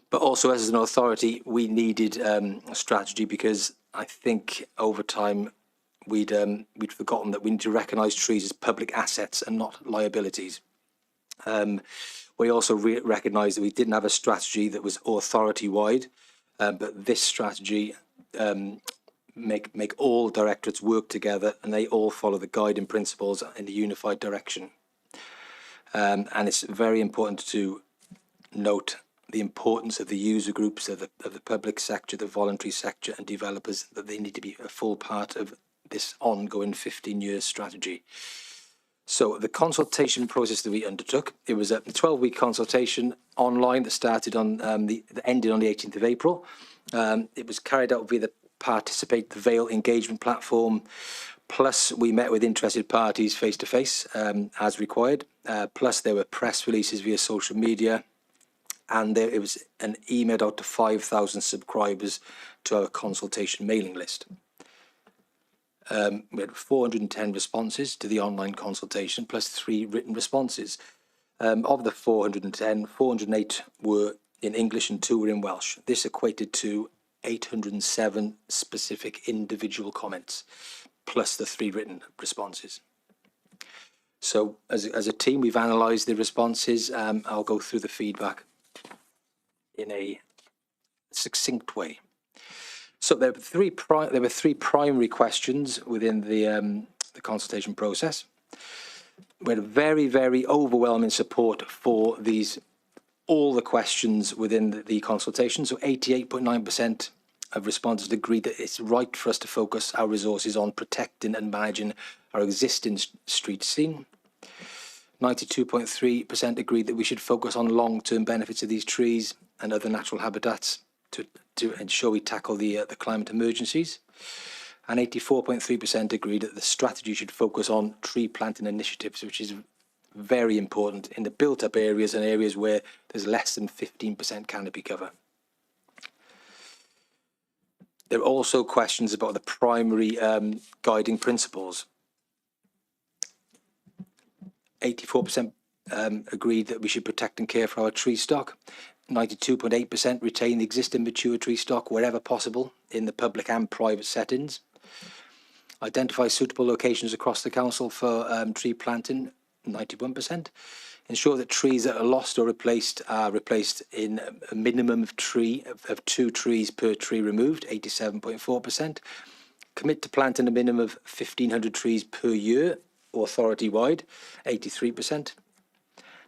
But also, as an authority, we needed a strategy, because I think over time we'd forgotten that we need to recognise trees as public assets and not liabilities. We also recognised that we didn't have a strategy that was authority-wide, but this strategy make all directorates work together, and they all follow the guiding principles in a unified direction. And it's very important to note the importance of the user groups, of the public sector, the voluntary sector, and developers, that they need to be a full part of this ongoing 15-year strategy. So the consultation process that we undertook, it was a 12-week consultation online that started on that ended on the 18th of April. It was carried out via the Participate the Vale engagement platform. Plus, we met with interested parties face to face as required. Plus, there were press releases via social media, and it was an email out to 5,000 subscribers to our consultation mailing list. We had 410 responses to the online consultation, plus 3 written responses. Of the 410, 408 were in English and 2 were in Welsh. This equated to 807 specific individual comments, plus the 3 written responses. So as a team, we've analysed the responses. I'll go through the feedback in a succinct way. So there were three primary questions within the consultation process. We had very, very overwhelming support for all the questions within the consultation. So 88.9% of respondents agreed that it's right for us to focus our resources on protecting and managing our existing street scene. 92.3% agreed that we should focus on long-term benefits of these trees and other natural habitats to ensure we tackle the climate emergencies. And 84.3% agreed that the strategy should focus on tree planting initiatives, which is very important in the built-up areas and areas where there's less than 15% canopy cover. There are also questions about the primary guiding principles. 84% agreed that we should protect and care for our tree stock. 92.8% retain the existing mature tree stock wherever possible in the public and private settings. Identify suitable locations across the council for tree planting, 91%. Ensure that trees that are lost or replaced are replaced in a minimum of 2 trees per tree removed, 87.4%. Commit to planting a minimum of 1,500 trees per year, authority-wide, 83%.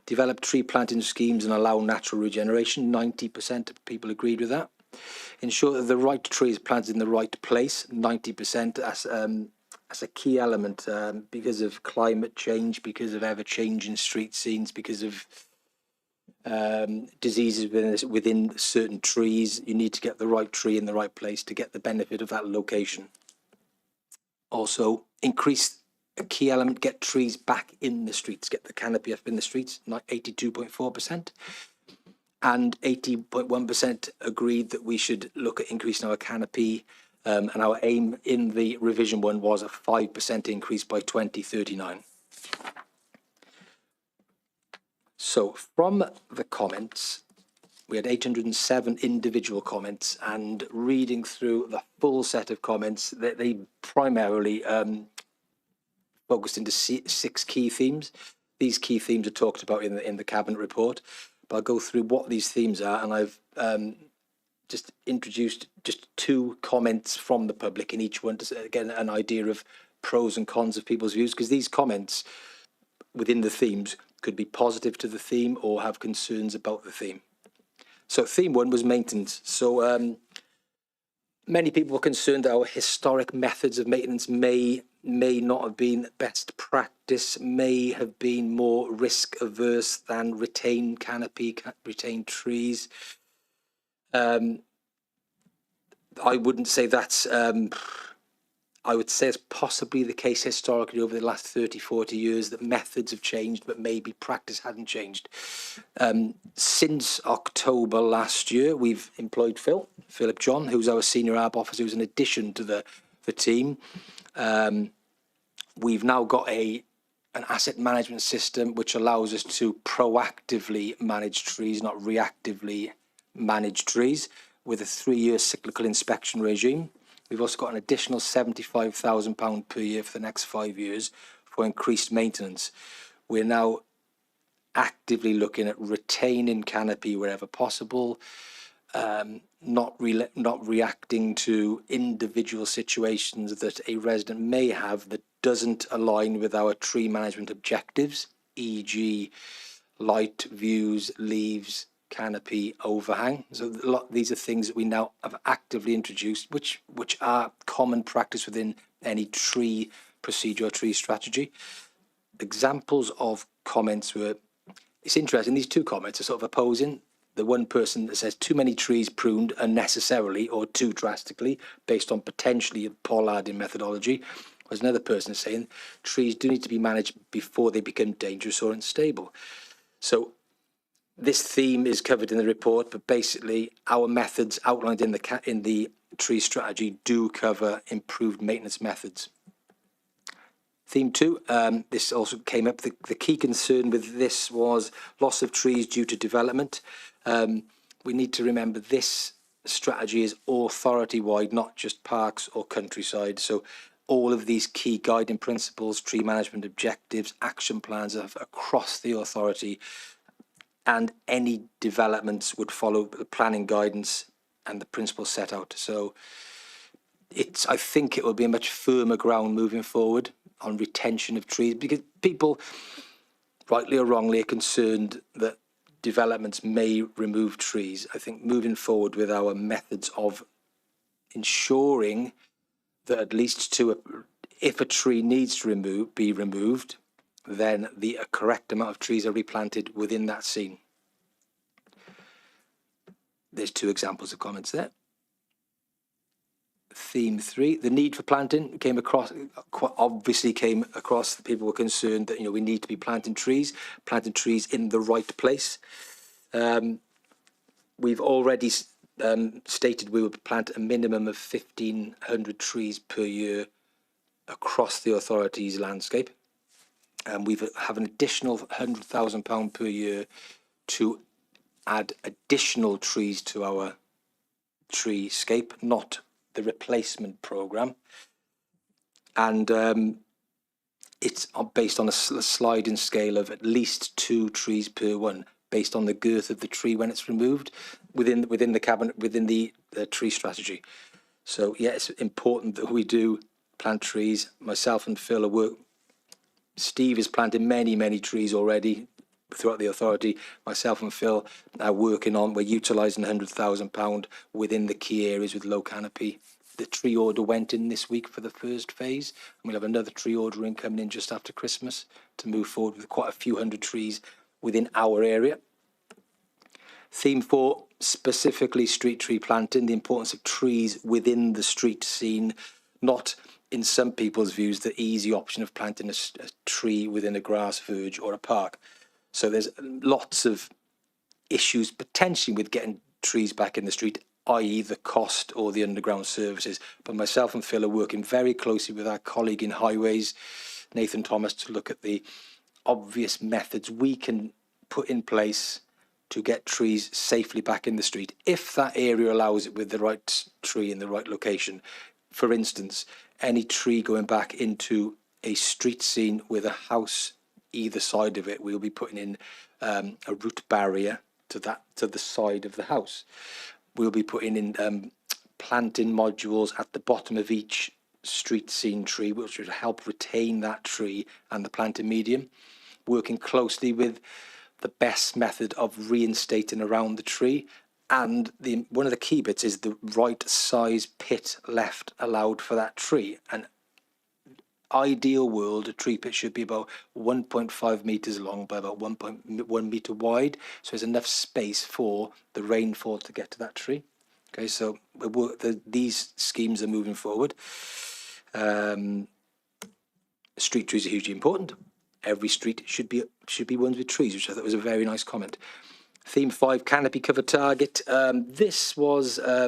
Develop tree planting schemes and allow natural regeneration, 90% of people agreed with that. Ensure that the right tree is planted in the right place, 90%, as a key element because of climate change, because of ever-changing street scenes, because of diseases within certain trees. You need to get the right tree in the right place to get the benefit of that location. Also, increase a key element, get trees back in the streets, get the canopy up in the streets, 82.4%. and 80.1% agreed that we should look at increasing our canopy. And our aim in the revision one was a 5% increase by 2039. So from the comments, we had 807 individual comments, and reading through the full set of comments, they primarily focused into 6 key themes. These key themes are talked about in the Cabinet report, but I'll go through what these themes are, and I've just introduced just 2 comments from the public in each one to get an idea of pros and cons of people's views, because these comments within the themes could be positive to the theme or have concerns about the theme. So theme 1 was maintenance. So many people were concerned that our historic methods of maintenance may not have been best practice, may have been more risk averse than retained canopy, retained trees. I wouldn't say that's, I would say it's possibly the case historically over the last 30, 40 years that methods have changed, but maybe practice hadn't changed. Since October last year, we've employed Philip John, who's our senior ARB officer, who's an addition to the team. We've now got an asset management system which allows us to proactively manage trees, not reactively manage trees, with a 3-year cyclical inspection regime. We've also got an additional £75,000 per year for the next 5 years for increased maintenance. We're now actively looking at retaining canopy wherever possible, not reacting to individual situations that a resident may have that doesn't align with our tree management objectives, e.g. light, views, leaves, canopy, overhang. So these are things that we now have actively introduced, which are common practice within any tree procedure or tree strategy. Examples of comments were, it's interesting, these 2 comments are sort of opposing. The one person that says too many trees pruned unnecessarily or too drastically based on potentially a pollarding methodology. There's another person saying trees do need to be managed before they become dangerous or unstable. So this theme is covered in the report, but basically our methods outlined in the tree strategy do cover improved maintenance methods. Theme 2, this also came up. The key concern with this was loss of trees due to development. We need to remember this strategy is authority-wide, not just parks or countryside. So all of these key guiding principles, tree management objectives, action plans are across the authority, and any developments would follow the planning guidance and the principles set out. So I think it will be a much firmer ground moving forward on retention of trees, because people, rightly or wrongly, are concerned that developments may remove trees. I think moving forward with our methods of ensuring that at least if a tree needs to be removed, then the correct amount of trees are replanted within that scene. There's 2 examples of comments there. Theme 3, the need for planting came across. People were concerned that we need to be planting trees in the right place. We've already stated we would plant a minimum of 1,500 trees per year across the authority's landscape, and we have an additional £100,000 per year to add additional trees to our treescape, not the replacement programme. And it's sliding on a sliding scale of at least 2 trees per one, based on the girth of the tree when it's removed within the tree strategy. So yeah, it's important that we do plant trees. Myself and Phil Steve has planted many trees already throughout the authority. Myself and Phil are we're utilising £100,000 within the key areas with low canopy. The tree order went in this week for the first phase, and we'll have another tree order coming in just after Christmas to move forward with quite a few hundred trees within our area. Theme 4, specifically street tree planting, the importance of trees within the street scene, not in some people's views the easy option of planting a tree within a grass verge or a park. So there's lots of issues potentially with getting trees back in the street, i.e. the cost or the underground services. But myself and Phil are working very closely with our colleague in Highways, Nathan Thomas, to look at the obvious methods we can put in place to get trees safely back in the street, if that area allows it with the right tree in the right location. For instance, any tree going back into a street scene with a house either side of it, we'll be putting in a root barrier to the side of the house. We'll be putting in planting modules at the bottom of each street scene tree, which would help retain that tree and the planting medium, working closely with the best method of reinstating around the tree. And one of the key bits is the right size pit left allowed for that tree. An ideal world, a tree pit should be about 1.5 meters long by about 1.1 meter wide, so there's enough space for the rainfall to get to that tree. Okay, so these schemes are moving forward. Street trees are hugely important. Every street should be ones with trees, which I thought was a very nice comment. Theme 5, canopy cover target. This was, I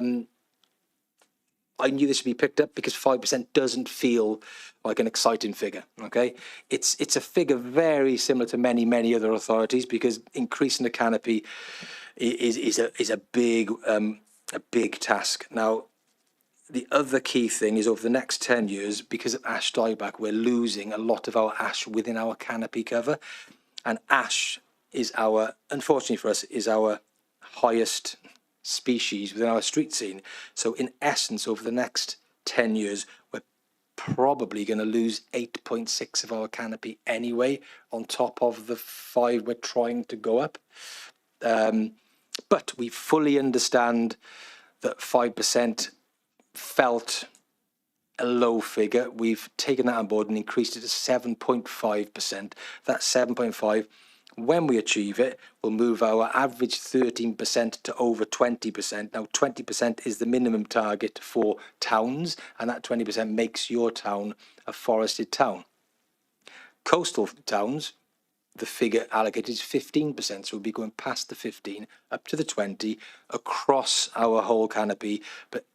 knew this would be picked up because 5% doesn't feel like an exciting figure, okay? It's a figure very similar to many other authorities, because increasing the canopy is a big task. Now, the other key thing is over the next 10 years, because of ash dieback, we're losing a lot of our ash within our canopy cover. And ash is unfortunately for us, is our highest species within our street scene. So in essence, over the next 10 years, we're probably going to lose 8.6 of our canopy anyway, on top of the 5 we're trying to go up. But we fully understand that 5% felt a low figure. We've taken that on board and increased it to 7.5%. That 7.5, when we achieve it, will move our average 13% to over 20%. Now, 20% is the minimum target for towns, and that 20% makes your town a forested town. Coastal towns, the figure allocated is 15%, so we'll be going past the 15, up to the 20, across our whole canopy, but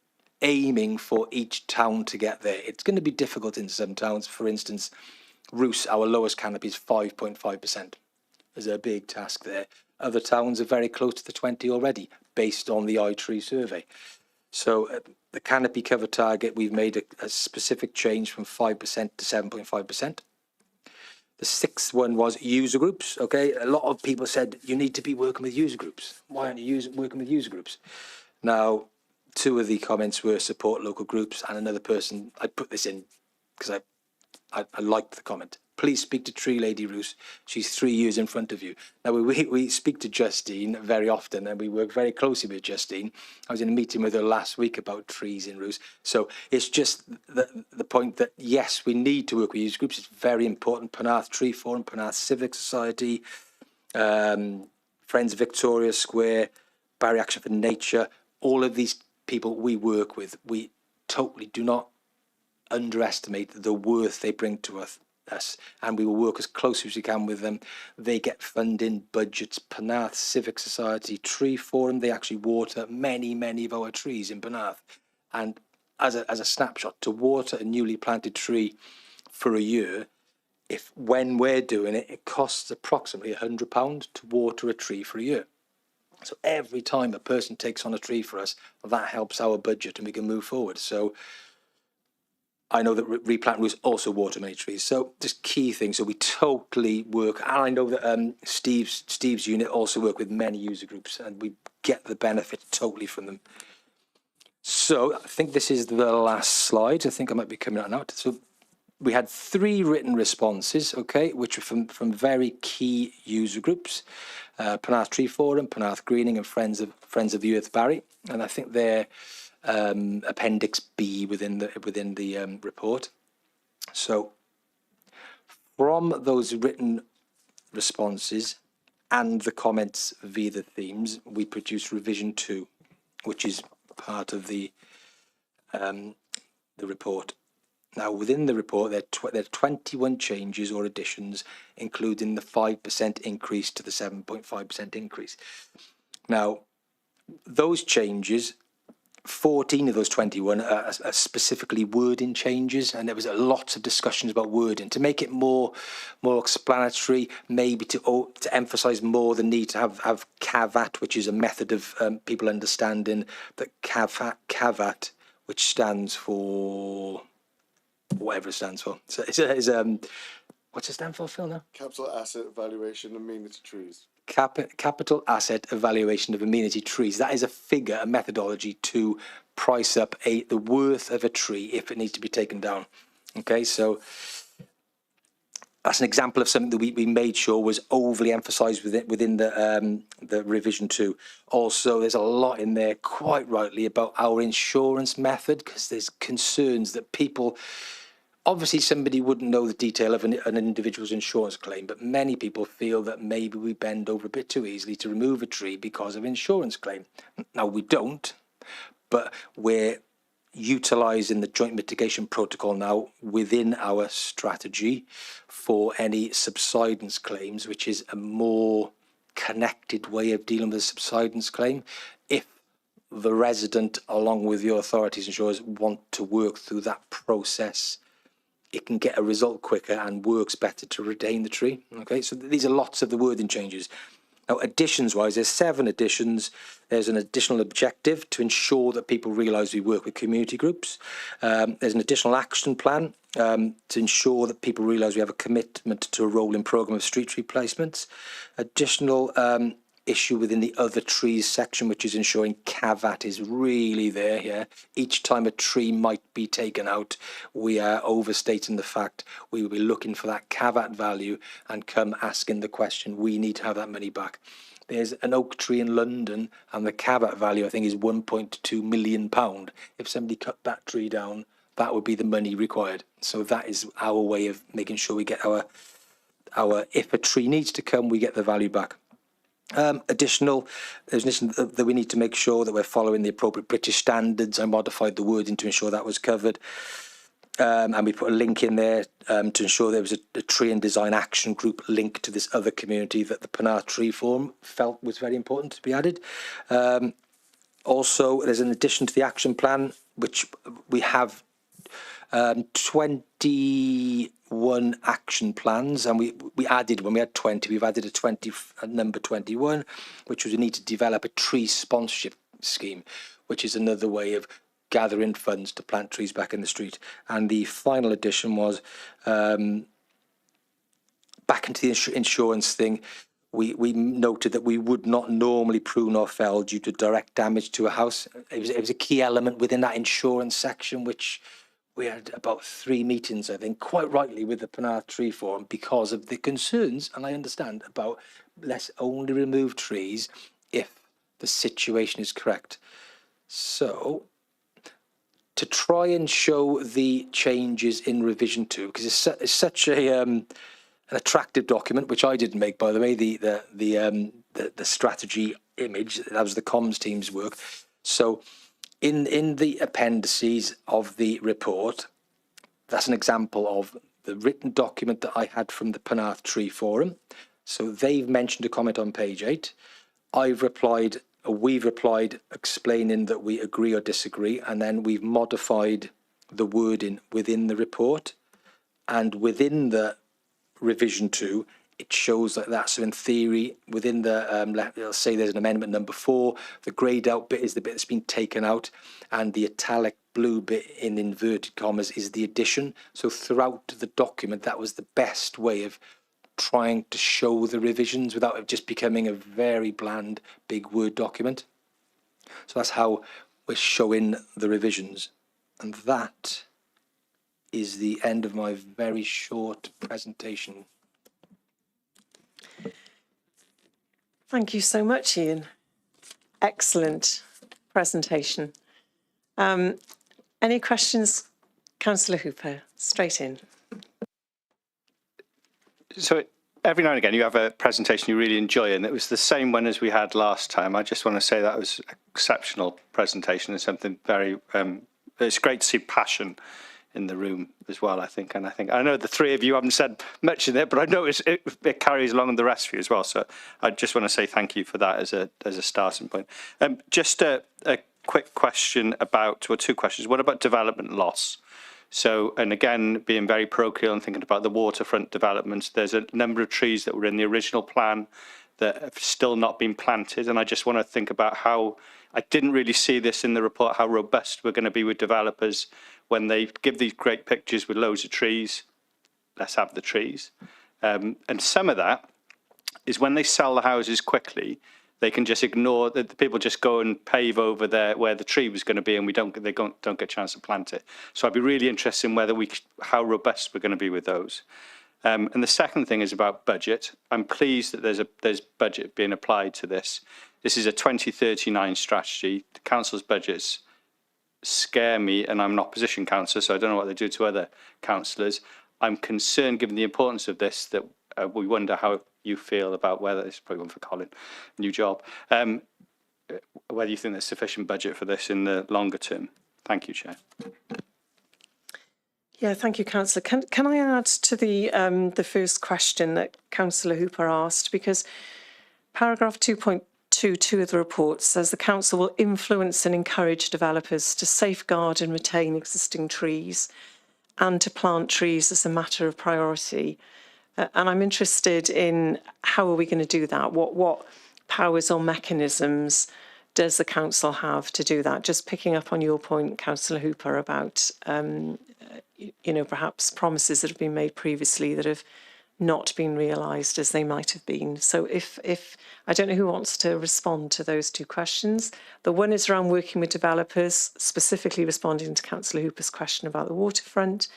aiming for each town to get there. It's going to be difficult in some towns. For instance, Roos, our lowest canopy is 5.5%. There's a big task there. Other towns are very close to the 20 already, based on the iTree survey. So the canopy cover target, we've made a specific change from 5% to 7.5%. The 6th one was user groups. Okay, a lot of people said you need to be working with user groups. Why aren't you working with user groups? Now, 2 of the comments were support local groups, and another person, I put this in because I liked the comment. Please speak to Tree Lady Roos. She's 3 years in front of you. Now, we speak to Justine very often, and we work very closely with Justine. I was in a meeting with her last week about trees in Roos. So it's just the point that, yes, we need to work with user groups. It's very important. Penarth Tree Forum, Penarth Civic Society, Friends of Victoria Square, Barrier Action for Nature, all of these people we work with, we totally do not underestimate the worth they bring to us, and we will work as closely as we can with them. They get funding, budgets. Penarth Civic Society, Tree Forum, they actually water many of our trees in Penarth. And as a snapshot, to water a newly planted tree for a year, when we're doing it, it costs approximately £100 to water a tree for a year. So every time a person takes on a tree for us, that helps our budget and we can move forward. So I know that Replant Roos also water many trees. So just key things. So we totally work. And I know that Steve's unit also work with many user groups, and we get the benefit totally from them. So I think this is the last slide. I think I might be coming out now. So we had 3 written responses, okay, which are from very key user groups. Penarth Tree Forum, Penarth Greening, and Friends of the Earth Barry, and I think they're Appendix B within the report. So from those written responses and the comments via the themes, we produced revision 2, which is part of the report. Now, within the report, there are 21 changes or additions, including the 5% increase to the 7.5% increase. Now, those changes, 14 of those 21 are specifically wording changes, and there was lots of discussions about wording to make it more explanatory, maybe to emphasise more the need to have caveat, which is a method of people understanding that caveat, which stands for whatever it stands for. So what's it stand for, Phil? Now? Capital Asset Evaluation Amenity Trees. Capital Asset Evaluation of Amenity Trees. That is a figure, a methodology to price up the worth of a tree if it needs to be taken down. Okay, so that's an example of something that we made sure was overly emphasised within the revision 2. Also, there's a lot in there, quite rightly, about our insurance method, because there's concerns that people. Obviously, somebody wouldn't know the detail of an individual's insurance claim, but many people feel that maybe we bend over a bit too easily to remove a tree because of insurance claim. Now, we don't, but we're utilising the joint mitigation protocol now within our strategy for any subsidence claims, which is a more connected way of dealing with a subsidence claim. If the resident, along with your authorities, insurers, want to work through that process, it can get a result quicker and works better to retain the tree. Okay, so these are lots of the wording changes. Now, additions-wise, there's 7 additions. There's an additional objective to ensure that people realise we work with community groups. There's an additional action plan to ensure that people realise we have a commitment to a rolling programme of street tree placements. Additional issue within the other trees section, which is ensuring caveat is really there here. Each time a tree might be taken out, we are overstating the fact we will be looking for that caveat value and come asking the question, we need to have that money back. There's an oak tree in London and the caveat value, I think, is £1.2 million. If somebody cut that tree down, that would be the money required. So that is our way of making sure we get if a tree needs to come, we get the value back. There's an addition that we need to make sure that we're following the appropriate British standards. I modified the wording to ensure that was covered. And we put a link in there to ensure there was a tree and design action group link to this other community that the Penarth Tree Forum felt was very important to be added. Also, there's an addition to the action plan, which we have 21 action plans, and we added, when we had 20, we've added a number 21, which was we need to develop a tree sponsorship scheme, which is another way of gathering funds to plant trees back in the street. And the final addition was back into the insurance thing. We noted that we would not normally prune or fell due to direct damage to a house. It was a key element within that insurance section, which we had about 3 meetings, I think, quite rightly, with the Penarth Tree Forum because of the concerns, and I understand, about let's only remove trees if the situation is correct. So, to try and show the changes in revision 2, because it's such an attractive document, which I didn't make, by the way, the strategy image, that was the comms team's work. So, in the appendices of the report, that's an example of the written document that I had from the Penarth Tree Forum. So they've mentioned a comment on page 8. We've replied explaining that we agree or disagree, and then we've modified the wording within the report. And within the revision 2, it shows like that. So in theory, within the, let's say there's an amendment number 4, the greyed out bit is the bit that's been taken out, and the italic blue bit in inverted commas is the addition. So throughout the document, that was the best way of trying to show the revisions without it just becoming a very bland, big Word document. So that's how we're showing the revisions. And that is the end of my very short presentation. Thank you so much, Ian. Excellent presentation. Any questions, Councillor Hooper? Straight in. So every now and again you have a presentation you really enjoy, and it was the same one as we had last time. I just want to say that was an exceptional presentation and something very, it's great to see passion in the room as well, I think. And I know the three of you haven't said much in it, but I know it carries along the rest of you as well. So I just want to say thank you for that as a starting point. Just a quick question about, or two questions. What about development loss? So, and again, being very parochial and thinking about the waterfront developments, there's a number of trees that were in the original plan that have still not been planted. And I just want to think about how, I didn't really see this in the report, how robust we're going to be with developers when they give these great pictures with loads of trees. Let's have the trees. And some of that is when they sell the houses quickly, they can just ignore that. The people just go and pave over there where the tree was going to be, and they don't get a chance to plant it. So I'd be really interested in whether how robust we're going to be with those. And the second thing is about budget. I'm pleased that there's budget being applied to this. This is a 2039 strategy. The council's budgets scare me, and I'm an opposition councillor, so I don't know what they do to other councillors. I'm concerned, given the importance of this, that we wonder how you feel about whether, this is probably one for Colin, new job, whether you think there's sufficient budget for this in the longer term. Thank you, Chair. Yeah, thank you, Councillor. Can I add to the first question that Councillor Hooper asked? Because paragraph 2.22 of the report says the council will influence and encourage developers to safeguard and retain existing trees and to plant trees as a matter of priority. And I'm interested in how are we going to do that? What powers or mechanisms does the council have to do that? Just picking up on your point, Councillor Hooper, about perhaps promises that have been made previously that have not been realised as they might have been. So if I don't know who wants to respond to those two questions. The one is around working with developers, specifically responding to Councillor Hooper's question about the waterfront,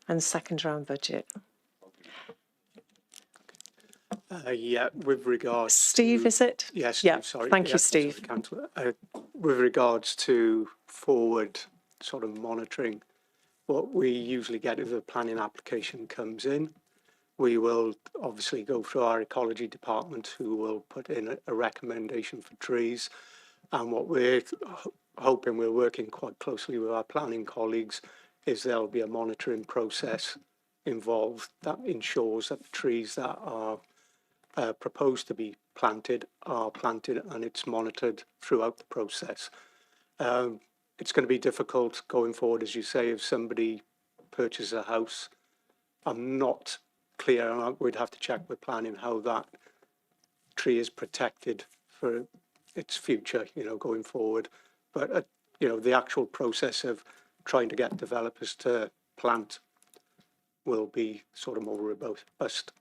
and the second around budget. Yeah, with regards Steve, is it? Yes, yeah, sorry. Thank yeah, you, Steve. Sorry, Councillor. With regards to forward sort of monitoring, what we usually get if a planning application comes in, we will obviously go through our ecology department, who will put in a recommendation for trees. And what we're hoping, we're working quite closely with our planning colleagues, is there'll be a monitoring process involved that ensures that the trees that are proposed to be planted are planted, and it's monitored throughout the process. It's going to be difficult going forward, as you say, if somebody purchases a house. I'm not clear, and we'd have to check with planning how that tree is protected for its future, going forward. But, the actual process of trying to get developers to plant will be sort of more robust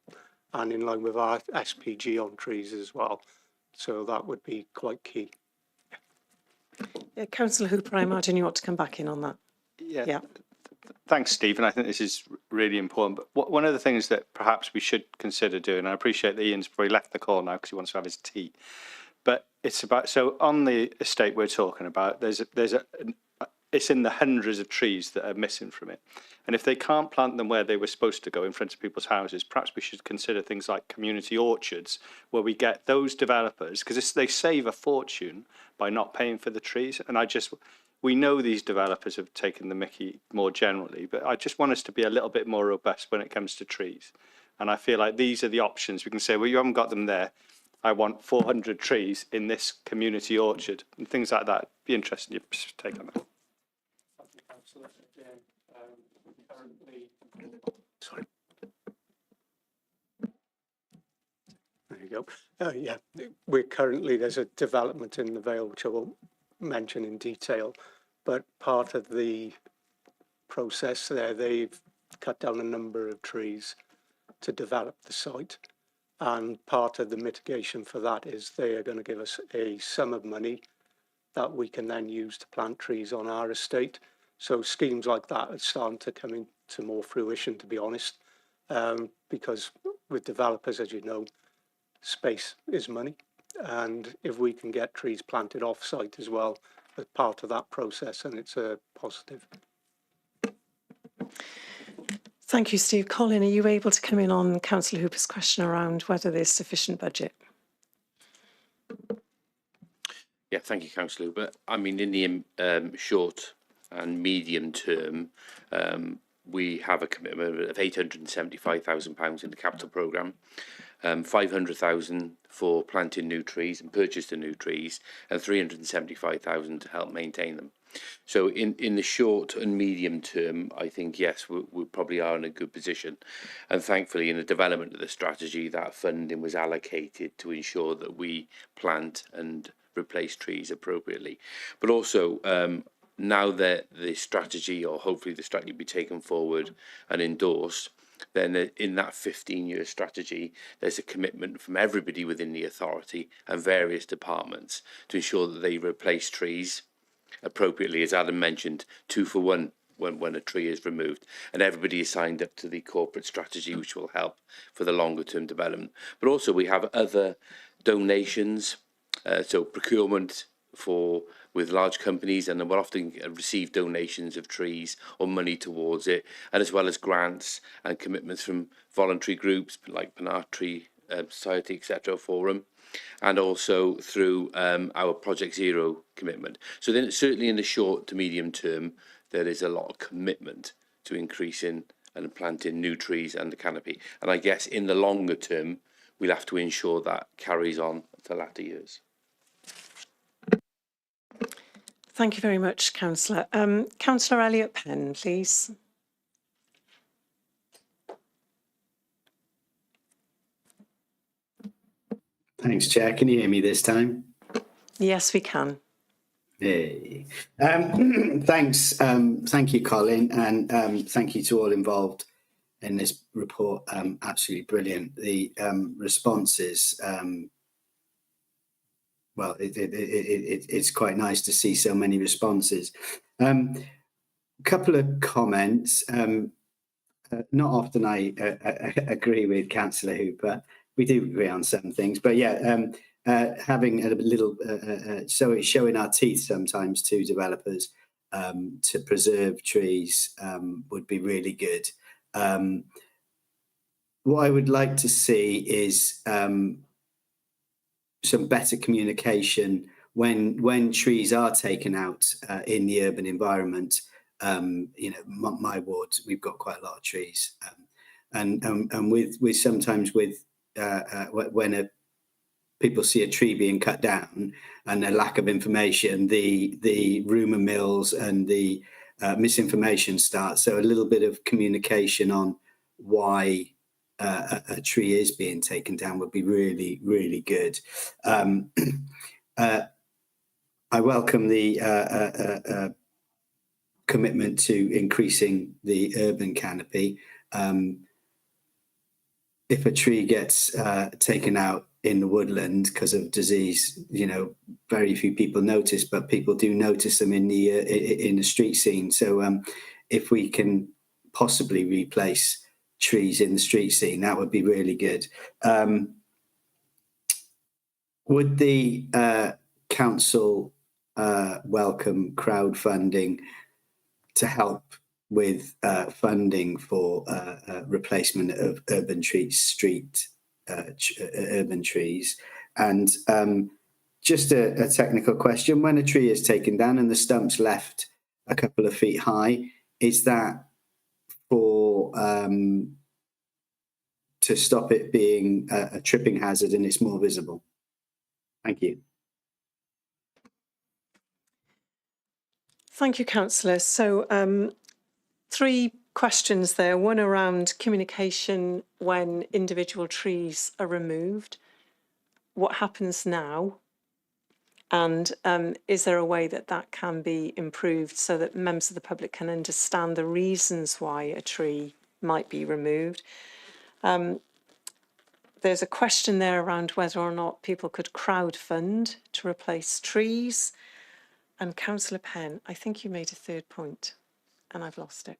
and in line with our SPG on trees as well. So that would be quite key. Yeah, Councillor Hooper, I imagine you want to come back in on that. Yeah. Thanks, Stephen. I think this is really important. But one of the things that perhaps we should consider doing, and I appreciate that Ian's probably left the call now because he wants to have his tea, but it's about, so on the estate we're talking about, it's in the hundreds of trees that are missing from it. And if they can't plant them where they were supposed to go, in front of people's houses, perhaps we should consider things like community orchards, where we get those developers, because they save a fortune by not paying for the trees. And we know these developers have taken the mickey more generally, but I just want us to be a little bit more robust when it comes to trees. And I feel like these are the options. We can say, well, you haven't got them there. I want 400 trees in this community orchard and things like that. Be interested in your take on that. Sorry. There you go. Yeah, there's a development in the Vale, which I won't mention in detail, but part of the process there, they've cut down a number of trees to develop the site. And part of the mitigation for that is they are going to give us a sum of money that we can then use to plant trees on our estate. So schemes like that are starting to come into more fruition, to be honest, because with developers, as you know, space is money. And if we can get trees planted off-site as well as part of that process, and it's a positive. Thank you, Steve. Colin, are you able to come in on Councillor Hooper's question around whether there's sufficient budget? Yeah, thank you, Councillor Hooper. I mean, in the short and medium term, we have a commitment of £875,000 in the capital programme, 500,000 for planting new trees and purchase the new trees, and 375,000 to help maintain them. So in the short and medium term, I think, yes, we probably are in a good position. And thankfully, in the development of the strategy, that funding was allocated to ensure that we plant and replace trees appropriately. But also, now that the strategy, or hopefully the strategy, be taken forward and endorsed, then in that 15-year strategy, there's a commitment from everybody within the authority and various departments to ensure that they replace trees appropriately, as Adam mentioned, 2 for 1 when a tree is removed, and everybody is signed up to the corporate strategy, which will help for the longer term development. But also we have other donations, so procurement with large companies, and we'll often receive donations of trees or money towards it, and as well as grants and commitments from voluntary groups like Penart Tree Society, etc., Forum, and also through our Project Zero commitment. So then certainly in the short to medium term, there is a lot of commitment to increasing and planting new trees and the canopy. And I guess in the longer term, we'll have to ensure that carries on to latter years. Thank you very much, Councillor. Councillor Elliott-Penn, please. Thanks, Chair. Can you hear me this time? Yes, we can. Hey. Thanks. Thank you, Colin, and thank you to all involved in this report. Absolutely brilliant. The responses, well, it's quite nice to see so many responses. Couple of comments. Not often I agree with Councillor Hooper. We do agree on some things, but yeah, having a little, so it's showing our teeth sometimes to developers to preserve trees would be really good. What I would like to see is some better communication when trees are taken out in the urban environment. You know, my ward, we've got quite a lot of trees, and with sometimes with when people see a tree being cut down and a lack of information, the rumour mills and the misinformation starts. So a little bit of communication on why a tree is being taken down would be really, really good. I welcome the commitment to increasing the urban canopy. If a tree gets taken out in the woodland because of disease, you know, very few people notice, but people do notice them in the street scene. So if we can possibly replace trees in the street scene, that would be really good. Would the council welcome crowdfunding to help with funding for replacement of urban trees? And just a technical question: when a tree is taken down and the stump's left a couple of feet high, is that for to stop it being a tripping hazard and it's more visible? Thank you. Thank you, Councillor. So 3 questions there. One around communication when individual trees are removed. What happens now? And is there a way that that can be improved so that members of the public can understand the reasons why a tree might be removed? There's a question there around whether or not people could crowdfund to replace trees. And Councillor Penn, I think you made a 3rd point and I've lost it.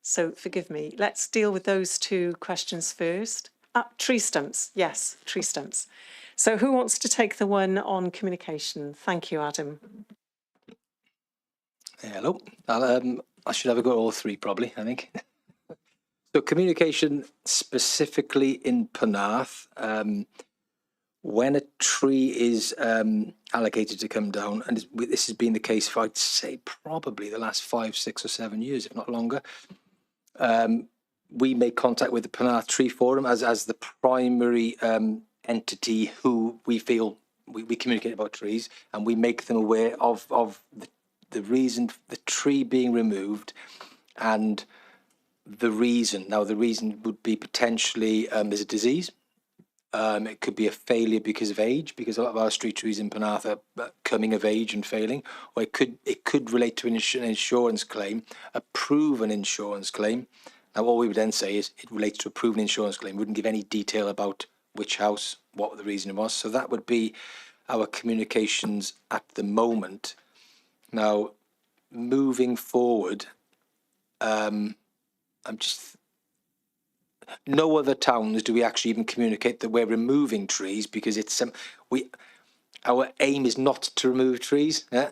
So forgive me. Let's deal with those 2 questions first. Tree stumps. Yes, tree stumps. So who wants to take the one on communication? Thank you, Adam. Hello. I should have a go at all 3 probably, I think. So communication specifically in Penarth, when a tree is allocated to come down, and this has been the case for, I'd say, probably the last 5, 6 or 7 years, if not longer, we make contact with the Penarth Tree Forum as the primary entity who we feel we communicate about trees, and we make them aware of the reason for the tree being removed and the reason. Now, the reason would be potentially there's a disease. It could be a failure because of age, because a lot of our street trees in Penarth are coming of age and failing, or it could relate to an insurance claim, a proven insurance claim. Now, all we would then say is it relates to a proven insurance claim. We wouldn't give any detail about which house, what the reason was. So that would be our communications at the moment. Now, moving forward, no other towns do we actually even communicate that we're removing trees, because it's our aim is not to remove trees, yeah?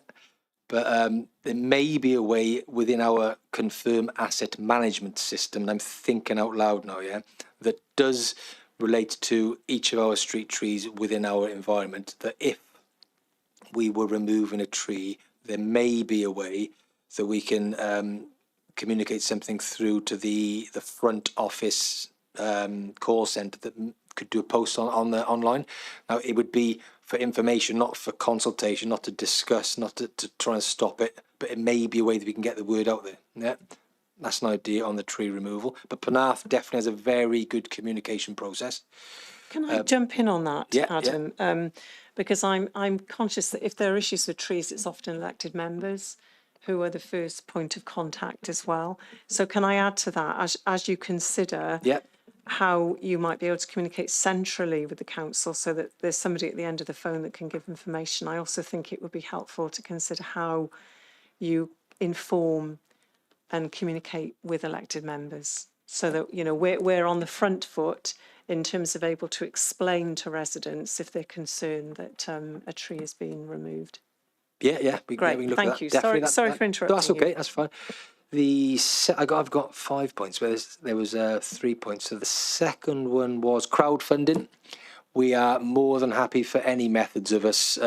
But there may be a way within our confirm asset management system, and I'm thinking out loud now, yeah, that does relate to each of our street trees within our environment, that if we were removing a tree, there may be a way that we can communicate something through to the front office call centre that could do a post on the online. Now, it would be for information, not for consultation, not to discuss, not to try and stop it, but it may be a way that we can get the word out there. Yeah, that's an idea on the tree removal. But Penarth definitely has a very good communication process. Can I jump in on that, yeah, Adam? Yeah. Because I'm conscious that if there are issues with trees, it's often elected members who are the first point of contact as well. So can I add to that, as you consider how you might be able to communicate centrally with the council so that there's somebody at the end of the phone that can give information? I also think it would be helpful to consider how you inform and communicate with elected members, so that, you know, we're on the front foot in terms of able to explain to residents if they're concerned that a tree is being removed. Yeah. Great, we can look thank at that. you. Definitely Sorry for interrupting. That's okay, that's fine. I've got 5 points, where there was 3 points. So the second one was crowdfunding. We are more than happy for any methods of us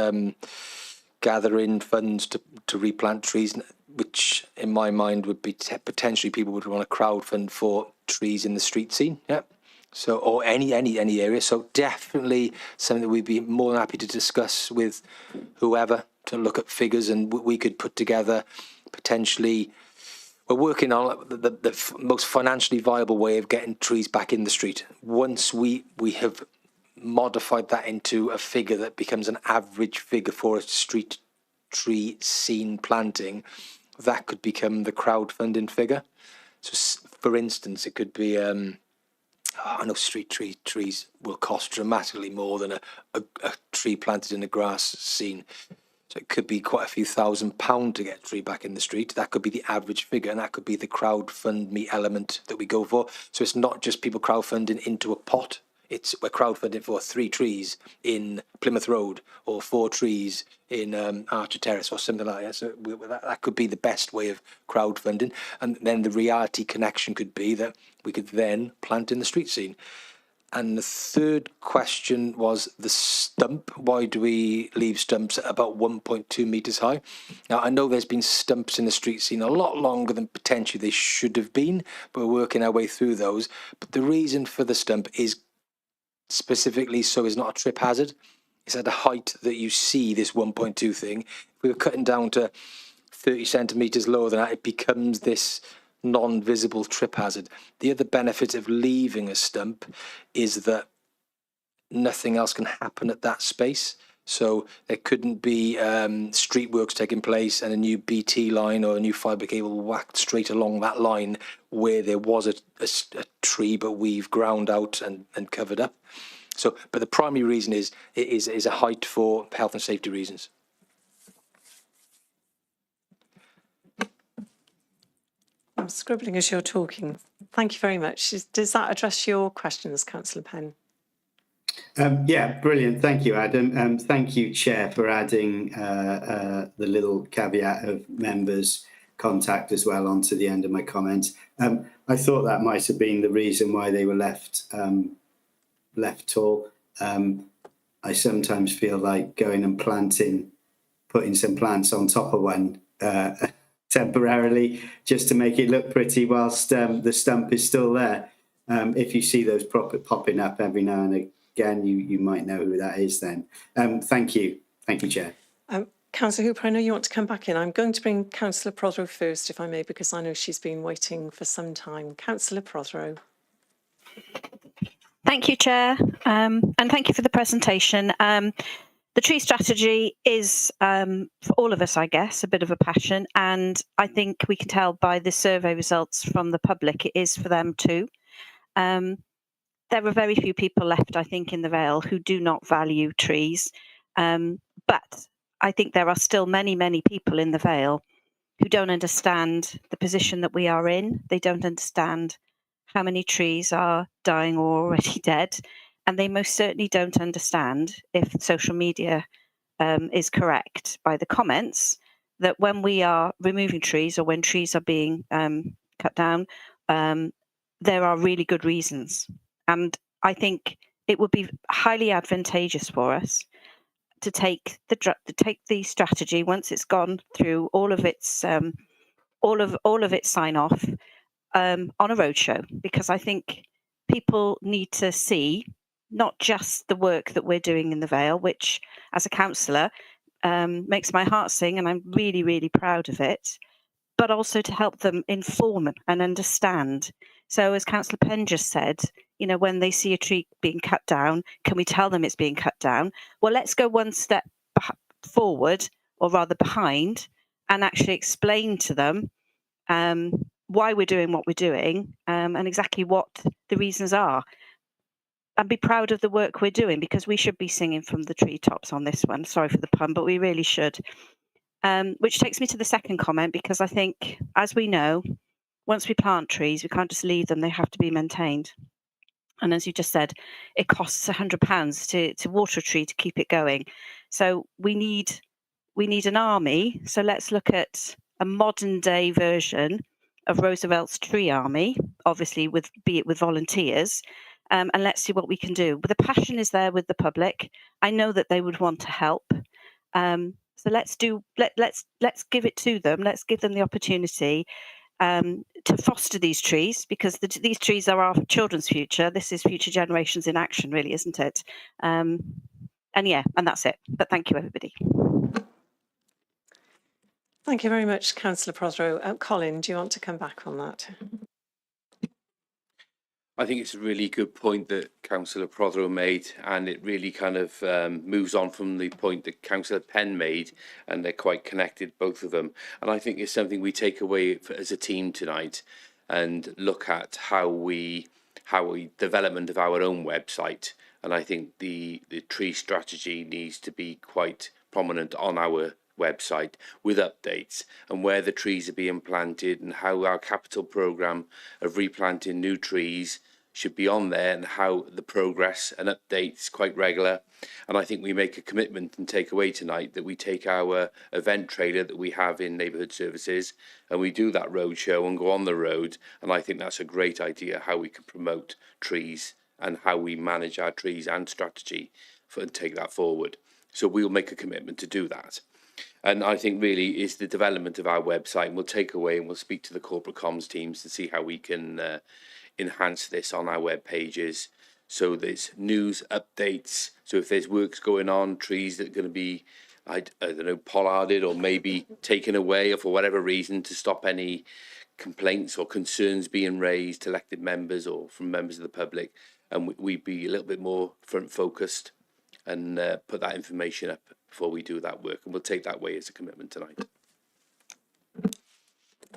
gathering funds to replant trees, which in my mind would be potentially people would want to crowdfund for trees in the street scene. Yeah. So, or any area. So definitely something that we'd be more than happy to discuss with whoever, to look at figures, and we could put together potentially. We're working on the most financially viable way of getting trees back in the street. Once we have modified that into a figure that becomes an average figure for a street tree scene planting, that could become the crowdfunding figure. So, for instance, it could be. I know street trees will cost dramatically more than a tree planted in a grass scene. So it could be quite a few £1,000s to get a tree back in the street. That could be the average figure, and that could be the crowdfund element that we go for. So it's not just people crowdfunding into a pot. We're crowdfunding for 3 trees in Plymouth Road, or 4 trees in Archer Terrace, or something like that. So that could be the best way of crowdfunding. And then the reality connection could be that we could then plant in the street scene. And the third question was the stump. Why do we leave stumps at about 1.2 metres high? Now, I know there's been stumps in the street scene a lot longer than potentially they should have been, but we're working our way through those. But the reason for the stump is specifically so it's not a trip hazard. It's at a height that you see this 1.2 thing. If we were cutting down to 30 centimetres lower than that, it becomes this non-visible trip hazard. The other benefit of leaving a stump is that nothing else can happen at that space. So there couldn't be street works taking place and a new BT line or a new fibre cable whacked straight along that line where there was a tree, but we've ground out and covered up. So, but the primary reason is a height for health and safety reasons. I'm scribbling as you're talking. Thank you very much. Does that address your questions, Councillor Penn? Yeah, brilliant. Thank you, Adam. Thank you, Chair, for adding the little caveat of members' contact as well onto the end of my comments. I thought that might have been the reason why they were left tall. I sometimes feel like going and putting some plants on top of one temporarily, just to make it look pretty whilst the stump is still there. If you see those popping up every now and again, you might know who that is then. Thank you, Chair. Councillor Hooper, I know you want to come back in. I'm going to bring Councillor Prothero first, if I may, because I know she's been waiting for some time. Councillor Prothero. Thank you, Chair, and thank you for the presentation. The tree strategy is, for all of us, I guess, a bit of a passion, and I think we can tell by the survey results from the public it is for them too. There are very few people left, I think, in the Vale who do not value trees, but I think there are still many, many people in the Vale who don't understand the position that we are in. They don't understand how many trees are dying or already dead, and they most certainly don't understand, if social media is correct by the comments, that when we are removing trees or when trees are being cut down, there are really good reasons. And I think it would be highly advantageous for us to take the strategy once it's gone through all of its sign off on a roadshow, because I think people need to see not just the work that we're doing in the Vale, which as a councillor makes my heart sing, and I'm really, really proud of it, but also to help them inform and understand. So as Councillor Penn just said, you know, when they see a tree being cut down, can we tell them it's being cut down? Well, let's go one step forward, or rather behind, and actually explain to them why we're doing what we're doing, and exactly what the reasons are. And be proud of the work we're doing, because we should be singing from the treetops on this one. Sorry for the pun, but we really should. Which takes me to the second comment, because I think, as we know, once we plant trees, we can't just leave them, they have to be maintained. And as you just said, it costs £100 to water a tree to keep it going. So we need an army. So let's look at a modern day version of Roosevelt's tree army, obviously be it with volunteers, and let's see what we can do. But the passion is there with the public. I know that they would want to help. So let's give it to them. Let's give them the opportunity to foster these trees, because these trees are our children's future. This is future generations in action, really, isn't it? And that's it. But thank you, everybody. Thank you very much, Councillor Prothero. Colin, do you want to come back on that? I think it's a really good point that Councillor Prothero made, and it really kind of moves on from the point that Councillor Penn made, and they're quite connected, both of them. And I think it's something we take away as a team tonight, and look at how we development of our own website. And I think the tree strategy needs to be quite prominent on our website, with updates and where the trees are being planted, and how our capital programme of replanting new trees should be on there, and how the progress and updates quite regular. And I think we make a commitment and take away tonight that we take our event trailer that we have in neighbourhood services, and we do that road show and go on the road. And I think that's a great idea, how we can promote trees and how we manage our trees and strategy and take that forward. So we'll make a commitment to do that. And I think really is the development of our website, and we'll take away and we'll speak to the corporate comms teams to see how we can enhance this on our web pages. So there's news updates. So if there's works going on, trees that are going to be, I don't know, pollarded or maybe taken away, or for whatever reason, to stop any complaints or concerns being raised to elected members or from members of the public, and we'd be a little bit more front focused and put that information up before we do that work, and we'll take that way as a commitment tonight.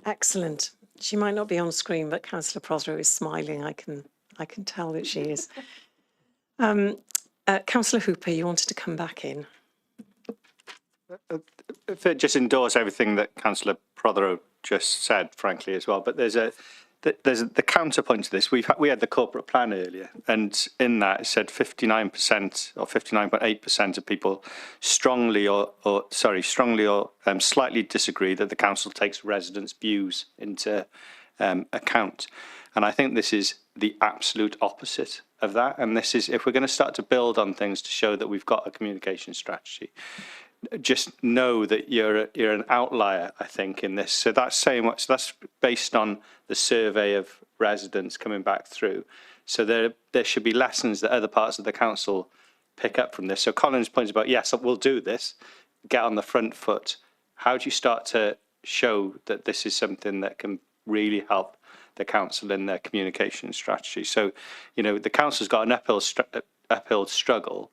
Excellent. She might not be on screen, but Councillor Prothero is smiling. I can tell that she is. Councillor Hooper, you wanted to come back in. If it just endorse everything that Councillor Prothero just said, frankly, as well. But there's the counterpoint to this. We had the corporate plan earlier, and in that it said 59% or 59.8% of people strongly or slightly disagree that the council takes residents' views into account. And I think this is the absolute opposite of that. And this is, if we're going to start to build on things to show that we've got a communication strategy, just know that you're an outlier, I think, in this. So that's saying much. That's based on the survey of residents coming back through. So there should be lessons that other parts of the council pick up from this. So Colin's point about, yes, we'll do this, get on the front foot. How do you start to show that this is something that can really help the council in their communication strategy? So, you know, the council's got an uphill struggle,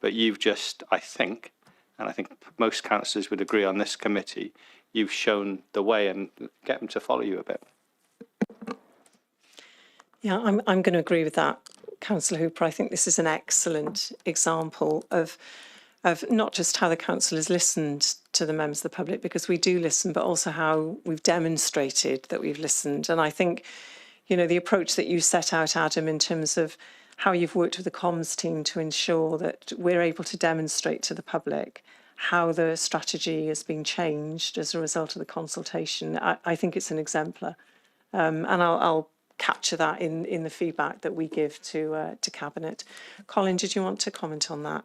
but you've just, I think, and I think most councillors would agree on this committee, you've shown the way, and get them to follow you a bit. Yeah, I'm going to agree with that, Councillor Hooper. I think this is an excellent example of not just how the council has listened to the members of the public, because we do listen, but also how we've demonstrated that we've listened. And I think, you know, the approach that you set out, Adam, in terms of how you've worked with the comms team to ensure that we're able to demonstrate to the public how the strategy has been changed as a result of the consultation, I think it's an exemplar. And I'll capture that in the feedback that we give to Cabinet. Colin, did you want to comment on that?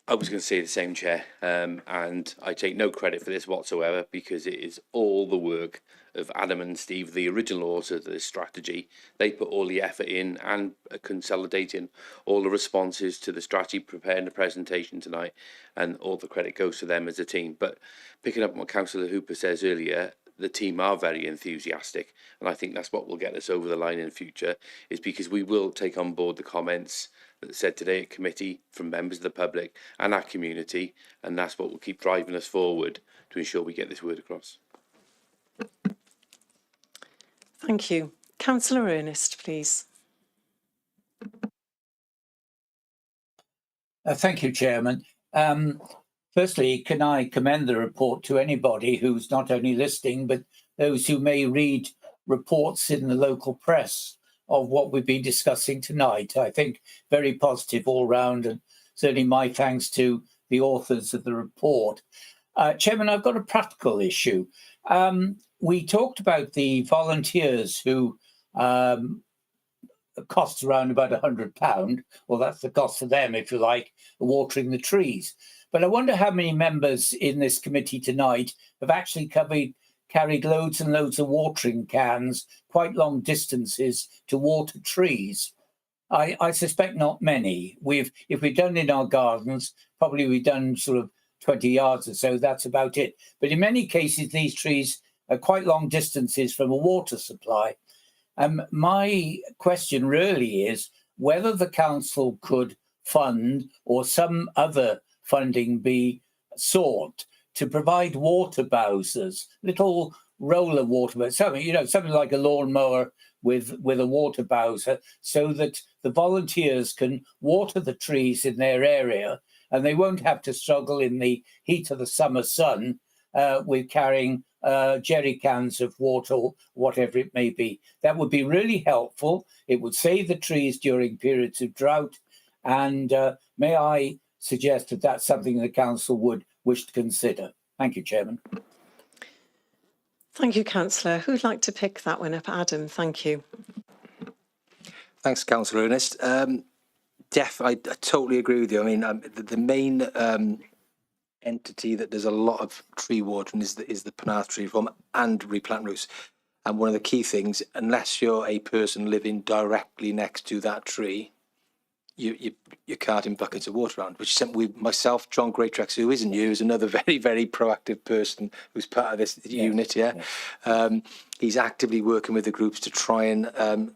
I was going to say the same, Chair, and I take no credit for this whatsoever, because it is all the work of Adam and Steve, the original authors of this strategy. They put all the effort in and consolidating all the responses to the strategy, preparing the presentation tonight, and all the credit goes to them as a team. But picking up on what Councillor Hooper says earlier, the team are very enthusiastic, and I think that's what will get us over the line in the future, is because we will take on board the comments that said today at committee from members of the public and our community, and that's what will keep driving us forward to ensure we get this word across. Thank you. Councillor Ernest, please. Thank you, Chairman. Firstly, can I commend the report to anybody who's not only listening, but those who may read reports in the local press of what we've been discussing tonight. I think very positive all round, and certainly my thanks to the authors of the report. Chairman, I've got a practical issue. We talked about the volunteers who costs around about £100. Well, that's the cost for them, if you like, watering the trees. But I wonder how many members in this committee tonight have actually carried loads and loads of watering cans, quite long distances, to water trees. I suspect not many. If we've done in our gardens, probably we've done sort of 20 yards or so, that's about it. But in many cases, these trees are quite long distances from a water supply. My question really is whether the council could fund, or some other funding be sought, to provide water bowsers, little roller water bowsers, something like a lawnmower with a water bowser, so that the volunteers can water the trees in their area, and they won't have to struggle in the heat of the summer sun with carrying jerry cans of water, or whatever it may be. That would be really helpful. It would save the trees during periods of drought. And may I suggest that that's something the council would wish to consider? Thank you, Chairman. Thank you, Councillor. Who'd like to pick that one up? Adam, thank you. Thanks, Councillor Ernest. I totally agree with you. I mean, the main entity that does a lot of tree watering is the Penarth Tree Farm and Replant Roost. And one of the key things, unless you're a person living directly next to that tree, you're carting buckets of water around, which is something myself, John Greatrex, who isn't you, is another very, very proactive person who's part of this unit. He's actively working with the groups to try and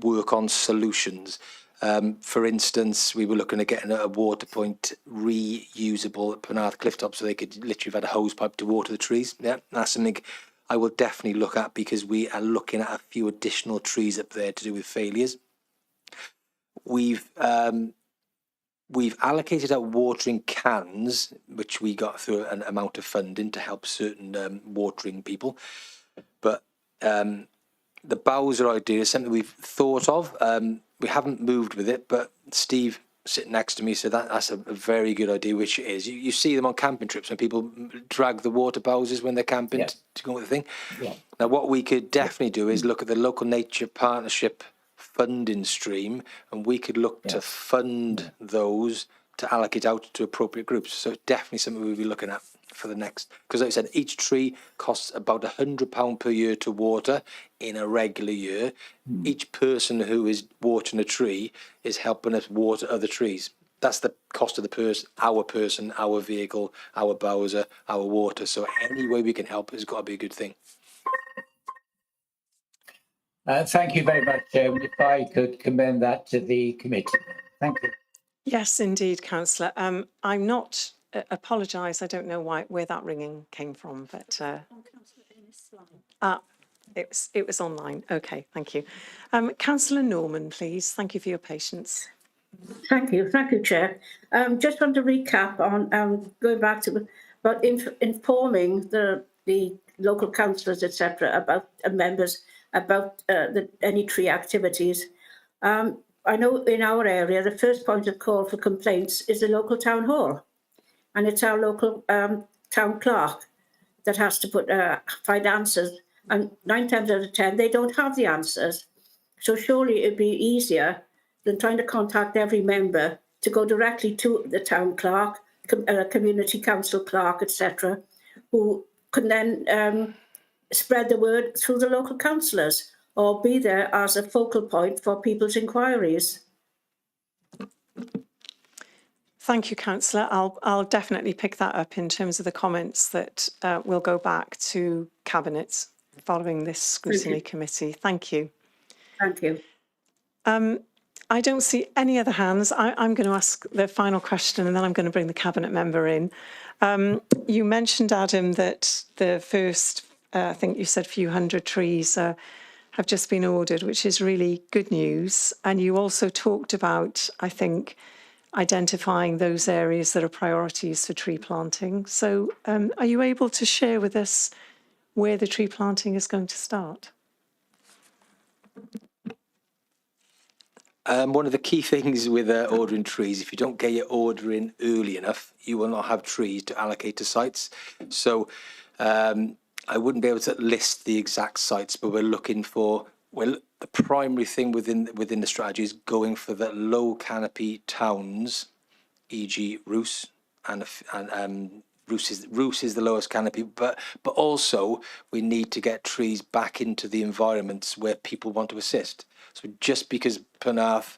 work on solutions. For instance, we were looking at getting a water point reusable at Penarth Clifftop, so they could literally have had a hose pipe to water the trees. Yeah, that's something I will definitely look at, because we are looking at a few additional trees up there to do with failures. We've allocated out watering cans, which we got through an amount of funding to help certain watering people. But the Bowser idea is something we've thought of. We haven't moved with it, but Steve sitting next to me said that's a very good idea, which is you see them on camping trips when people drag the water bowsers when they're camping to go with the thing. Now, what we could definitely do is look at the local nature partnership funding stream, and we could look to fund those to allocate out to appropriate groups. So it's definitely something we'll be looking at for the next, because like I said, each tree costs about £100 per year to water in a regular year. Each person who is watering a tree is helping us water other trees. That's the cost of the person, our vehicle, our bowser, our water. So any way we can help has got to be a good thing. Thank you very much, Chairman. If I could commend that to the committee. Thank you. Yes, indeed, Councillor. I'm not, apologise, I don't know where that ringing came from, but it was online. Okay, thank you. Councillor Norman, please. Thank you for your patience. Thank you, Chair. Just want to recap on going back to about informing the local councillors, etc., about members about any tree activities. I know in our area the first point of call for complaints is the local town hall, and it's our local town clerk that has to find answers. And 9 times out of 10, they don't have the answers. So surely it'd be easier than trying to contact every member to go directly to the town clerk, community council clerk, etc., who can then spread the word through the local councillors or be there as a focal point for people's inquiries. Thank you, Councillor. I'll definitely pick that up in terms of the comments that will go back to Cabinet following this scrutiny committee. Thank you. Thank you. I don't see any other hands. I'm going to ask the final question and then I'm going to bring the Cabinet member in. You mentioned, Adam, that the first, I think you said few hundred trees have just been ordered, which is really good news. And you also talked about, I think, identifying those areas that are priorities for tree planting. So are you able to share with us where the tree planting is going to start? One of the key things with ordering trees, if you don't get your order in early enough, you will not have trees to allocate to sites. So I wouldn't be able to list the exact sites, but we're looking for, well, the primary thing within the strategy is going for the low canopy towns, e.g. Roos, and Roos is the lowest canopy, but also we need to get trees back into the environments where people want to assist. So just because Penarth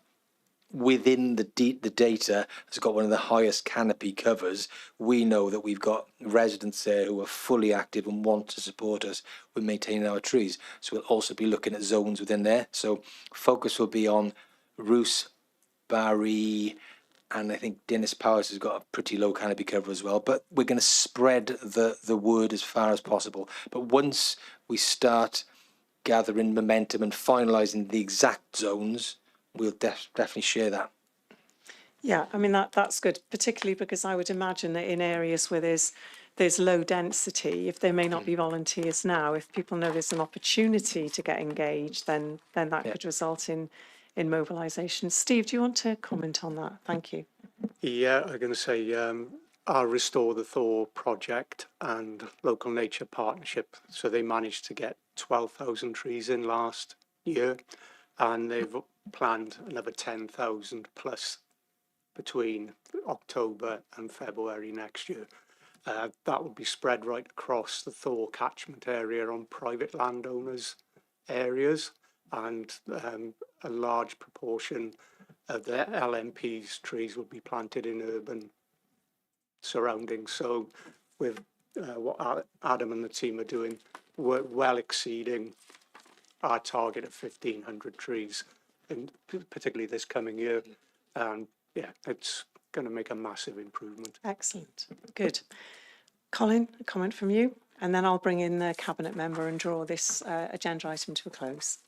within the data has got one of the highest canopy covers, we know that we've got residents there who are fully active and want to support us with maintaining our trees. So we'll also be looking at zones within there. So focus will be on Roos, Barry, and I think Dennis Powers has got a pretty low canopy cover as well. But we're going to spread the word as far as possible. But once we start gathering momentum and finalising the exact zones, we'll definitely share that. Yeah, I mean, that's good, particularly because I would imagine that in areas where there's low density, if there may not be volunteers now, if people know there's an opportunity to get engaged, then that could result in mobilisation. Steve, do you want to comment on that? Thank you. Yeah, I'm going to say our Restore the Thor project and Local Nature Partnership. So they managed to get 12,000 trees in last year, and they've planned another 10,000 plus between October and February next year. That will be spread right across the Thor catchment area on private landowners' areas, and a large proportion of the LMP's trees will be planted in urban surroundings. So with what Adam and the team are doing, we're well exceeding our target of 1,500 trees, and particularly this coming year. And yeah, it's going to make a massive improvement. Excellent. Good. Colin, a comment from you, and then I'll bring in the Cabinet member and draw this agenda item to a close.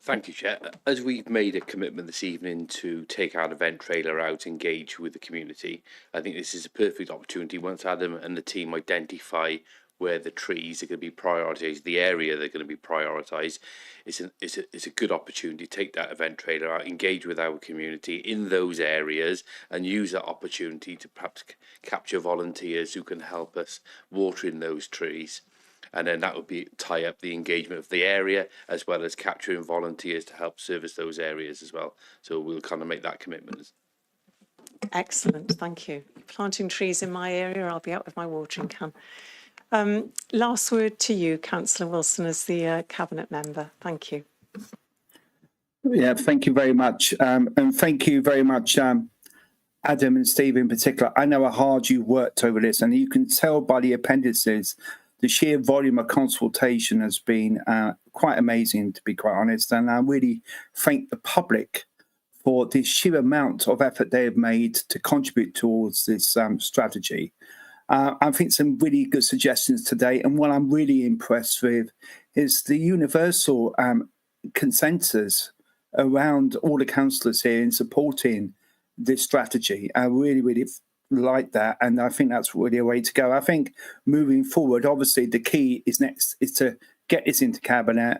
Thank you, Chair. As we've made a commitment this evening to take our event trailer out, engage with the community, I think this is a perfect opportunity once Adam and the team identify where the trees are going to be prioritised, the area they're going to be prioritised. It's a good opportunity to take that event trailer out, engage with our community in those areas, and use that opportunity to perhaps capture volunteers who can help us watering those trees. And then that would be tie up the engagement of the area as well as capturing volunteers to help service those areas as well. So we'll kind of make that commitment. Excellent, thank you. Planting trees in my area, I'll be out with my watering can. Last word to you, Councillor Wilson, as the Cabinet member. Thank you. Yeah, thank you very much. And thank you very much, Adam and Steve in particular. I know how hard you worked over this, and you can tell by the appendices, the sheer volume of consultation has been quite amazing, to be quite honest. And I really thank the public for the sheer amount of effort they have made to contribute towards this strategy. I think some really good suggestions today. And what I'm really impressed with is the universal consensus around all the councillors here in supporting this strategy. I really, really like that. And I think that's really a way to go. I think moving forward, obviously, the key is to get this into Cabinet.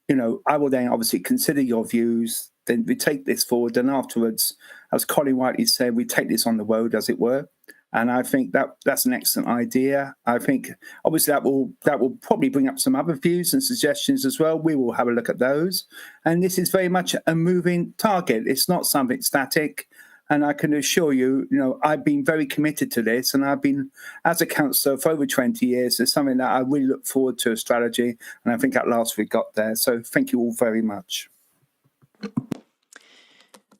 You know, I will then obviously consider your views. Then we take this forward. And afterwards, as Colin rightly said, we take this on the road, as it were. And I think that's an excellent idea. I think obviously that will probably bring up some other views and suggestions as well. We will have a look at those. And this is very much a moving target. It's not something static. And I can assure you, you know, I've been very committed to this, and I've been, as a councillor for over 20 years, it's something that I really look forward to, a strategy. And I think at last we got there. So thank you all very much.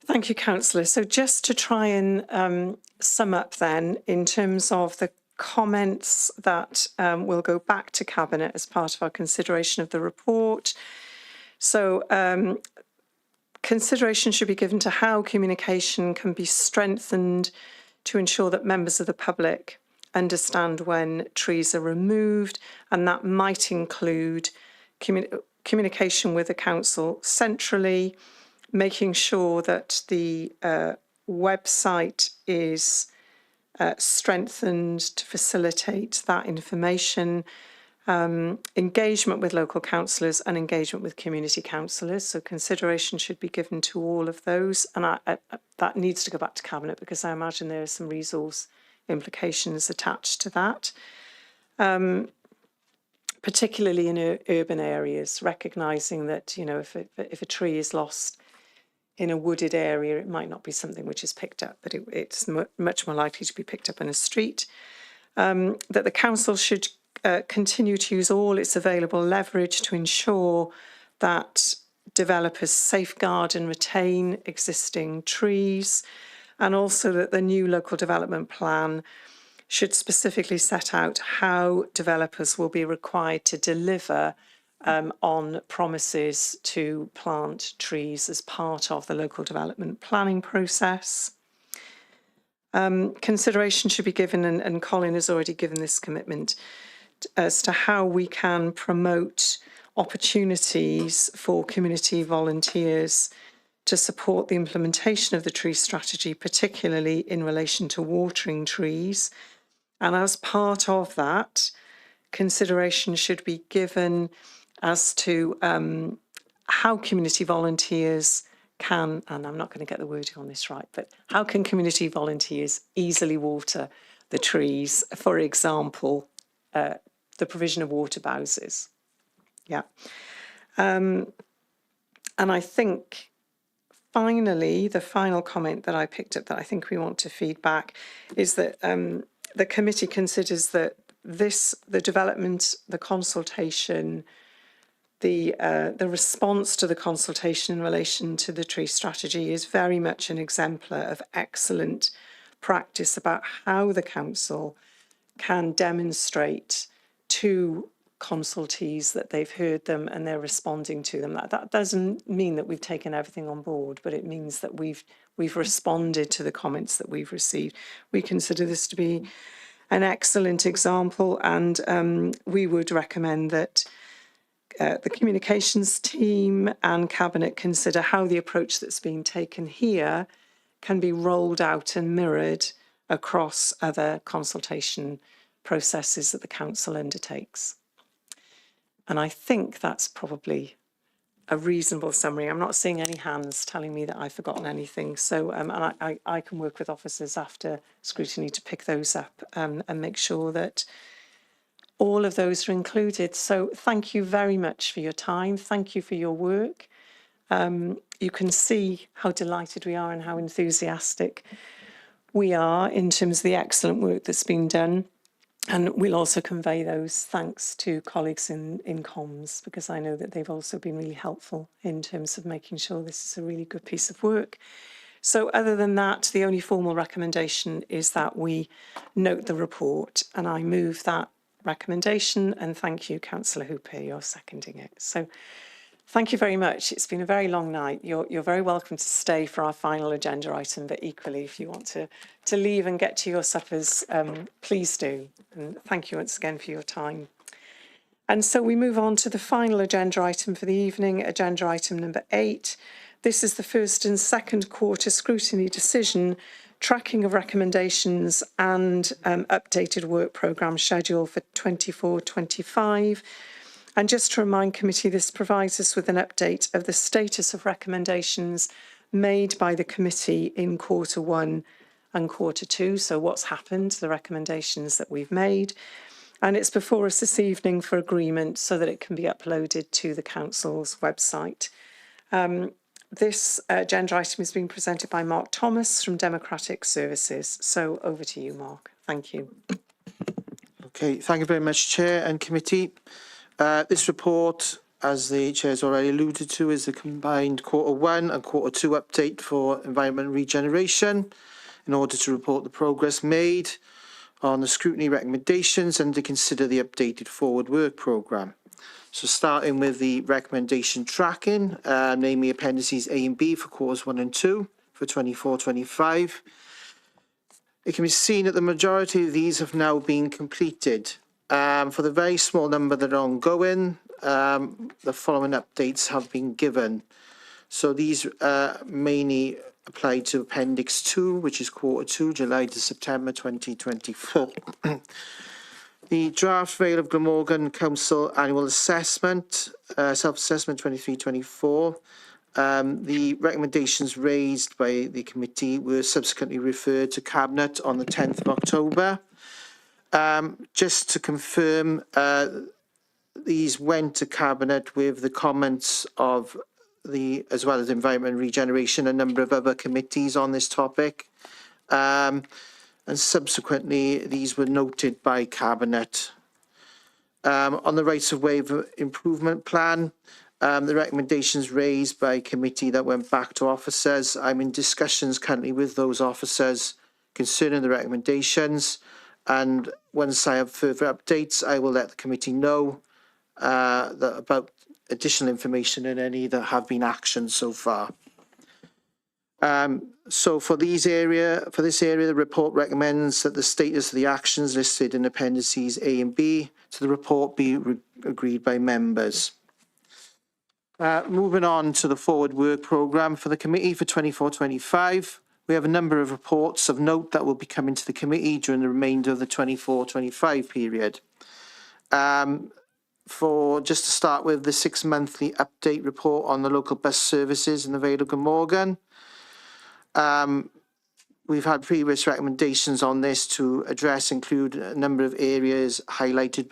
Thank you, Councillor. So just to try and sum up then, in terms of the comments that will go back to Cabinet as part of our consideration of the report. So consideration should be given to how communication can be strengthened to ensure that members of the public understand when trees are removed, and that might include communication with the council centrally, making sure that the website is strengthened to facilitate that information, engagement with local councillors and engagement with community councillors. So consideration should be given to all of those. And that needs to go back to Cabinet, because I imagine there are some resource implications attached to that. Particularly in urban areas, recognising that, you know, if a tree is lost in a wooded area, it might not be something which is picked up, but it's much more likely to be picked up in a street. That the council should continue to use all its available leverage to ensure that developers safeguard and retain existing trees, and also that the new local development plan should specifically set out how developers will be required to deliver on promises to plant trees as part of the local development planning process. Consideration should be given, and Colin has already given this commitment, as to how we can promote opportunities for community volunteers to support the implementation of the tree strategy, particularly in relation to watering trees. And as part of that, consideration should be given as to how community volunteers can, and I'm not going to get the wording on this right, but how can community volunteers easily water the trees, for example, the provision of water bowsers. Yeah. And I think finally, the final comment that I picked up that I think we want to feed back is that the committee considers that the development, the consultation, the response to the consultation in relation to the tree strategy is very much an exemplar of excellent practice about how the council can demonstrate to consultees that they've heard them and they're responding to them. That doesn't mean that we've taken everything on board, but it means that we've responded to the comments that we've received. We consider this to be an excellent example, and we would recommend that the communications team and Cabinet consider how the approach that's being taken here can be rolled out and mirrored across other consultation processes that the council undertakes. And I think that's probably a reasonable summary. I'm not seeing any hands telling me that I've forgotten anything. So and I can work with officers after scrutiny to pick those up and make sure that all of those are included. So thank you very much for your time. Thank you for your work. You can see how delighted we are and how enthusiastic we are in terms of the excellent work that's been done. And we'll also convey those thanks to colleagues in comms, because I know that they've also been really helpful in terms of making sure this is a really good piece of work. So other than that, the only formal recommendation is that we note the report, and I move that recommendation, and thank you, Councillor Hooper, you're seconding it. So thank you very much. It's been a very long night. You're very welcome to stay for our final agenda item, but equally, if you want to leave and get to your suppers, please do. And thank you once again for your time. And so we move on to the final agenda item for the evening, agenda item number 8. This is the first and second quarter scrutiny decision, tracking of recommendations and updated work programme schedule for 24-25. And just to remind committee, this provides us with an update of the status of recommendations made by the committee in quarter 1 and quarter 2. So what's happened, the recommendations that we've made. And it's before us this evening for agreement so that it can be uploaded to the council's website. This agenda item is being presented by Mark Thomas from Democratic Services. So over to you, Mark. Thank you. Okay, thank you very much, Chair and committee. This report, as the Chair has already alluded to, is the combined quarter 1 and quarter 2 update for environment regeneration in order to report the progress made on the scrutiny recommendations and to consider the updated forward work programme. So starting with the recommendation tracking, namely appendices A and B for quarters 1 and 2 for 24-25. It can be seen that the majority of these have now been completed. For the very small number that are ongoing, the following updates have been given. So these mainly apply to Appendix 2, which is quarter 2, July to September 2024. The draft Vale of Glamorgan Council Annual Assessment, Self-Assessment 23-24. The recommendations raised by the committee were subsequently referred to Cabinet on the 10th of October. Just to confirm, these went to Cabinet with the comments of as well as Environment and Regeneration, a number of other committees on this topic. And subsequently, these were noted by Cabinet. On the rights of way improvement plan, the recommendations raised by committee that went back to officers. I'm in discussions currently with those officers concerning the recommendations. And once I have further updates, I will let the committee know about additional information and any that have been actioned so far. So for this area, the report recommends that the status of the actions listed in appendices A and B to the report be agreed by members. Moving on to the forward work programme for the committee for 24-25. We have a number of reports of note that will be coming to the committee during the remainder of the 24-25 period. Just to start with, the 6-monthly update report on the local bus services in the Vale of Glamorgan. We've had previous recommendations on this to address, include a number of areas highlighted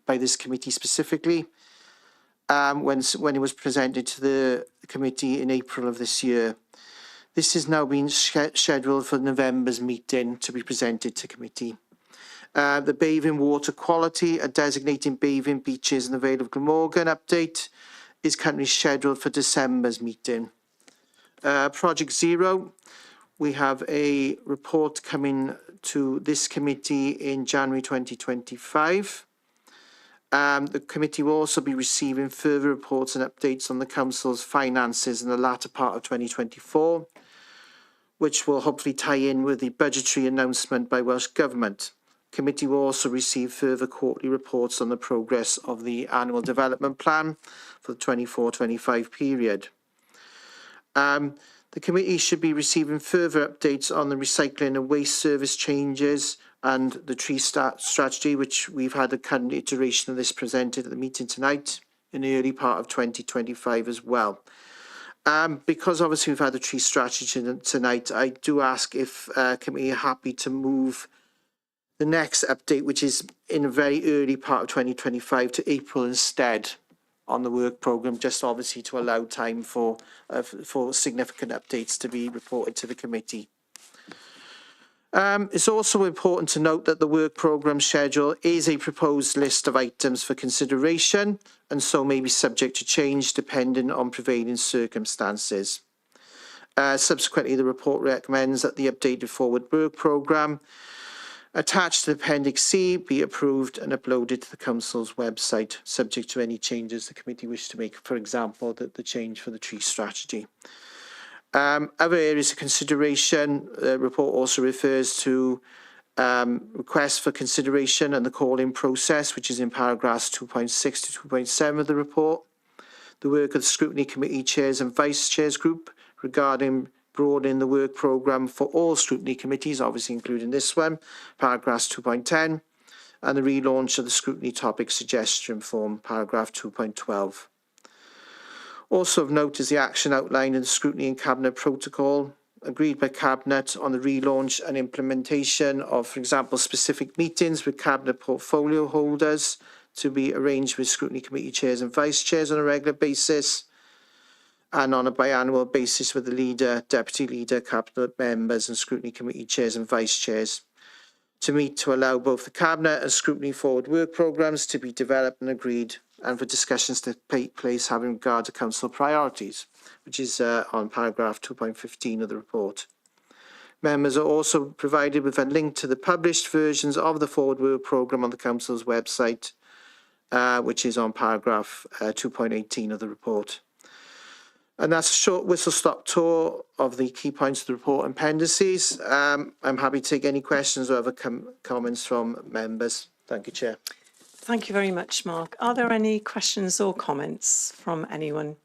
by this committee specifically when it was presented to the committee in April of this year. This has now been scheduled for November's meeting to be presented to committee. The bathing water quality, a designating bathing beaches in the Vale of Glamorgan update is currently scheduled for December's meeting. Project Zero, we have a report coming to this committee in January 2025. The committee will also be receiving further reports and updates on the council's finances in the latter part of 2024, which will hopefully tie in with the budgetary announcement by Welsh Government. Committee will also receive further quarterly reports on the progress of the annual development plan for the 24-25 period. The committee should be receiving further updates on the recycling and waste service changes and the tree strategy, which we've had a current iteration of this presented at the meeting tonight in the early part of 2025 as well. Because obviously we've had the tree strategy tonight, I do ask if committee are happy to move the next update, which is in a very early part of 2025, to April instead on the work programme, just obviously to allow time for significant updates to be reported to the committee. It's also important to note that the work programme schedule is a proposed list of items for consideration and so may be subject to change depending on prevailing circumstances. Subsequently, the report recommends that the updated forward work programme attached to Appendix C be approved and uploaded to the Council's website, subject to any changes the committee wish to make, for example, the change for the tree strategy. Other areas of consideration, the report also refers to requests for consideration and the call-in process, which is in paragraphs 2.6 to 2.7 of the report. The work of the Scrutiny Committee Chairs and Vice Chairs Group regarding broadening the work programme for all Scrutiny Committees, obviously including this one, paragraphs 2.10, and the relaunch of the Scrutiny Topic Suggestion Form, paragraph 2.12. Also of note is the action outlined in the Scrutiny and Cabinet Protocol, agreed by Cabinet on the relaunch and implementation of, for example, specific meetings with Cabinet portfolio holders to be arranged with Scrutiny Committee Chairs and Vice Chairs on a regular basis, and on a biannual basis with the Leader, Deputy Leader, Cabinet members and Scrutiny Committee Chairs and Vice Chairs to meet to allow both the Cabinet and Scrutiny forward work programmes to be developed and agreed, and for discussions to take place having regard to Council priorities, which is on paragraph 2.15 of the report. Members are also provided with a link to the published versions of the forward work programme on the Council's website, which is on paragraph 2.18 of the report. And that's a short whistle-stop tour of the key points of the report and appendices. I'm happy to take any questions or other comments from members. Thank you, Chair. Thank you very much, Mark. Are there any questions or comments from anyone?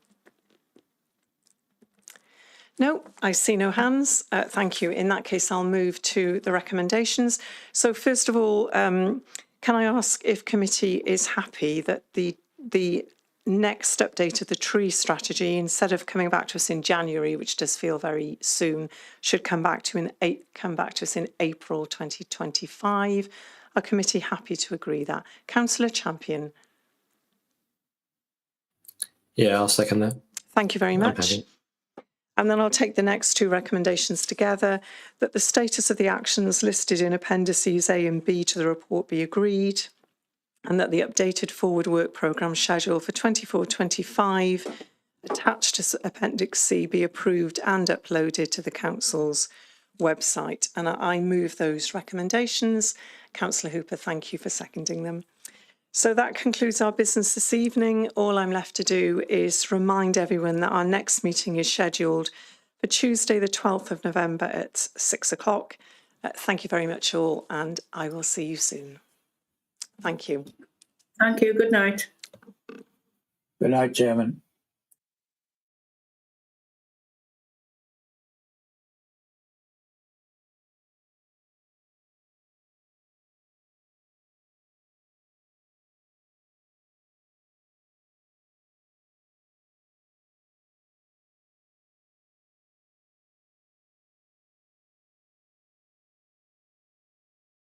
No, I see no hands. Thank you. In that case, I'll move to the recommendations. So first of all, can I ask if committee is happy that the next update of the tree strategy, instead of coming back to us in January, which does feel very soon, should come back to us in April 2025? Are committee happy to agree that? Councillor Champion. Yeah, I'll second that. Thank you very much. And then I'll take the next two recommendations together, that the status of the actions listed in appendices A and B to the report be agreed, and that the updated forward work programme schedule for 24-25 attached to Appendix C be approved and uploaded to the Council's website. And I move those recommendations. Councillor Hooper, thank you for seconding them. So that concludes our business this evening. All I'm left to do is remind everyone that our next meeting is scheduled for Tuesday, the 12th of November at 6 o'clock. Thank you very much all, and I will see you soon. Thank you. Thank you. Good night. Good night, Chairman.